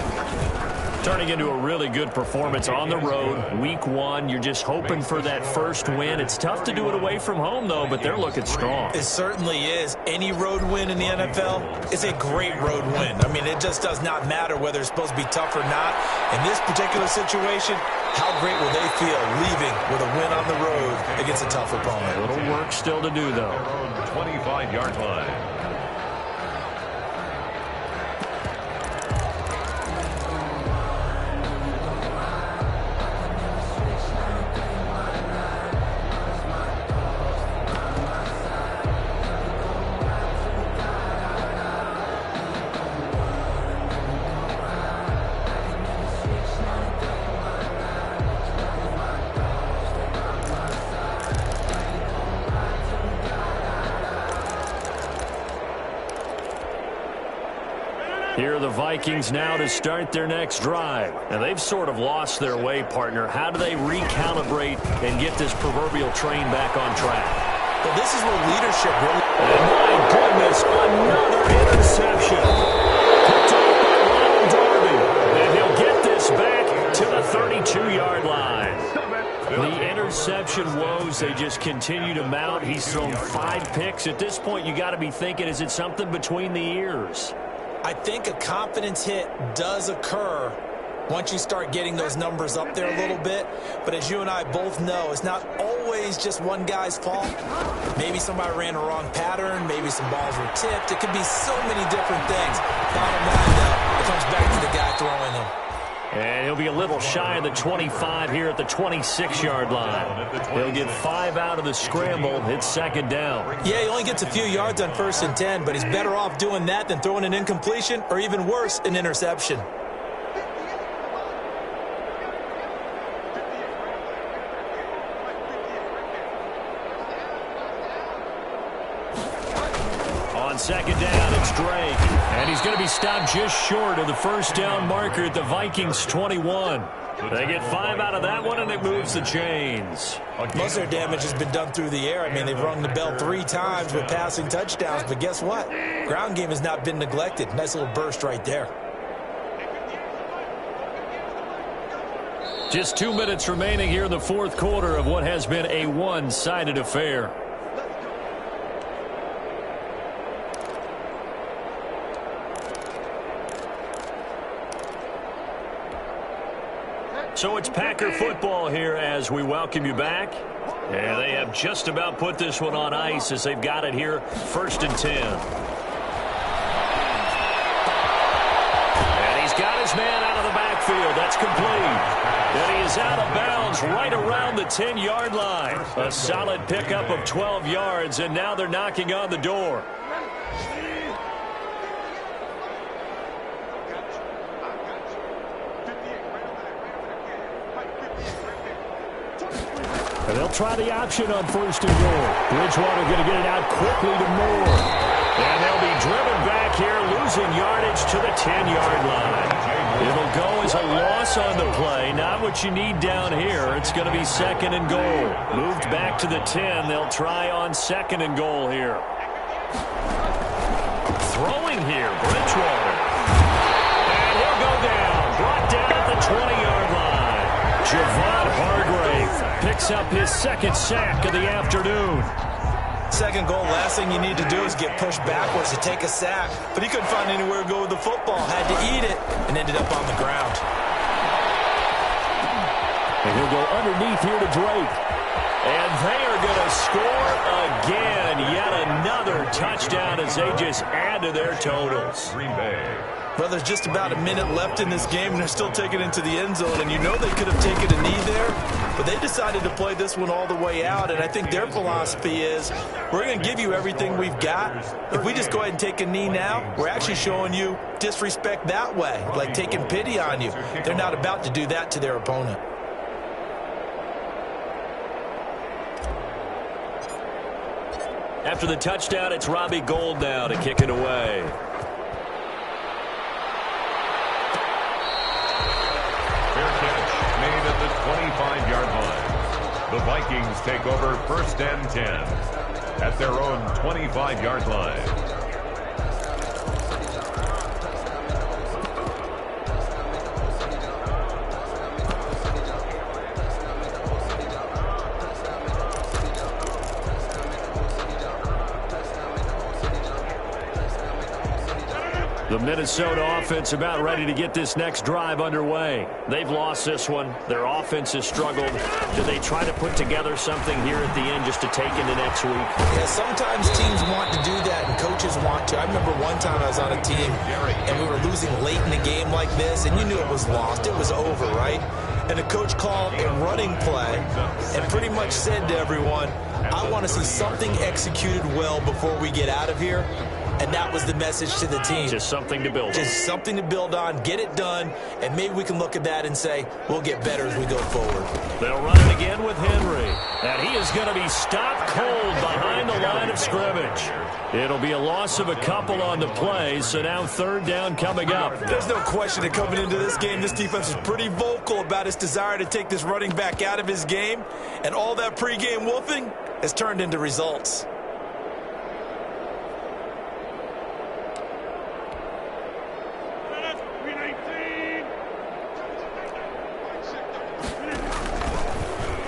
turning into a really good performance on the road. Week 1, you're just hoping for that first win. It's tough to do it away from home, though, but they're looking strong. It certainly is. Any road win in the NFL is a great road win. I mean, it just does not matter whether it's supposed to be tough or not. In this particular situation, how great will they feel leaving with a win on the road against a tough opponent? A little work still to do, though. 25-yard line. Here are the Vikings now to start their next drive. And they've sort of lost their way, partner. How do they recalibrate and get this proverbial train back on track? Well, this is where leadership really... And my goodness, another interception. Picked up by Ronald Darby. And he'll get this back to the 32-yard line. The interception woes, they just continue to mount. He's thrown 5 picks. At this point, you got to be thinking, is it something between the ears? I think a confidence hit does occur once you start getting those numbers up there a little bit. But as you and I both know, it's not always just one guy's fault. Maybe somebody ran a wrong pattern. Maybe some balls were tipped. It could be so many different things. Bottom line, though, it comes back to the guy throwing them. And he'll be a little shy of the 25 here at the 26-yard line. He'll get 5 out of the scramble. It's second down. Yeah, he only gets a few yards on 1st and 10, but he's better off doing that than throwing an incompletion or even worse, an interception. On second down, it's Drake. And he's going to be stopped just short of the first down marker at the Vikings 21. They get 5 out of that one, and it moves the chains. Most of their damage has been done through the air. I mean, they've rung the bell 3 times with passing touchdowns, but guess what? Ground game has not been neglected. Nice little burst right there. Just 2 minutes remaining here in the fourth quarter of what has been a one-sided affair. So it's Packer football here as we welcome you back. And they have just about put this one on ice as they've got it here, 1st and 10. And he's got his man out of the backfield. That's complete. And he is out of bounds right around the 10-yard line. A solid pickup of 12 yards, and now they're knocking on the door. And they'll try the option on 1st and goal. Bridgewater going to get it out quickly to Moore. And they'll be driven back here, losing yardage to the 10-yard line. It'll go as a loss on the play. Not what you need down here. It's going to be 2nd and goal. Moved back to the 10. They'll try on 2nd and goal here. Throwing here, Bridgewater. And he'll go down. Brought down at the 20-yard line. Javon Hargrave picks up his 2nd sack of the afternoon. 2nd goal, last thing you need to do is get pushed backwards to take a sack. But he couldn't find anywhere to go with the football. Had to eat it and ended up on the ground. And he'll go underneath here to Drake. And they are going to score again. Yet another touchdown as they just add to their totals. Green Bay. Well, there's just about a minute left in this game, and they're still taking it into the end zone. And you know they could have taken a knee there, but they decided to play this one all the way out. And I think their philosophy is, we're going to give you everything we've got. If we just go ahead and take a knee now, we're actually showing you disrespect that way, like taking pity on you. They're not about to do that to their opponent. After the touchdown, it's Robbie Gould now to kick it away. Made at the 25-yard line. The Vikings take over 1st and 10 at their own 25-yard line. The Minnesota offense about ready to get this next drive underway. They've lost this one. Their offense has struggled. Do they try to put together something here at the end just to take into next week? Yeah, sometimes teams want to do that and coaches want to. I remember one time I was on a team and we were losing late in the game like this, and you knew it was lost. It was over, right? And the coach called a running play and pretty much said to everyone, I want to see something executed well before we get out of here. And that was the message to the team. Just something to build on. Just something to build on, get it done, and maybe we can look at that and say, we'll get better as we go forward. They'll run it again with Henry. And he is going to be stopped cold behind the line of scrimmage. It'll be a loss of a couple on the play, so now third down coming up. There's no question that coming into this game, this defense is pretty vocal about its desire to take this running back out of his game, and all that pregame wolfing has turned into results.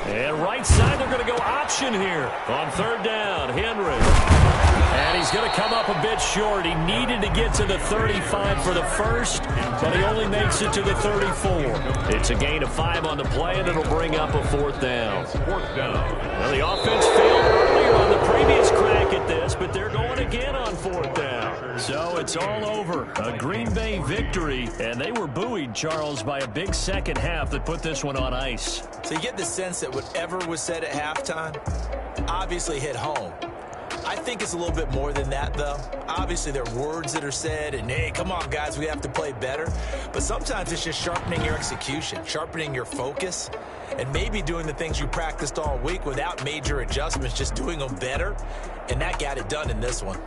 And right side, they're going to go option here on third down. Henry. And he's going to come up a bit short. He needed to get to the 35 for the first, but he only makes it to the 34. It's a gain of 5 on the play, and it'll bring up a fourth down. Well, the offense failed earlier on the previous crack at this, but they're going again on fourth down. So it's all over. A Green Bay victory, and they were buoyed, Charles, by a big second half that put this one on ice. So you get the sense that whatever was said at halftime obviously hit home. I think it's a little bit more than that, though. Obviously, there are words that are said, and, hey, come on, guys, we have to play better. But sometimes it's just sharpening your execution, sharpening your focus, and maybe doing the things you practiced all week without major adjustments, just doing them better. And that got it done in this one.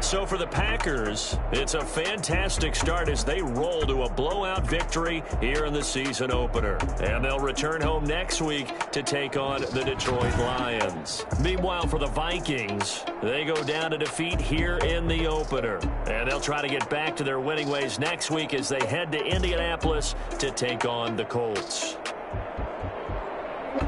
So for the Packers, it's a fantastic start as they roll to a blowout victory here in the season opener. And they'll return home next week to take on the Detroit Lions. Meanwhile, for the Vikings, they go down to defeat here in the opener. And they'll try to get back to their winning ways next week as they head to Indianapolis to take on the Colts.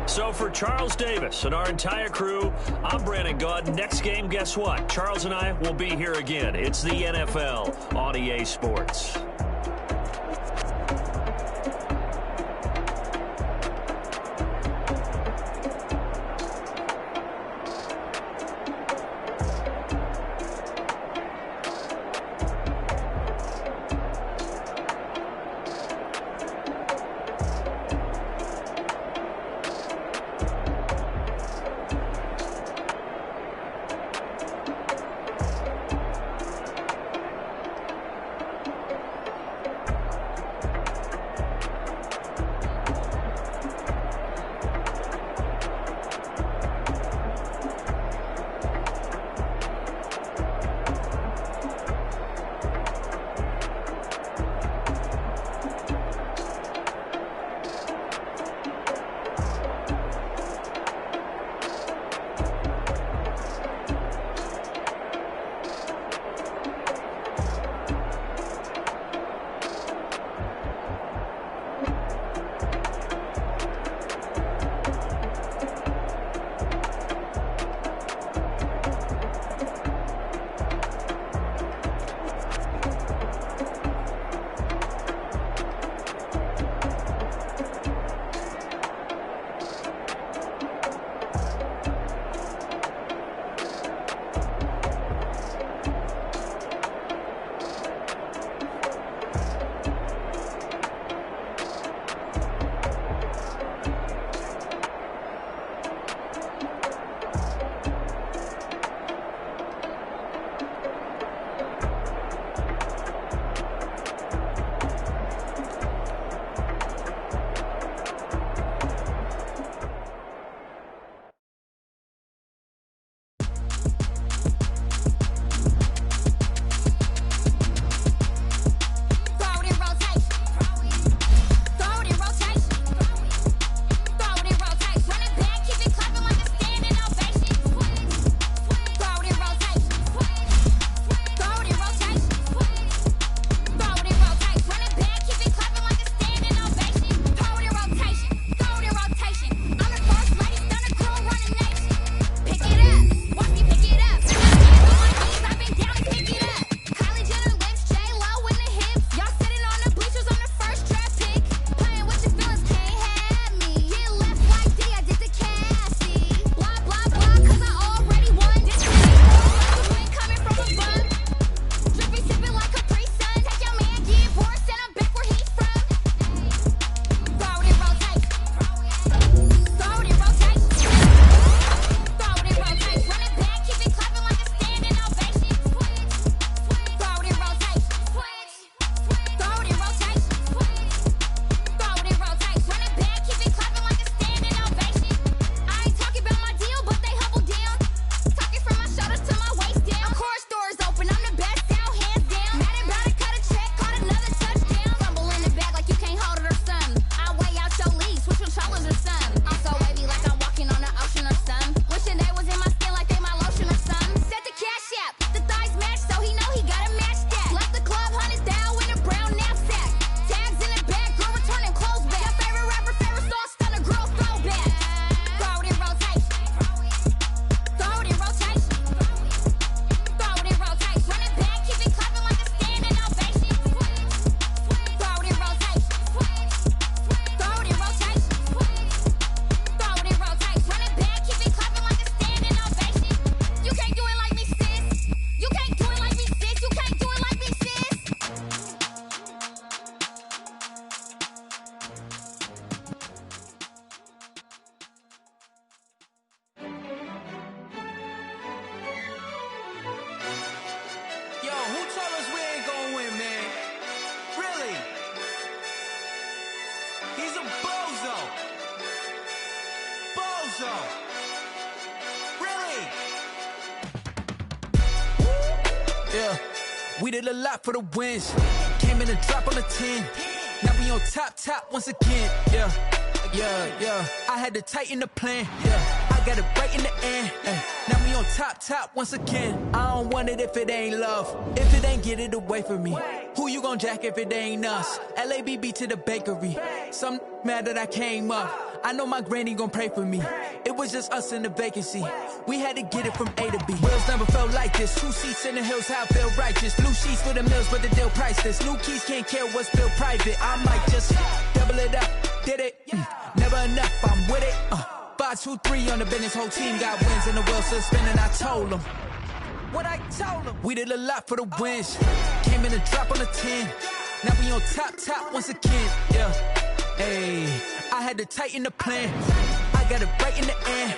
So for Charles Davis and our entire crew, I'm Brandon Gaudin. Next game, guess what? Charles and I will be here again. It's the NFL on EA Sports. so. Really? Yeah, we did a lot for the wins. Came in and drop on the 10. Now we on top once again. Yeah. I had to tighten the plan. Yeah, I got it right in the end. Now we on top once again. I don't want it if it ain't love. If it ain't, get it away from me. Who you gon' jack if it ain't us? LABB to the bakery. Some mad that I came up. I know my granny gon' pray for me. It was just us in the vacancy. We had to get it from A to B. Wheels never felt like this. 2 seats in the hills, how I feel righteous. Blue sheets for the mills, but the deal priceless. New keys can't care what's built private. I might just double it up. Did it? Never enough, I'm with it. 5, 2, 3 on the business. Whole team got wins and the wheels still spinning. I told them what I told them. We did a lot for the wins. Came in and drop on the 10. Now we on top once again. Yeah. Hey, I had to tighten the plan. I got it right in the end.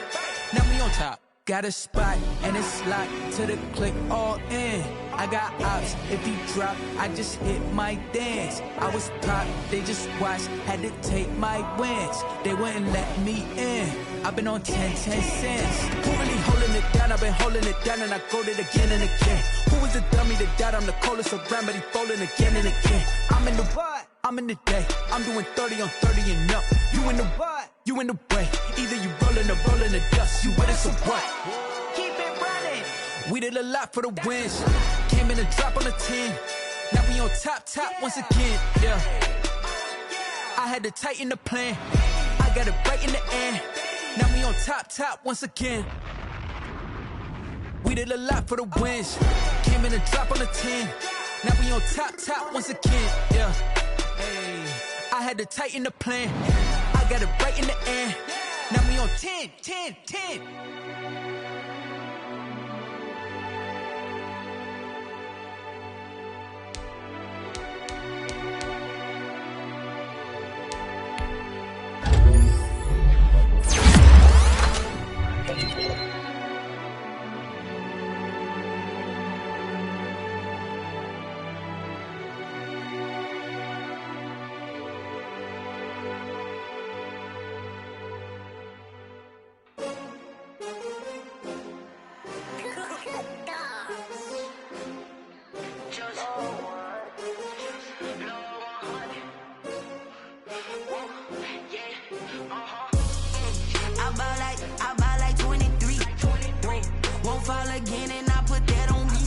Now we on top. Got a spot and it's locked to the click all in. I got ops, if he drop, I just hit my dance. I was pop, they just watched, had to take my wins. They wouldn't let me in. I've been on 10 cents. Who really holding it down? I've been holding it down and I go it again and again. Who was the dummy that died? I'm the coldest around, but he folding again and again. I'm in the what? I'm in the day. I'm doing 30 on 30 and up. You in the what? You in the way. Either you rolling or rolling the dust. You with us or what? Keep it running. We did a lot for the wins. Came in and drop on the 10. Now we on top once again. Yeah. I had to tighten the plan. I got it right in the end. Now we on top once again. We did a lot for the wins. Came in and drop on the 10. Now we on top once again. Yeah. Hey, I had to tighten the plan. I got it right in the end. Now we on 10. I buy like 23. Won't fall again and I put that on me.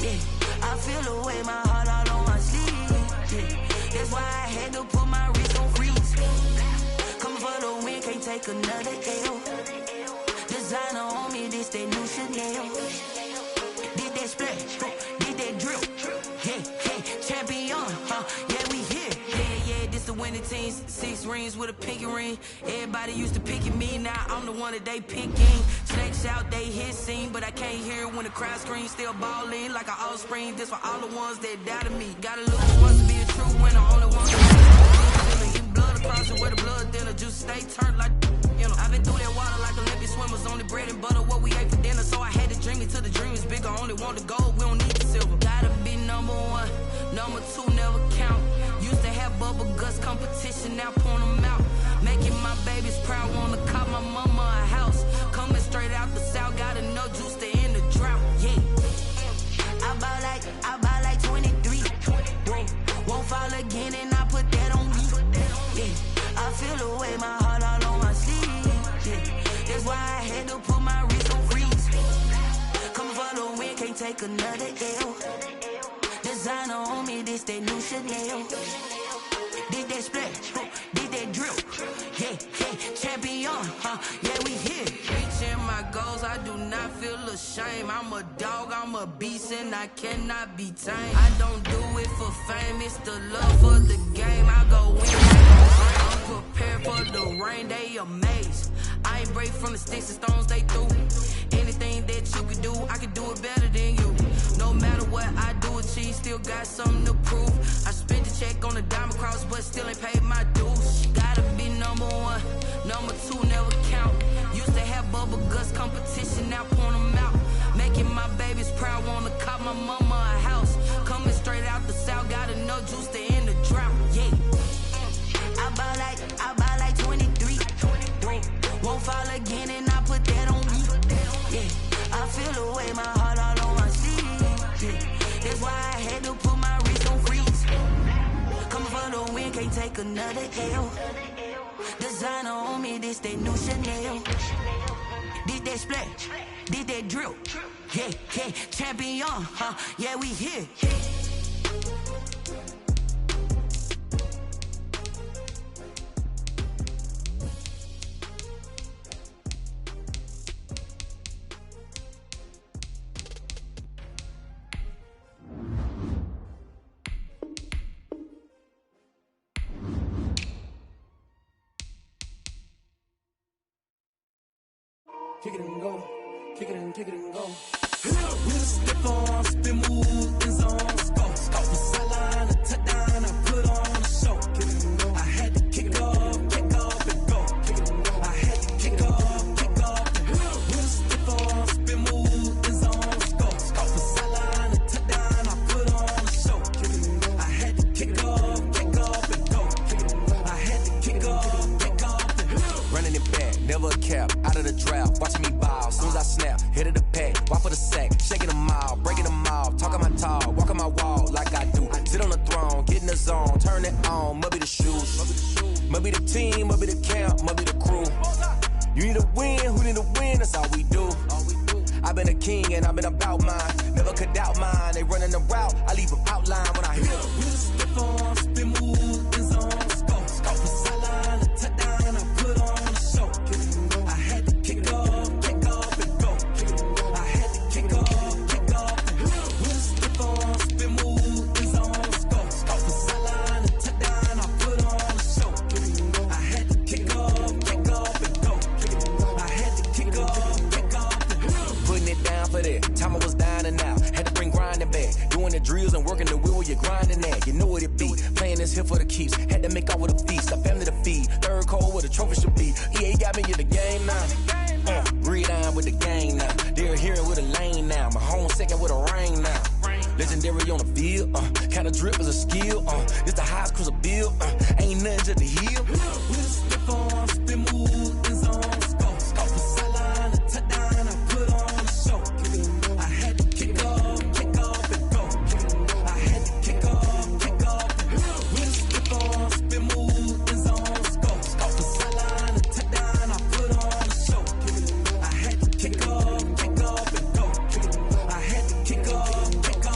Yeah, I feel the way, my heart all on my sleeve. Yeah, that's why I had to put my wrist on freeze. Coming for the win, can't take another L. Designer on me, this that new Chanel. Did that splash, did that drill. Yeah, champion, yeah, we here. Yeah, this the winning team. 6 rings with a pinky ring. Everybody used to picking me, now I'm the one that they picking. Snakes out, they hit scene, but I can't hear it when the crowd screams. Still ballin' like an offspring. This for all the ones that doubted me. Gotta lose once to be a true winner. Only one to eating blood across it where the blood thinner. Just stay turned like, you know. I've been through that water like Olympic swimmers. Only bread and butter, what we ate for dinner. So I had to dream it till the dream is bigger. Only want the gold, we don't need the silver. Gotta be number 1, number 2 never count. Used to have bubble guts competition, now point them out. Making my babies proud, wanna call my mama a house. Coming straight out the south, got enough juice to end the drought. Yeah, I buy like 23. Won't fall again and I put that on me. Yeah, I feel the way, my heart all on my sleeve. Yeah, that's why I had to put my wrist on freeze. Coming for the win, can't take another L. Designer on me, this that new Chanel. Did that splash, did that drill. Yeah, champion, yeah, we here. Reaching my goals, I do not feel ashamed. I'm a dog, I'm a beast, and I cannot be tamed. I don't do it for fame, it's the love for the game. I go in, I'm prepared for the rain, they amazed. I ain't break from the sticks and stones they threw. Anything that you can do, I can do it better than you. No matter what I do, achieve, still got something to prove. I spent the check on the diamond cross, but still ain't paid my dues. Gotta be number 1, number 2 never count. Used to have bubble guts competition, now point them out. Making my babies proud, wanna call my mama a house. Coming straight out the south, got enough juice to end the drought. Yeah, I buy like 23. Won't fall again and I put that on me. Yeah, I feel the way, my heart all on my sleeve. Yeah, that's why I had to put my wrist on freeze. Coming for the win, can't take another L. Designer on me, this that new Chanel. Did that splash, did that drill. Yeah, yeah, champion, huh? Yeah, we here. Kick it and go, kick it and go. We'll step on, spin, move, in zone, go. Off the sideline, a touchdown, I put on a show. I had to kick off and go. I had to kick off and go. We'll step on, spin, move, in zone, go. Off the sideline, a touchdown, I put on a show. I had to kick off and go. I had to kick off and go. Running it back, never a cap, out of the draft, watching me ball. Soon as I snap, hit of the pack, walk for the sack, shaking them out, breaking them off, talking my talk, walking my wall like I do. Sit on the throne, get in the zone, turn it on, must be the shoes, must be the team, must be the camp, must be the crew. You need a win, who need a win, that's all we do. I've been a king and I've been about mine, never could doubt mine. They running the route, I leave them outline when I hit them. We'll step on, spin, move, in zone, go. Off the sideline, a touchdown, I put on a show. I had to kick off and go. I had to kick off and go. We'll step on, spin, move, in zone, go. Off the sideline, a touchdown, I put on a show. I had to kick off and go. I had to kick off and go. Putting it down for that, time I was down and out, had to bring grinding back, doing the drills and working the wheel where you're grinding at, you know what it be, playing this here for the keeps, had to make out with a feast, a family to feed, third cold where the trophy should be, EA got me in the game now, breathe on with the game now, they're hearing with a lane now, my home second with a rain now, legendary on the field, kind of drip is a skill, it's the highest cruiser bill, ain't nothing to the heel. We'll step on, spin, move, in zone, go. Off the sideline, a touchdown, I put on a show. I had to kick off and go. I had to kick off and go. We'll step on, spin, move, in zone, go. Off the sideline, a touchdown, I put on a show. I had to kick off and go. I had to kick off and go.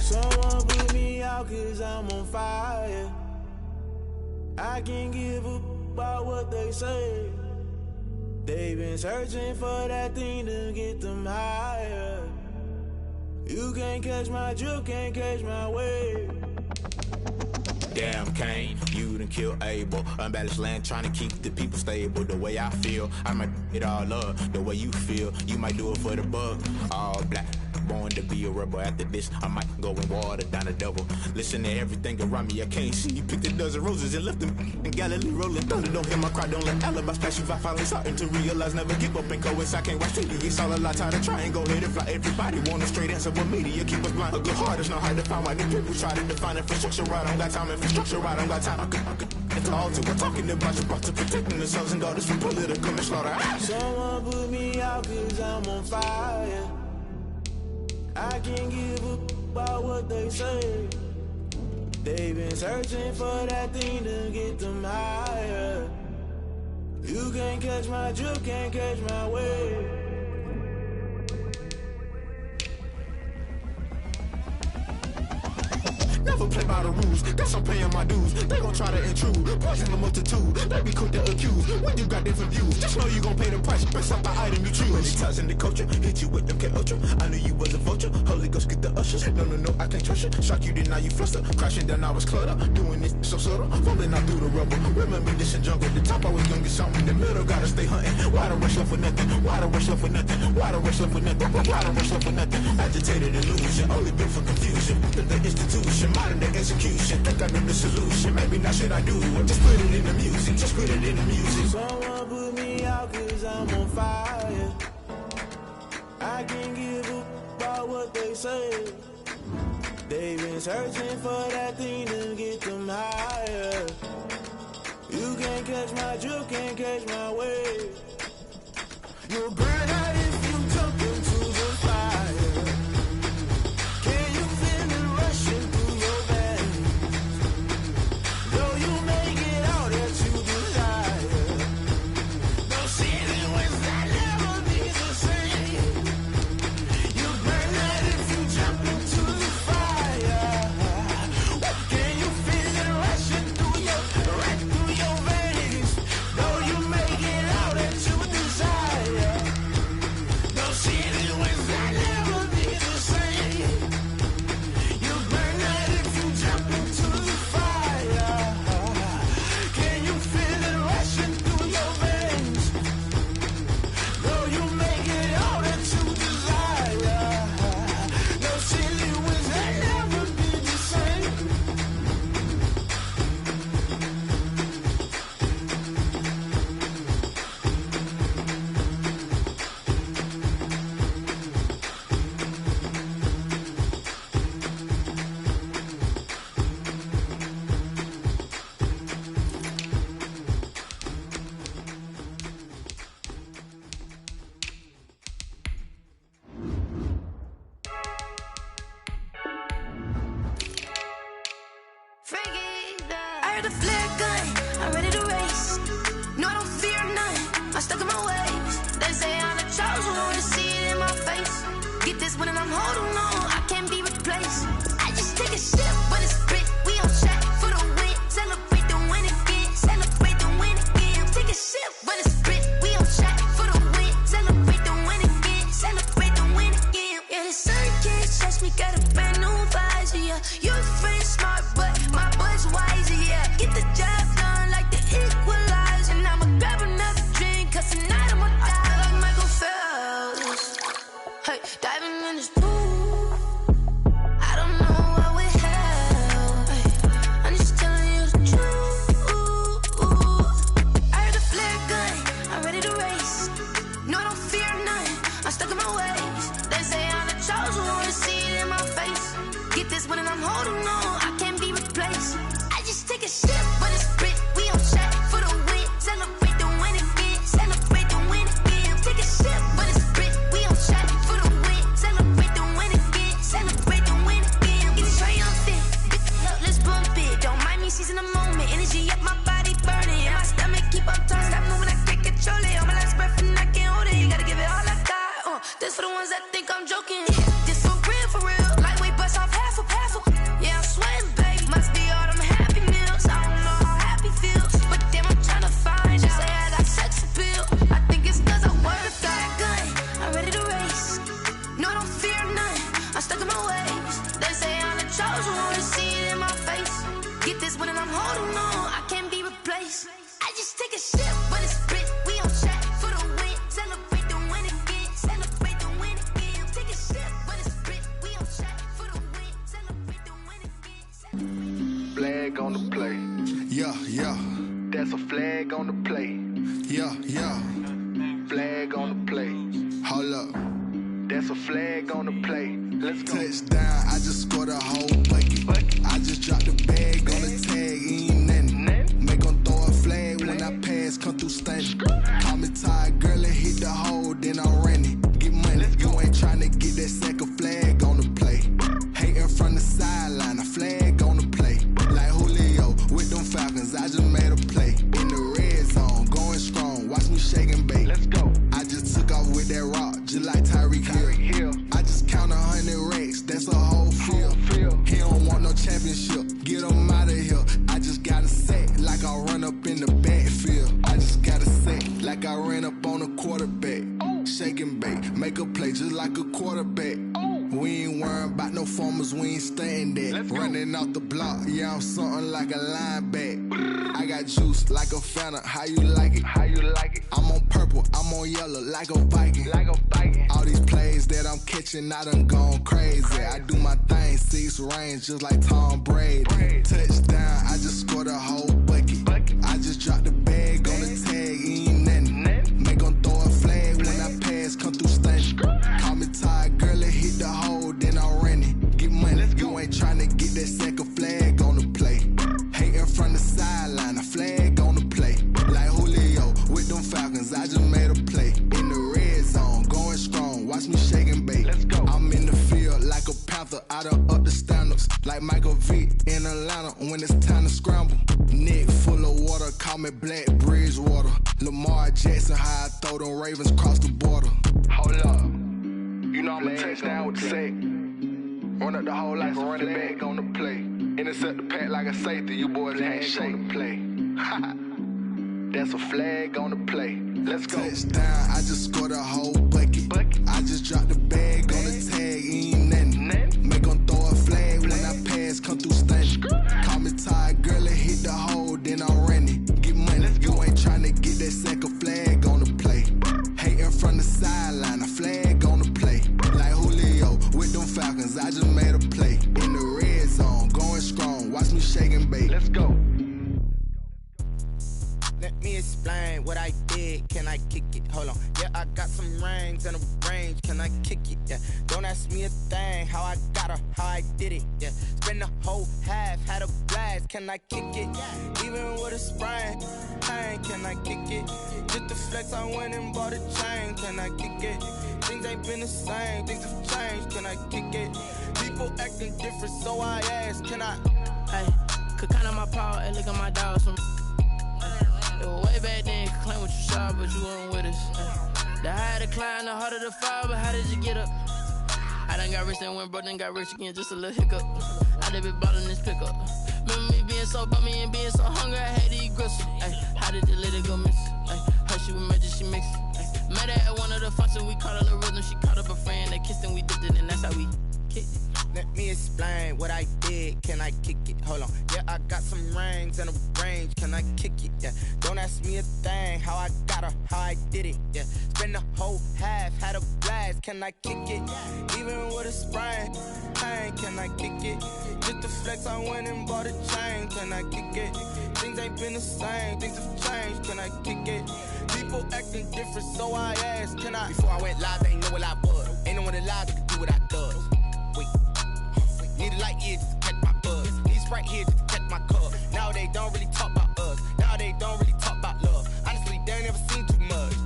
Someone put me out 'cause I'm on fire. I can't give a about what they say. They've been searching for that thing to get them higher. You can't catch my drift, can't catch my wave. Damn, Kane, you done killed Abel. Unbalanced land, trying to keep the people stable. The way I feel, I might it all up. The way you feel, you might do it for the bug. All black, born to be a rebel. After this, I might go and water down the double. Listen to everything around me, I can't see. Picked a dozen roses and left them in Galilee rolling thunder. Don't hear my cry, don't let alibis pass you. I finally starting to realize, never give up and coincide. I can't watch TV, it's all a lot. Tired of trying, go ahead and fly. Everybody want a straight answer, but media keep us blind. A good heart is not hard to find. Why these people try to define infrastructure right? I don't got time, infrastructure right, I don't got time. I could call to we're talking about you, brought to protecting the sons and daughters from political and slaughter. Someone put me out 'cause I'm on fire. I can't give a about what they say. They've been searching for that thing to get them higher. You can't catch my drift, can't catch my wave. Never play by the rules, guess I'm paying my dues. They gon' try to intrude, poison the multitude. They be quick to accuse, when you got different views. Just know you gon' pay the price, based off the item you choose. Many times in the culture, hit you with them K Ultra. I knew you was a vulture, Holy Ghost get the usher. cautious. No, I can't trust you. Shock you, then now you fluster. Crashing down, I was clutter. Doing this so subtle. Fumbling out through the rubble. Remember this in jungle. The top always gonna get something in the middle. Gotta stay hunting. Why the rush left for nothing? Why the rush left for nothing? Why the rush left for nothing? Why the rush left for nothing? Agitated illusion. Only built for confusion. The institution. Modern day execution. Think I know the solution. Maybe not shit I do. Just put it in the music. Just put it in the music. Someone put me out cause I'm on fire. I can't give a about what they say. They've been searching for that thing to get them higher. You can't catch my drift, can't catch my wave. You'll burn out if you jump into the fire. Can you feel it rushing through your veins? Though you make it out that you desire. Don't see it was that never be the same. You burn out if you jump into the fire. Can you feel it rushing through your veins? Though you make it out that you desire. Don't see it was that never be the same. You burn out if you jump into the fire. Can you feel it rushing through your veins? Though you make it all that you desire. No silly was that never be the same. I heard the flare gun, I'm ready to race. No, I don't fear none, I'm stuck in my ways. They say I'm the chosen one, to see it in my face. Get this one and I'm holding on, I can't be replaced. I just take a sip, but it's spit, we on track for the win. Celebrate the win again, celebrate the win again. Take a sip, but it's spit, we on track for the win. Celebrate the win again, celebrate the win again. Yeah, the sun can't touch me, got a brand new visor, yeah. Your friend smart, but my boy's wiser, yeah. Get the job done like the equalizer. And I'ma grab another drink, cause tonight I'ma die like Michael Phelps. Hey, diving in this pool, I don't know what we have. Hey, I'm just telling you the truth. I heard the flare gun, I'm ready to race. No, I don't fear none, I'm stuck in my ways. They say I'm the chosen one, to see it in my face. Get this one and I'm holding on, I can't be replaced. I just take a sip, but it's spit, we on track for the win. Celebrate the win again, celebrate the win again. Take a sip, but it's spit, we on track for the win. Celebrate the win again, celebrate the win again. Get triumphant, let's bump it. Don't mind me seizing the moment, energy up my body burning. And my stomach keep up turning, stop moving, I can't control it. On my last breath and I can't hold it, you gotta give it all I got. This for the ones that think I'm joking. This for real, lightweight bust off half a. Yeah, I'm sweating, babe, must be all them happy meals. I don't know how happy feels, but damn, I'm tryna find out. Say I got sex appeal, I think it's cause I work that gun, I'm ready to race. No, I don't fear none, I'm stuck in my ways. They say I'm the chosen one, to see it in my face. Get this one and I'm holding on, I can't be replaced. I just take a sip, but it's spit, we on track for the win. Celebrate the win again, celebrate the win again. Take a sip, but it's spit, we on track for the win. Celebrate the win again. Flag on the play. Yeah. That's a flag on the play. Yeah. Flag on the play. Hold up. That's a flag on the play. Let's go. Touchdown, I just scored a whole bucket. I just dropped the bag on the tag, ain't nothing. Make them throw a flag when I pass, come through stunning. Call me tired, girl, and hit the hole, then I'm running. Get money, you ain't tryna get that second flag on the play. Hating from the sideline, a flag on the play. Like Julio with them Falcons, I just made a play. In the red zone, going strong, watch me shake and bake. Let's go. I just took off with that rock, just like Tyreek Hill. I just count 100 racks, that's a whole field. He don't want no championship, get him out of here. I just gotta say, like I run up in the backfield. I just gotta say, like I ran up on a quarterback. Shake and bake, make a play just like a quarterback. worrying about no formers, we ain't staying there. Running off the block, yeah, I'm something like a linebacker. I got juice like a Fanta, how you like it? How you like it? I'm on purple, I'm on yellow, like a Viking. Like a Viking. All these plays that I'm catching, I done gone crazy. I do my thing, 6 range, just like Tom Brady. Touchdown, I just scored a whole bucket. I just dropped the bag on the tag, ain't nothing. Make 'em throw a flag when I pass, come through stunning. Call me tired, girl, it hit the hole, then I'm running. Get money, you ain't tryna get that second flag on the play. Hating from the sideline, a flag on the play. Like Julio with them Falcons, I just made a play. In the red zone, going strong, watch me shake and bake. I'm in the field like a Panther, I done up the standards. Like Michael Vick in Atlanta when it's time to scramble. Neck full of water, call me Black Bridgewater. Lamar Jackson, how I throw them Ravens cross the border. Hold up, you know I'm a touchdown with the sack. Run up the hole like a running back on the play. Intercept the pack like a safety, you boys ain't shake the play. That's a flag on the play. Let's go. Touchdown, I just scored a whole bucket. I just dropped the bag on the tag, ain't nothing. Make 'em throw a flag when I pass, come through stunning. Call me tired, girl, it hit the hole, then I'm running. Get money, you ain't tryna get that second flag on the play. Hating from the sideline, a flag on the play. Like Julio with them Falcons, I just made a play. In the red zone, going strong, watch me shake and bake. Let's go. Let me explain what I did. Can I kick it? Hold on. Yeah, I got some rings and a range. Can I kick it? Yeah. Don't ask me a thing. How I got her, how I did it. Yeah. Spend the whole half, had a blast. Can I kick it? Even with a sprain. Pain, can I kick it? Just the flex, I went and bought a chain. Can I kick it? Things ain't been the same. Things have changed. Can I kick it? People acting different, so I ask. Can I? Hey, could count on my power and look at my dogs from. Way back then, you could claim what you saw, but you weren't with us. The higher the climb, the harder the fall, but how did you get up? I done got rich, then went broke, then got rich again, just a little hiccup. I done been ballin' this pickup. Remember me being so bummy and being so hungry, I had to eat gristle. How did the lady go miss? Her she was magic, she mixed. Met her at one of the functions, we caught her the rhythm, she caught up a friend, they kissed and we dipped it, and that's how we kicked it. Let me explain what I did. Can I kick it? Hold on. Yeah, I got some rings and a range. Can I kick it? Yeah. Don't ask me a thing. How I got her, how I did it. Yeah. Spend the whole half, had a blast. Can I kick it? Even with a sprain. Pain, can I kick it? Just the flex, I went and bought a chain. Can I kick it? Things ain't been the same. Things have changed. Can I kick it? People acting different, so I asked. Can I? Before I went live, they ain't know what I was. Ain't no one alive that could do what I does. Wait. Need a light here just to catch my buzz. Need Sprite here just to catch my cup. Now they don't really talk about us. Now they don't really talk about love. Honestly, they ain't never seen too much.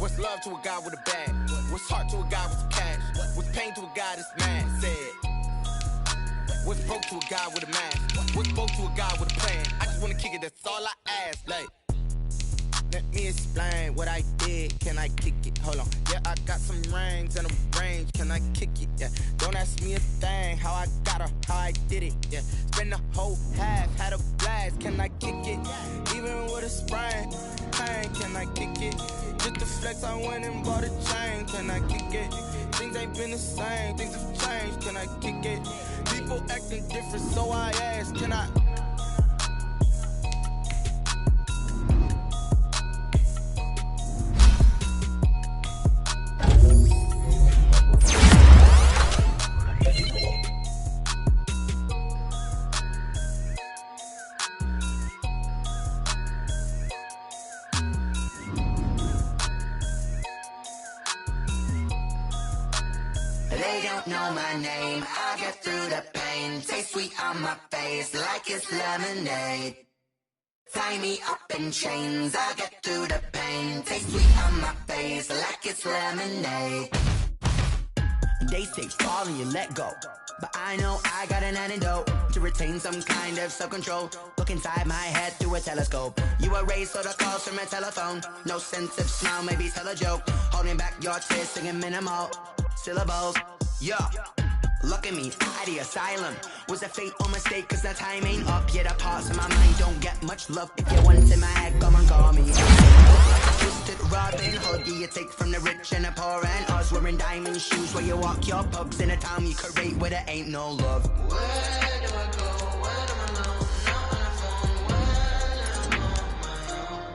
What's love to a guy with a bag? What's heart to a guy with some cash? What's pain to a guy that's mad? Said. What's broke to a guy with a mask? What's broke to a guy with a plan? I just wanna kick it, that's all I ask. Like. Let me explain what I did. Can I kick it? Hold on. Yeah, I got some rings and a range. Can I kick it? Yeah. Don't ask me a thing. How I got her, how I did it. Yeah. Spend the whole half, had a blast. Can I kick it? Even with a sprain. Pain, can I kick it? Just the flex, I went and bought a chain. Can I kick it? Things ain't been the same. Things have changed. Can I kick it? People acting different, so I ask. Can I? They don't know my name, I get through the pain. Taste sweet on my face like it's lemonade. Tie me up in chains, I get through the pain. Taste sweet on my face like it's lemonade. They say fall and you let go, but I know I got an antidote to retain some kind of self-control. Look inside my head through a telescope. You erase all the calls from a telephone. No sense of smile, maybe tell a joke. Holding back your tears, singing minimal syllables. Yeah, look at me, out the asylum. Was a fate or mistake, cause the time ain't up. Yeah, the parts of my mind don't get much love. If you want in my head, come and call me. twisted Robin Hood. You take from the rich and the poor and us. Wearing diamond shoes where you walk your pugs in a town you create where there ain't no love. Where do I go? Where am I now? Not on the phone. Where am I?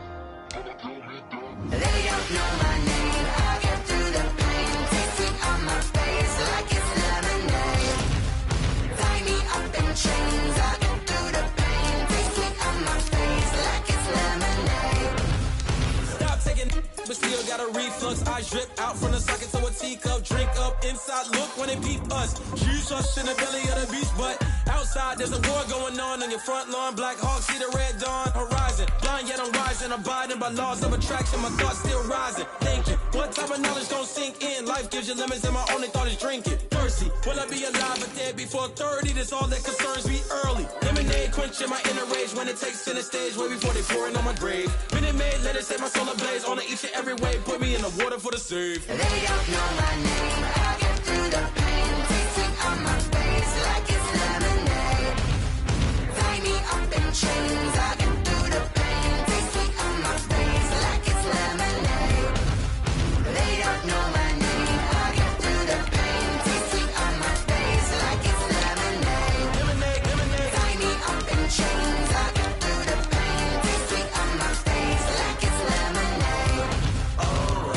They don't know my name. I get through the pain. Taste sweet on my face like it's lemonade. Tie me up in chains. I get through the pain. Taste sweet on my face like it's lemonade. Stop taking but still got a reflux. I drip out from the socket to a teacup. Drink up inside, look when they peep us. Shoes us in the belly of the beach, but outside there's a war going on your front lawn. Black Hawk, see the red dawn horizon. Blind yet I'm rising, abiding by laws of attraction. My thoughts still rising, thinking. What type of knowledge don't sink in? Life gives you lemons and my only thought is drinking. Thirsty, will I be alive or dead before 30? That's all that concerns me early. Lemonade quenching my inner rage when it takes center stage way before they pour it on my grave. Minute Maid, let it set my soul ablaze on each and every way. Put me in the water for the save. They don't know my name. I get through the pain. Taste sweet on my face like it's lemonade. Tie me up in chains. I get through the pain. Taste sweet on my face like it's lemonade. They don't know my name. I get through the pain. Taste sweet on my face like it's lemonade. Lemonade, lemonade. Tie me up in chains. I get through the pain. Taste sweet on my face like it's lemonade. Oh.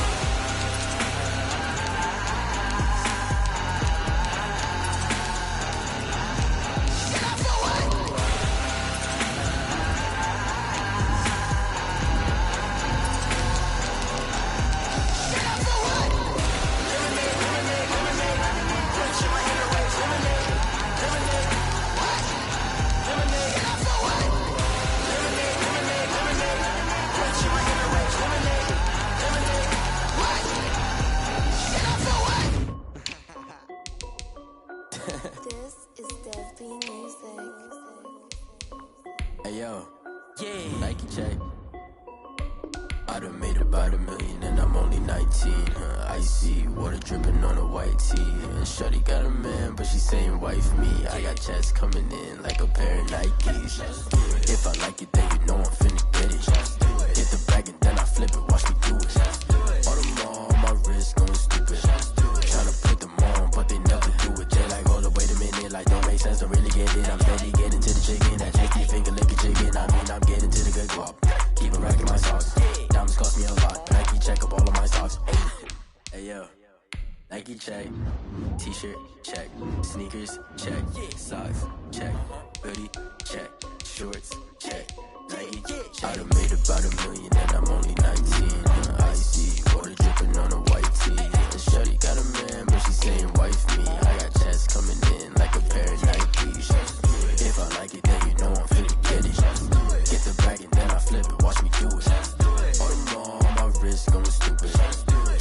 This is Dev B Music. Hey yo, yeah, Nike check. I done made about $1 million and I'm only 19. Icy water dripping on a white tee. And shorty got a man, but she saying wife me. I got checks coming in like a pair of Nikes. If I like it, then you know I'm finna get it. Hit the bag and then I flip it, watch me do it. All them on my wrist going stupid. Tryna put them on, but they never do it. They like, hold up, wait a minute, like don't make sense, don't really get it. I'm steady getting to the chicken, that tasty finger licking chicken. I mean, I'm getting to the good guap. Keep a rack in my socks. Diamonds cost me a lot. Nike check up all of my stocks. Hey yo, Nike check. T-shirt check. Sneakers check. Socks check. Hoodie check. Shorts check. Nike check. I done made about $1 million and I'm only 19. Icy water dripping on a white tee. And shorty got a man, but she saying wife me. I got checks coming in like a pair of Nikes. If I like it, then you know I'm finna get it. Get the bag and then I flip it, watch me do it. All them on my wrist going stupid.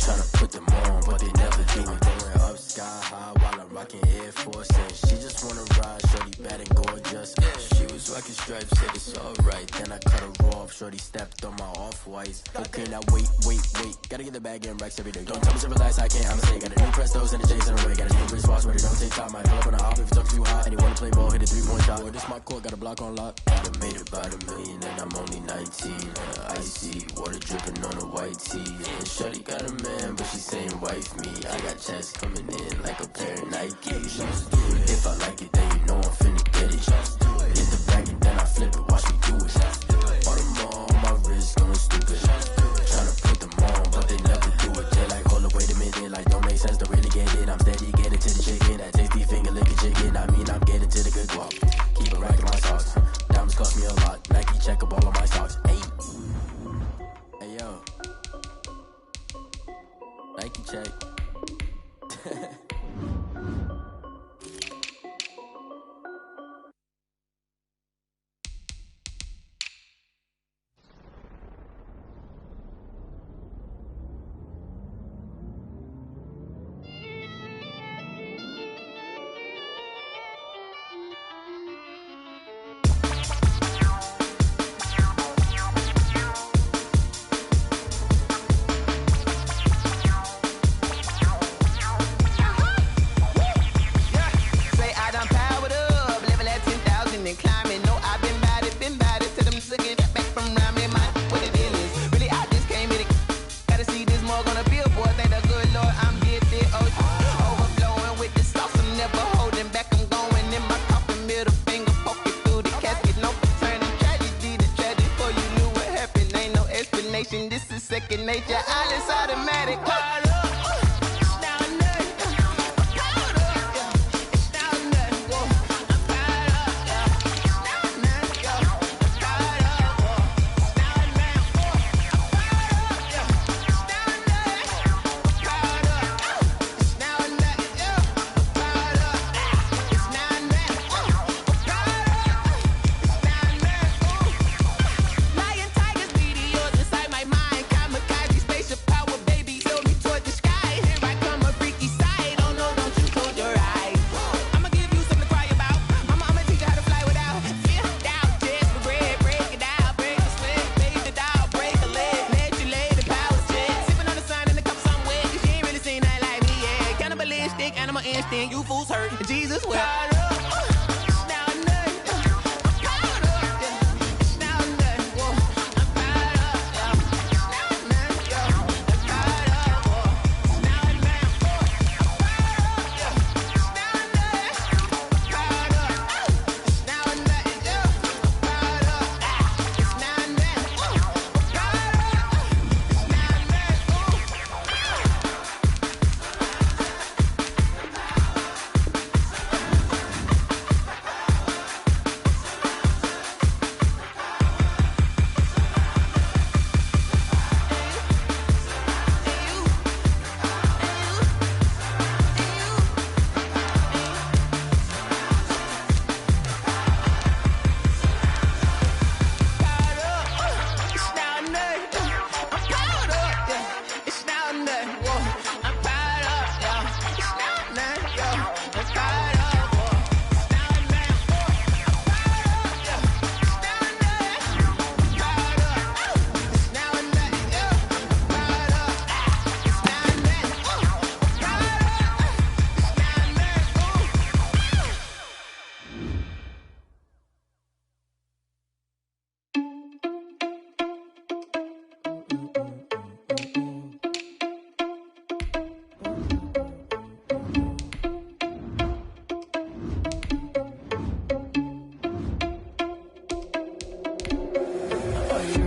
Tryna put them on, but they never do it. Going up sky high while I'm rocking Air Force. And she just wanna ride, shorty bad and gorgeous. She was rocking stripes, said it's alright. Then I cut her off, shorty stepped on my off-whites. Looking at wait. Gotta get the bag and racks every day. Don't tell me to relax, I can't, I'ma say. Got a new Prestos and a J's in the way. Got a new wrist watch, but it don't take time. Might pull up on the hop if it talks too hot. And you wanna play ball, hit a 3-point shot. Or this my court, got a block on lock. I done made about $1 million and I'm only 19. Icy water dripping on a white tee. And shorty got a man, but she saying wife me. I got checks coming in like a pair of Nikes. If I like it, then you know I'm finna get it. Hit the bag and then I flip it, watch me do it. All them on my wrist going stupid. Tryna put them on, but they never do it. They like, hold up, wait a minute, like don't make sense, don't really get it. I'm steady getting to the chicken, that tasty finger licking chicken. I mean, I'm getting to the good guap. Keep a rack in my socks. Diamonds cost me a lot. Nike check up all of my stocks. Hey yo, Nike check. second nature. All is automatic. You fools hurt. Jesus will.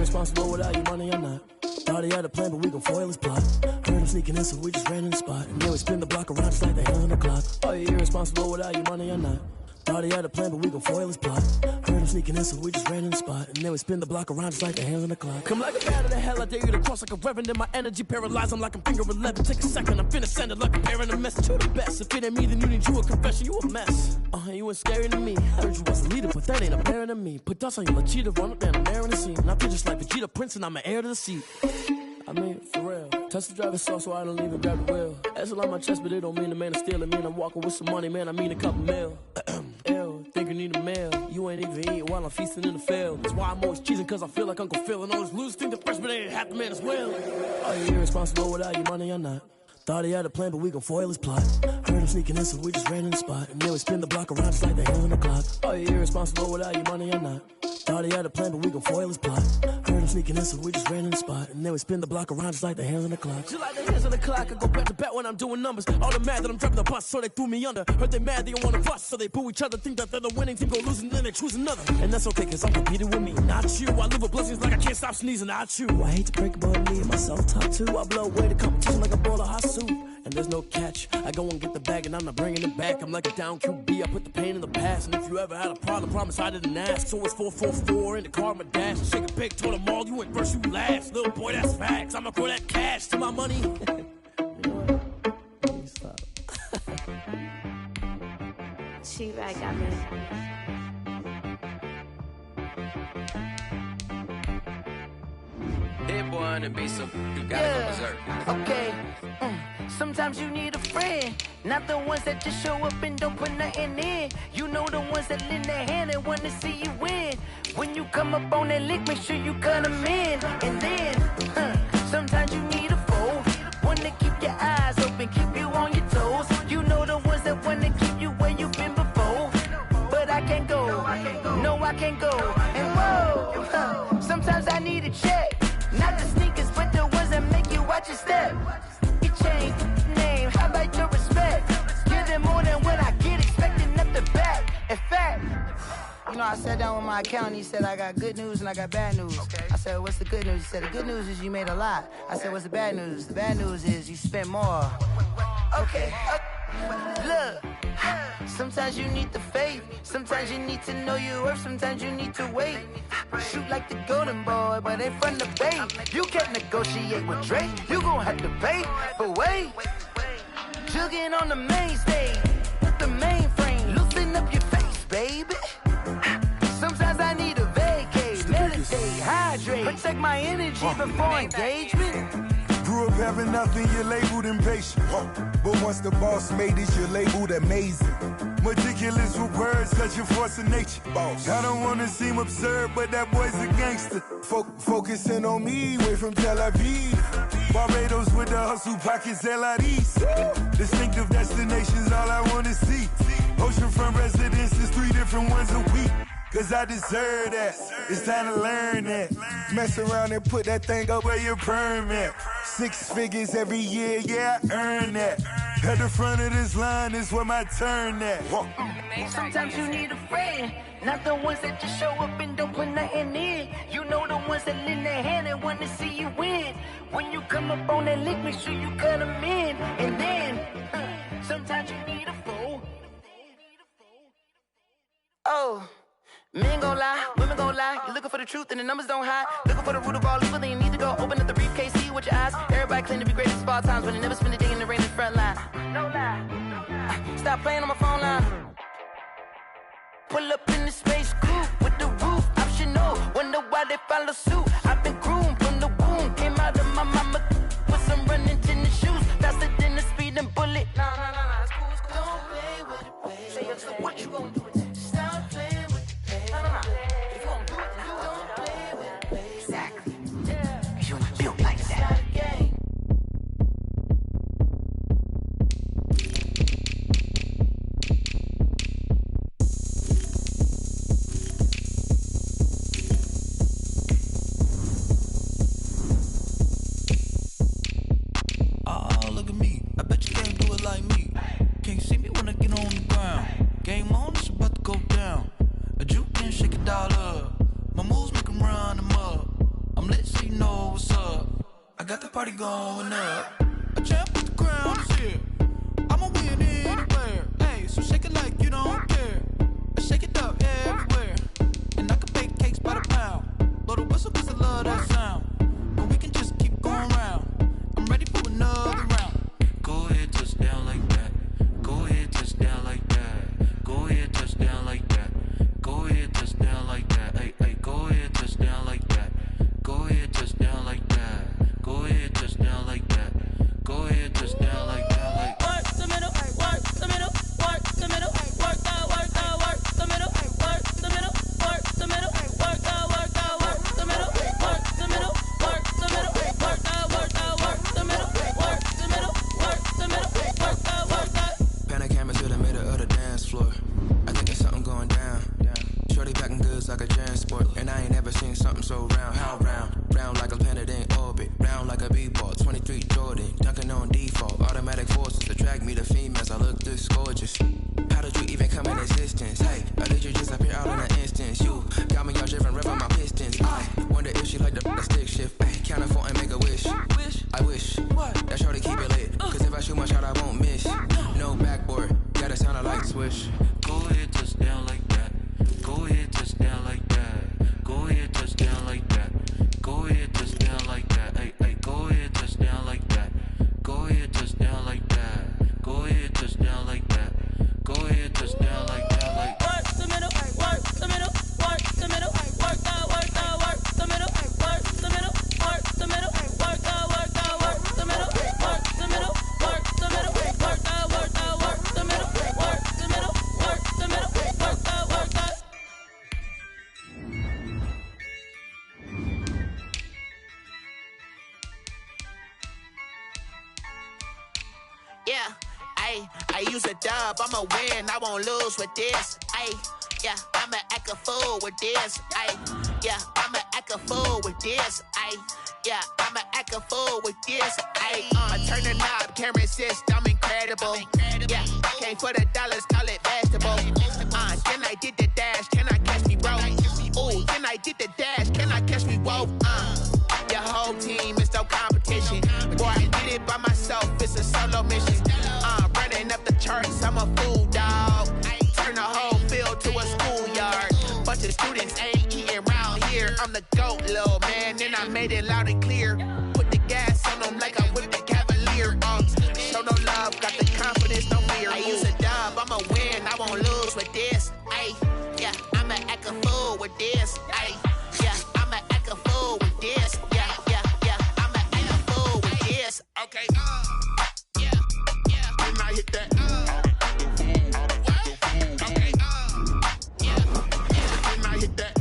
Responsible without your money, I'm not. Thought he had a plan, but we gon' foil his plot. Heard him sneaking in, so we just ran in the spot. And then we spin the block around just like the hand on the clock. Oh, you're irresponsible without your money, I'm not. Thought he had a plan, but we gon' foil his plot. Heard him sneaking in, so we just ran in the spot. And then we spin the block around just like the hands on the clock. Come like a bat of the hell, I dare you to cross like a reverend. In my energy paralyzed, I'm like I'm finger 11. Take a second, I'm finna send it like a parent a message to the best. If it ain't me, then you need you a confession, you a mess. You ain't scary to me. I heard you was a leader, but that ain't apparent to me. Put dust on you like cheetah, run up down the air in the scene. And I feel just like Vegeta Prince, and I'm an heir to the seat. I mean, for real. Touch the driver's soft so I don't even grab the wheel. That's on my chest, but it don't mean the man is stealing. Mean I'm walking with some money, man, I mean a couple mil. Ew, think you need a meal. You ain't even eating while I'm feasting in the field. That's why I'm always cheesing, cause I feel like Uncle Phil. And all this losers think the freshman ain't half the man as well. Oh, you're irresponsible without your money, I'm not. Thought he had a plan, but we gon' foil his plot. Heard him sneaking in, so we just ran in the spot. And then we spin the block around just like the hand on the clock. Oh, you're irresponsible without your money, I'm not. Thought he had a plan, but we gon' foil his plot. Heard him sneaking in, so we just ran in the spot. And then we spin the block around just like the hands on the clock. Just like the hands on the clock, I go back to back when I'm doing numbers. All the mad that I'm dropping the bus, so they threw me under. Heard they mad, they don't wanna bust, so they boo each other. Think that they're the winning team, go losing, then they choose another. And that's okay, cause I'm competing with me, not you. I live with blessings like I can't stop sneezing, not you. I hate to break it, but me and myself top two. I blow away the competition like a bowl of hot soup. And there's no catch. I go and get the bag and I'm not bringing it back. I'm like a down QB, I put the pain in the past. And if you ever had a problem, promise I didn't ask. So it's 444 in the car, my dash. Shake a pig, told them all, you went first, you last. Little boy, that's facts. I'ma throw that cash to my money. You know what? Let me stop. She-Rag got me. Hit boy on the beat, so you gotta go berserk. Okay. Sometimes you need a friend, not the ones that just show up and don't put nothing in. You know the ones that lend their hand and wanna see you win. When you come up on that lick, make sure you cut them in. And then, sometimes you need a foe, one to keep your eyes open, keep you on your toes. You know the ones that wanna keep you where you've been before. But I can't go, no I can't go. And whoa, sometimes I need a check. Not the sneakers, but the ones that make you watch your step. You change name, how about your respect? Give them more than what I get, expecting up the back. In fact, you know I sat down with my accountant. He said, I got good news and I got bad news. Okay. I said, what's the good news? He said, the good news is you made a lot. I said, what's the bad news? The bad news is you spent more. Okay. Look, sometimes you need the faith. Sometimes you need to know your worth. Sometimes you need to wait. Shoot like the golden boy, but ain't from the bay. You can't negotiate with Drake. You gon' have to pay. But wait, jugging on the main stage with the mainframe. Loosen up your face, baby. Sometimes I need a vacate, meditate, hydrate, protect my energy before engagement. Grew up having nothing, you're labeled impatient. But once the boss made it, you're labeled amazing. Meticulous with words, such a force of nature. I don't wanna seem absurd, but that boy's a gangster. Focusing on me, way from Tel Aviv. Barbados with the hustle pockets, LIDs. Distinctive destinations, all I wanna see. Oceanfront residences, 3 different ones a week. Cause I deserve that, it's time to learn that. Mess around and put that thing up where your permit. 6 figures every year, yeah, I earn that. At the front of this line is where my turn at. Sometimes you need a friend, not the ones that just show up and don't put nothing in. You know the ones that lend their hand and want to see you win. When you come up on that lick, make sure you cut them in. And then, sometimes you need a fool. Oh. Men gon' lie, women gon' lie. You're looking for the truth and the numbers don't hide. Looking for the root of all evil, then you need to go open up the briefcase, see with your eyes. Everybody claim to be greatest of all times, but they never spend a day in the rain in the front line. No lie. Stop playing on my phone line. Pull up in the space coupe with the roof optional. Wonder why they follow suit. I've been groomed from the womb. Came out of my mama with some running tennis shoes. Faster than the speeding bullet. Nah, it's cool, it's cool. Don't play with it, baby. Say so what you gon' do with it? Stop playing. If you gon' do it, then don't play with it, baby. Exactly. Cause you're not built like that. Oh, look at me. I bet you can't do it like me. Can't see me when I get on the ground. Game on, it's about to go down. A juke and shake it all up. My moves make them run them up. I'm lit so you know what's up. I got the party going up. A champ with the crown is here. I'ma win anywhere. Hey, so shake it like you don't care. I shake it up everywhere. And I can bake cakes by the pound. Blow the whistle cause I love that sound. But we can just keep going round. I'm ready for another round. Go ahead, touch down like that. Go ahead, touch down like that. Go ahead, touch down like that. Go ahead, touch down like that. Hey, hey, go ahead, touch down like that. Go ahead, touch down like that. Go ahead, touch down like that. Go ahead, touch down like that. Like work the middle, work the middle, work the middle, work the middle, work the middle, work the middle, work the middle, work the middle, work the middle, work the middle, work the middle, work the middle, work the. Pan a camera to the middle of the dance floor. I think there's something going down. Shorty packing goods like a transport. And I ain't never seen something so round. How round? Round like a planet in orbit. Round like a b-ball. 23 Jordan. Dunking on default. Automatic forces attract me to females. I look this gorgeous. How did you even come in existence? Hey, or did you just appear out in an instance? You got me all driven, revving my pistons. I wonder if she like the stick shift. Ay, count a 4 and make a wish. I wish that shorty keep it lit. Cause if I shoot my shot, I won't miss. No backboard. Gotta sound a light switch. Go ahead, touch down like that. Go ahead, touch down like that. Go ahead, touch down like that. Go ahead, touch down like that. Hey, hey, go ahead, touch down like that. Go ahead, touch down like that. Go ahead, touch down like that. Go ahead, touch down like that. Like work the middle, work the middle, work the middle, work the middle, work the middle, work the middle, work the middle, work the middle, work the middle, work the middle, work the middle, work the middle, work the middle, work the. Yeah, I use a dub, I'ma win, I won't lose with this. Yeah, I'ma act a fool with this. Yeah, I'ma act a fool with this. Yeah, I'ma act a fool with this. I turn the knob, can't resist, I'm incredible. Yeah, came for the dollars, call it vegetable. Then I did the dash, can I catch me? GOAT, little man. Then I made it loud and clear. Put the gas on them like I whipped the Cavalier. Show no love, got the confidence, no fear. I use a dub, I'ma win, I won't lose with this. Ay, yeah, I'ma act a fool with this. Ay, yeah, I'ma act a fool with this. Yeah, yeah, yeah, I'ma act a fool with this. Okay, yeah, yeah. Then I hit that. Okay, yeah, yeah. Then I hit that.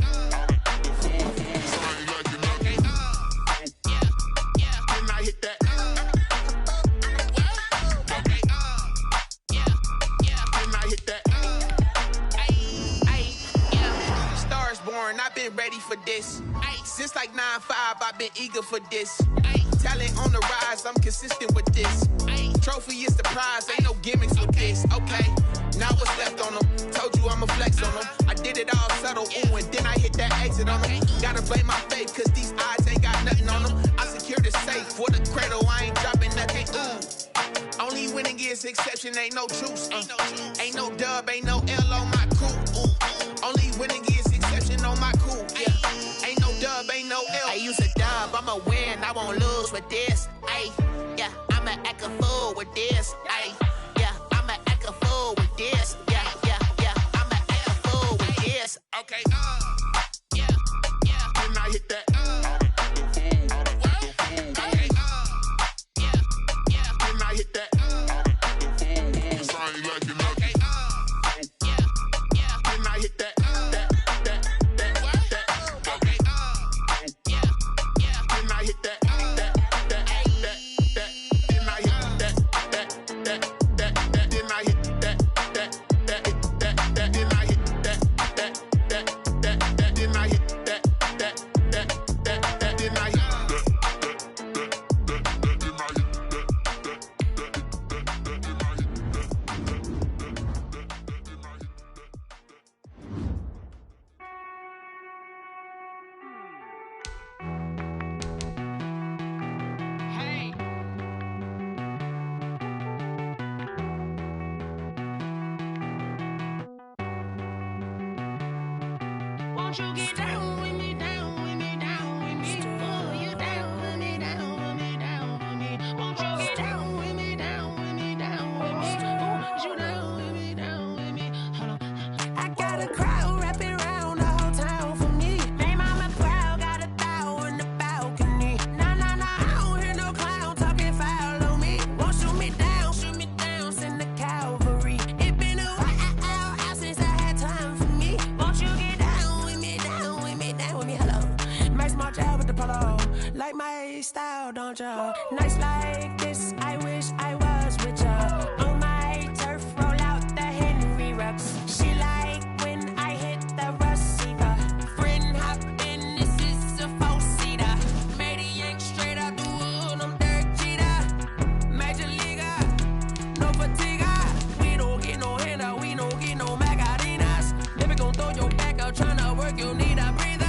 I've been ready for this. Since like 9-5, I've been eager for this. Talent on the rise, I'm consistent with this. Trophy is the prize, ain't no gimmicks with this. Okay, now what's left on them? Told you I'ma flex on them. I did it all subtle, ooh, and then I hit that exit on them. Gotta blame my faith, cause these eyes ain't got nothing on them. I secured the safe for the cradle, I ain't dropping nothing, ooh. Only winning is exception, ain't no truce. Ain't no dub, ain't no L on my crew, ooh. Only winning is exception on my cool, yeah. Ain't no dub, ain't no L. I use a dub, I'ma win, I won't lose with this. Ay, yeah, I'ma act a fool with this. Ay, yeah, I'ma act a fool with this. Yeah, yeah, yeah, I'ma act a fool with this. Okay, yeah, yeah. Then I hit that. Okay, yeah, yeah. Then I hit that. Sound like you know. Okay, yeah, yeah. Then I hit that. Won't you get down with me, down with me, down with me? Oh, you down with me, down with me, down with me. Won't you get down with me, down with me, down with me? Oh, you down with me, down with me? Hold on. I got a crowd wrapping around the whole town for me. Hey, mama proud, got a thou in the balcony. Nah, nah, nah, I don't hear no clown talking foul on me. Won't shoot me down, send the cavalry. It been a while since I had time for me. Won't you get down with me, down with me, down with me? Hello. Max March out with the polo. Like my style, don't ya? Nights like this, I wish I was with ya. On my turf, roll out the Henry Rux. She like when I hit the receiver. Friend hop in, this is a four-seater. Made a yank straight out the wood, I'm Derek Jeter. Major leaguer, no fatigue. We don't get no handout, we don't get no Macarinas. Never gon' throw your back out, tryna work, you need a breather.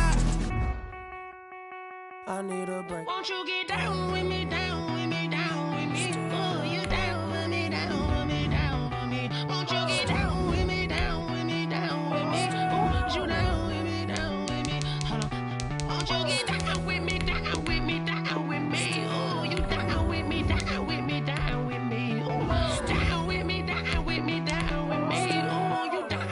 I need a break. Won't you get down with me, down with me, down with me? Oh, you down with me, down with me, down with me? Won't you get down with me, down with me, down with me? Oh, you down with me, down with me? Hold on. Won't you get down with me, down with me, down with me? Oh, you down with me, down with me, down with me? Oh, down with me, down with me, down with me? Oh, you down.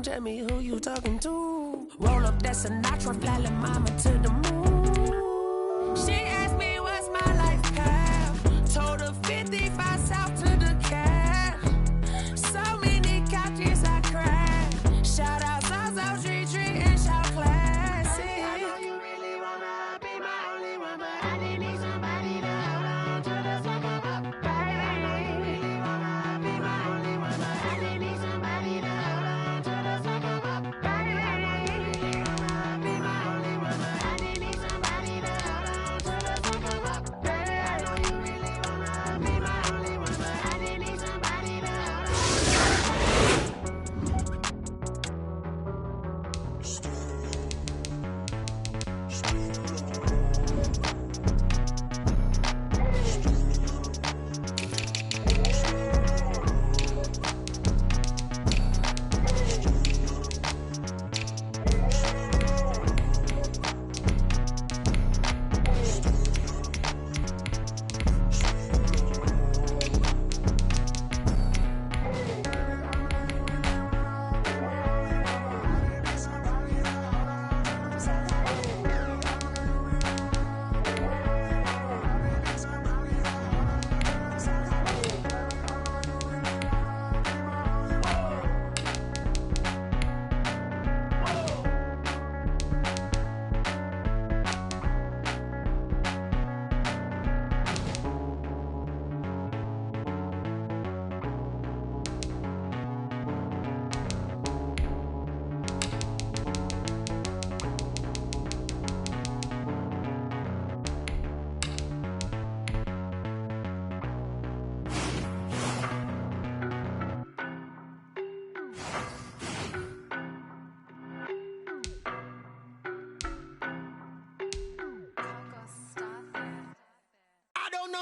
Tell me who you talking to. Roll up that Sinatra, fly la mama to the moon. She asked me what's my life path. Told her 55 south to the cat. So many couches I cried. Shout out South Street and shout classic. I know you really wanna be my only one, but I didn't need somebody to hold on to the fuck up, baby. I know you really wanna be my only one, but I didn't need somebody to hold on to the fuck up, baby. I know you really wanna be my only one, but I didn't need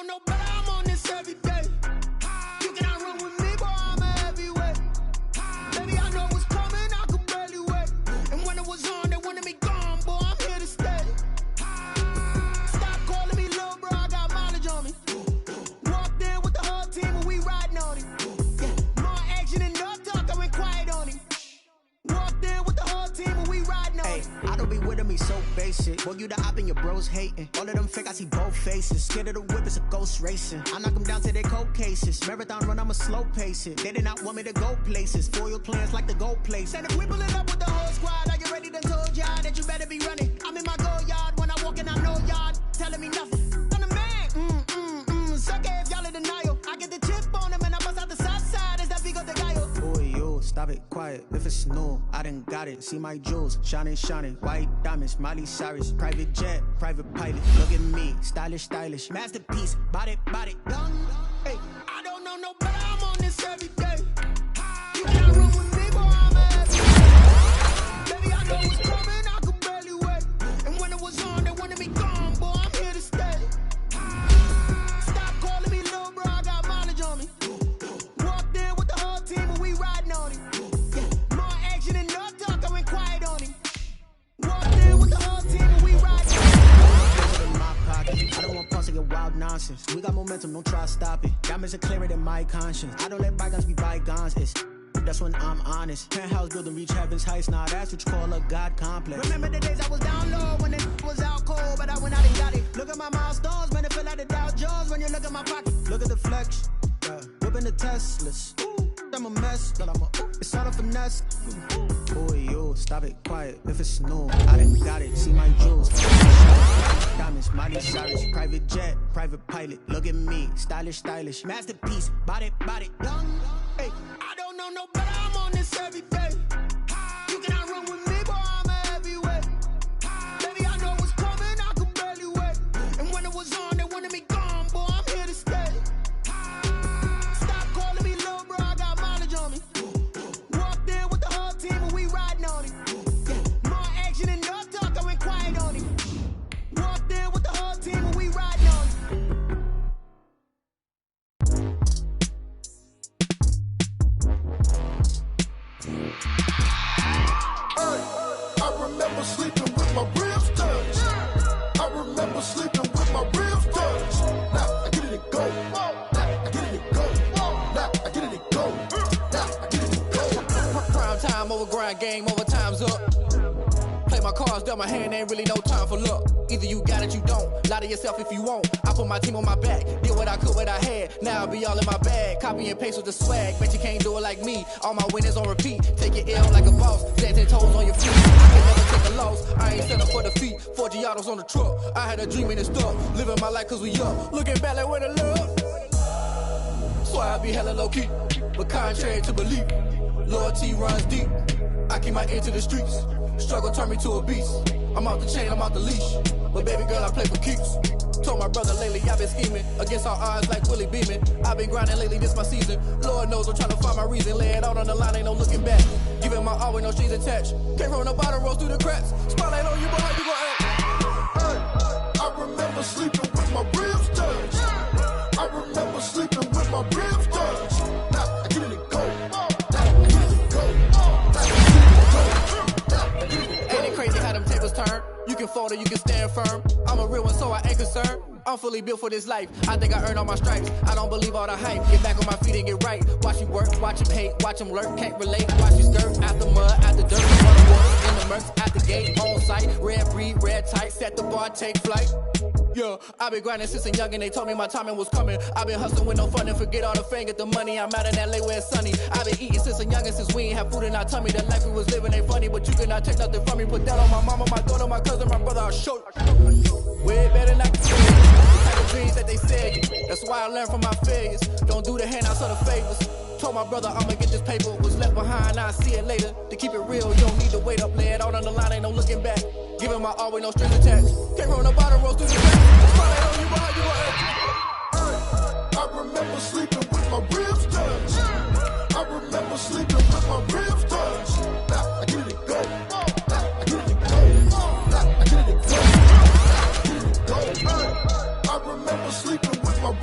know no better, I'm on this every day. You cannot run with me, boy, I'm a heavyweight. Baby, I know what's coming, I could barely wait. And when it was on, they wanted me gone, boy, I'm here to stay. Stop calling me little bro, I got mileage on me. Walked in with the whole team and we riding on him. Yeah, more action and no talk, I went quiet on him. Walked in with the whole team and we riding on him. I don't be with me so basic. Boy, you the op and your bros hating. All of them fake, I see both faces. Scared of the whip, it's a ghost racing. I knock them down to their cold cases. Marathon run, I'ma slow pace it. They did not want me to go places. Foil plans like the gold place. And if we pull it up with the whole squad, are you ready to told y'all that you better be running? I'm in my go yard when I walk in, I know y'all telling me nothing. I'm the man, suck it if y'all in denial. I get the chip on him and I bust out the south side. Is that Vigo de Gallo? Boy, yo, stop it, quiet. If it's new, I done got it. See my jewels, shining, shining. White diamonds, Miley Cyrus. Private jet, private pilot. Look at me, stylish, stylish. Masterpiece, body, done. Hey, I don't know no better, I'm on this every day. You can't run with me, boy, I'm a heavyweight. Baby, I know what's coming, I could barely wait. And when it was on, they wanted me gone, boy, I'm here to stay. Stop calling me little bro, I got mileage on me. Walked in with the whole team and we riding on him. Yeah, more action and no talk, I went quiet on him. Walked in with the whole team and we riding on him. In my pocket. I don't want pause to get wild nonsense. We got momentum, don't try to stop it. Diamonds are clearer than my conscience. I don't let bygones be bygones. That's when I'm honest. Penthouse building, reach heaven's heights. Nah, that's what you call a God complex. Remember the days I was down low when it was out cold, but I went out and got it. Look at my milestones, man, it feel like the Dow Jones when you look at my pocket. Look at the flex, yeah. Whipping the Teslas. I'm a mess, but it's all a finesse. Boy, yo, stop it, quiet. If it's new, I done got it. See my jewels, diamonds, Miley Cyrus. Private jet, private pilot. Look at me, stylish, stylish. Masterpiece, body, done. Hey, I don't know no better, I'm on this every day. You cannot run with me, boy, I'm a heavyweight. Baby, I know what's coming, I could barely wait. And when it was on, they wanted me gone, boy, I'm here to stay. Stop calling me little bro, I got mileage on me. Walked in with the whole team and we riding on him. Yeah, more action and no talk, I went quiet on him. Walked in with the whole team and we riding on him. I remember sleeping with my ribs touched. I remember sleeping with my ribs touched. Now I get it and go. Now I get it and go. Now I get it and go. Now I get it and go. Prime time over grind game, over time's up. Play my cards, dealt my hand, ain't really no time for luck. Either you got it, you don't. Lie to yourself if you won't. I put my team on my back, did what I could, what I had. Now I be all in my bag, copy and paste with the swag. Bet you can't do it like me. All my winners on repeat. Take your L like a boss, stand 10 toes on your feet. I can never take a loss. I ain't set up for defeat. 4 Giottos on the truck. I had a dream and it's stuck. Living my life cause we up. Looking back like where the love. So I be hella low key, but contrary to belief, loyalty runs deep. I keep my ear to the streets. Struggle turned me to a beast. I'm out the chain, I'm out the leash. But baby girl, I play for keeps. Told my brother lately, I've been scheming against all odds like Willie Beeman. I've been grinding lately, this my season. Lord knows I'm trying to find my reason. Lay it out on the line, ain't no looking back. Giving my all with no strings attached. Came from the bottom, rose through the cracks. Spotlight on you, but how you gon' act? Hey, I remember sleeping with my ribs touched. I remember sleeping with my ribs touched. Now I get it and go. Now I get it and go. Now I get it and go. Now I get it and go. Ain't it crazy how them tables turn? You can fold or you can stand firm. I'm a real one, so I ain't concerned. I'm fully built for this life. I think I earned all my stripes. I don't believe all the hype. Get back on my feet and get right. Watch you work, watch him hate, watch him lurk. Can't relate. Watch you skirt out the mud, out the dirt, water, water in the murks, out the gate, on site. Red breed, red tight. Set the bar, take flight. Yeah, I been grinding since a youngin'. They told me my timing was coming. I been hustling with no fun and forget all the fame, get the money. I'm out in LA where it's sunny. I been eating since a youngin', since we ain't have food in our tummy. The life we was living ain't funny, but you cannot take nothing from me. Put that on my mama, my daughter, my cousin, my brother. I'll show you. Way better not to say it. The type of dreams that they say. That's why I learned from my failures. Don't do the handouts or the favors. Told my brother I'ma get this paper. Was left behind, I'll see it later. To keep it real, you don't need to wait up. Lay it out on the line, ain't no looking back. Giving my all with no strings attached. Can't roll the bottom, roll through the cracks. Spotlight on you, but how you gon' act? I remember sleeping with my ribs touched. I remember sleeping with my ribs touched. Now I get it and go. Now I get it and go. Now I get it and go. Now I get it and go. I remember sleeping with my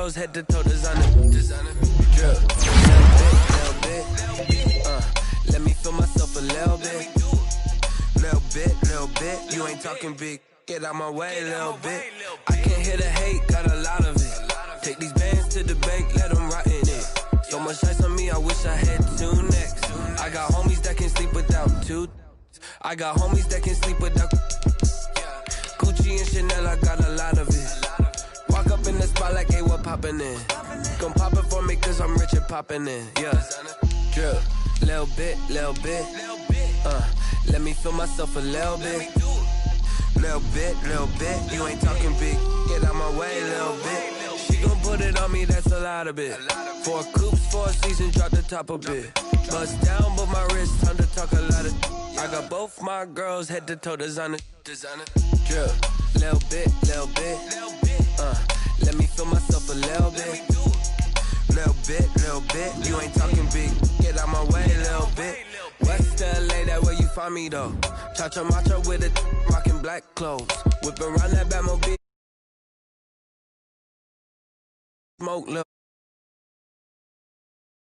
girls head to toe designer. Drip, little bit. Let me feel myself a little bit. Little bit. You ain't talking big. Get out my way, little bit. I can't hear the hate, got a lot of it. Take these bands to the bank, let them rot in it. So much ice on me, I wish I had 2 necks. I got homies that can sleep without 2. I got homies that can sleep without Gucci and Chanel, I got a lot of it. Walk up in the spot like, hey, what poppin' in? Gon' pop it for me cause I'm rich and poppin' in. Yeah, drip, little bit. Let me feel myself a little bit. Little bit. You ain't talking big. Get out my way, little bit. She gon' put it on me, that's a lot of it. 4 coops, 4 seasons, drop the top a bit. Bust down, but my wrist, time to talk a lot of. I got both my girls head to toe designer. Drip, little bit. Let me feel myself a little bit. Little bit. You ain't talking big. Get out my way, little bit. West LA, that where you find me though. Cha-cha matcha with it, rockin' black clothes. Whip around that Batmobile. Smoke, little.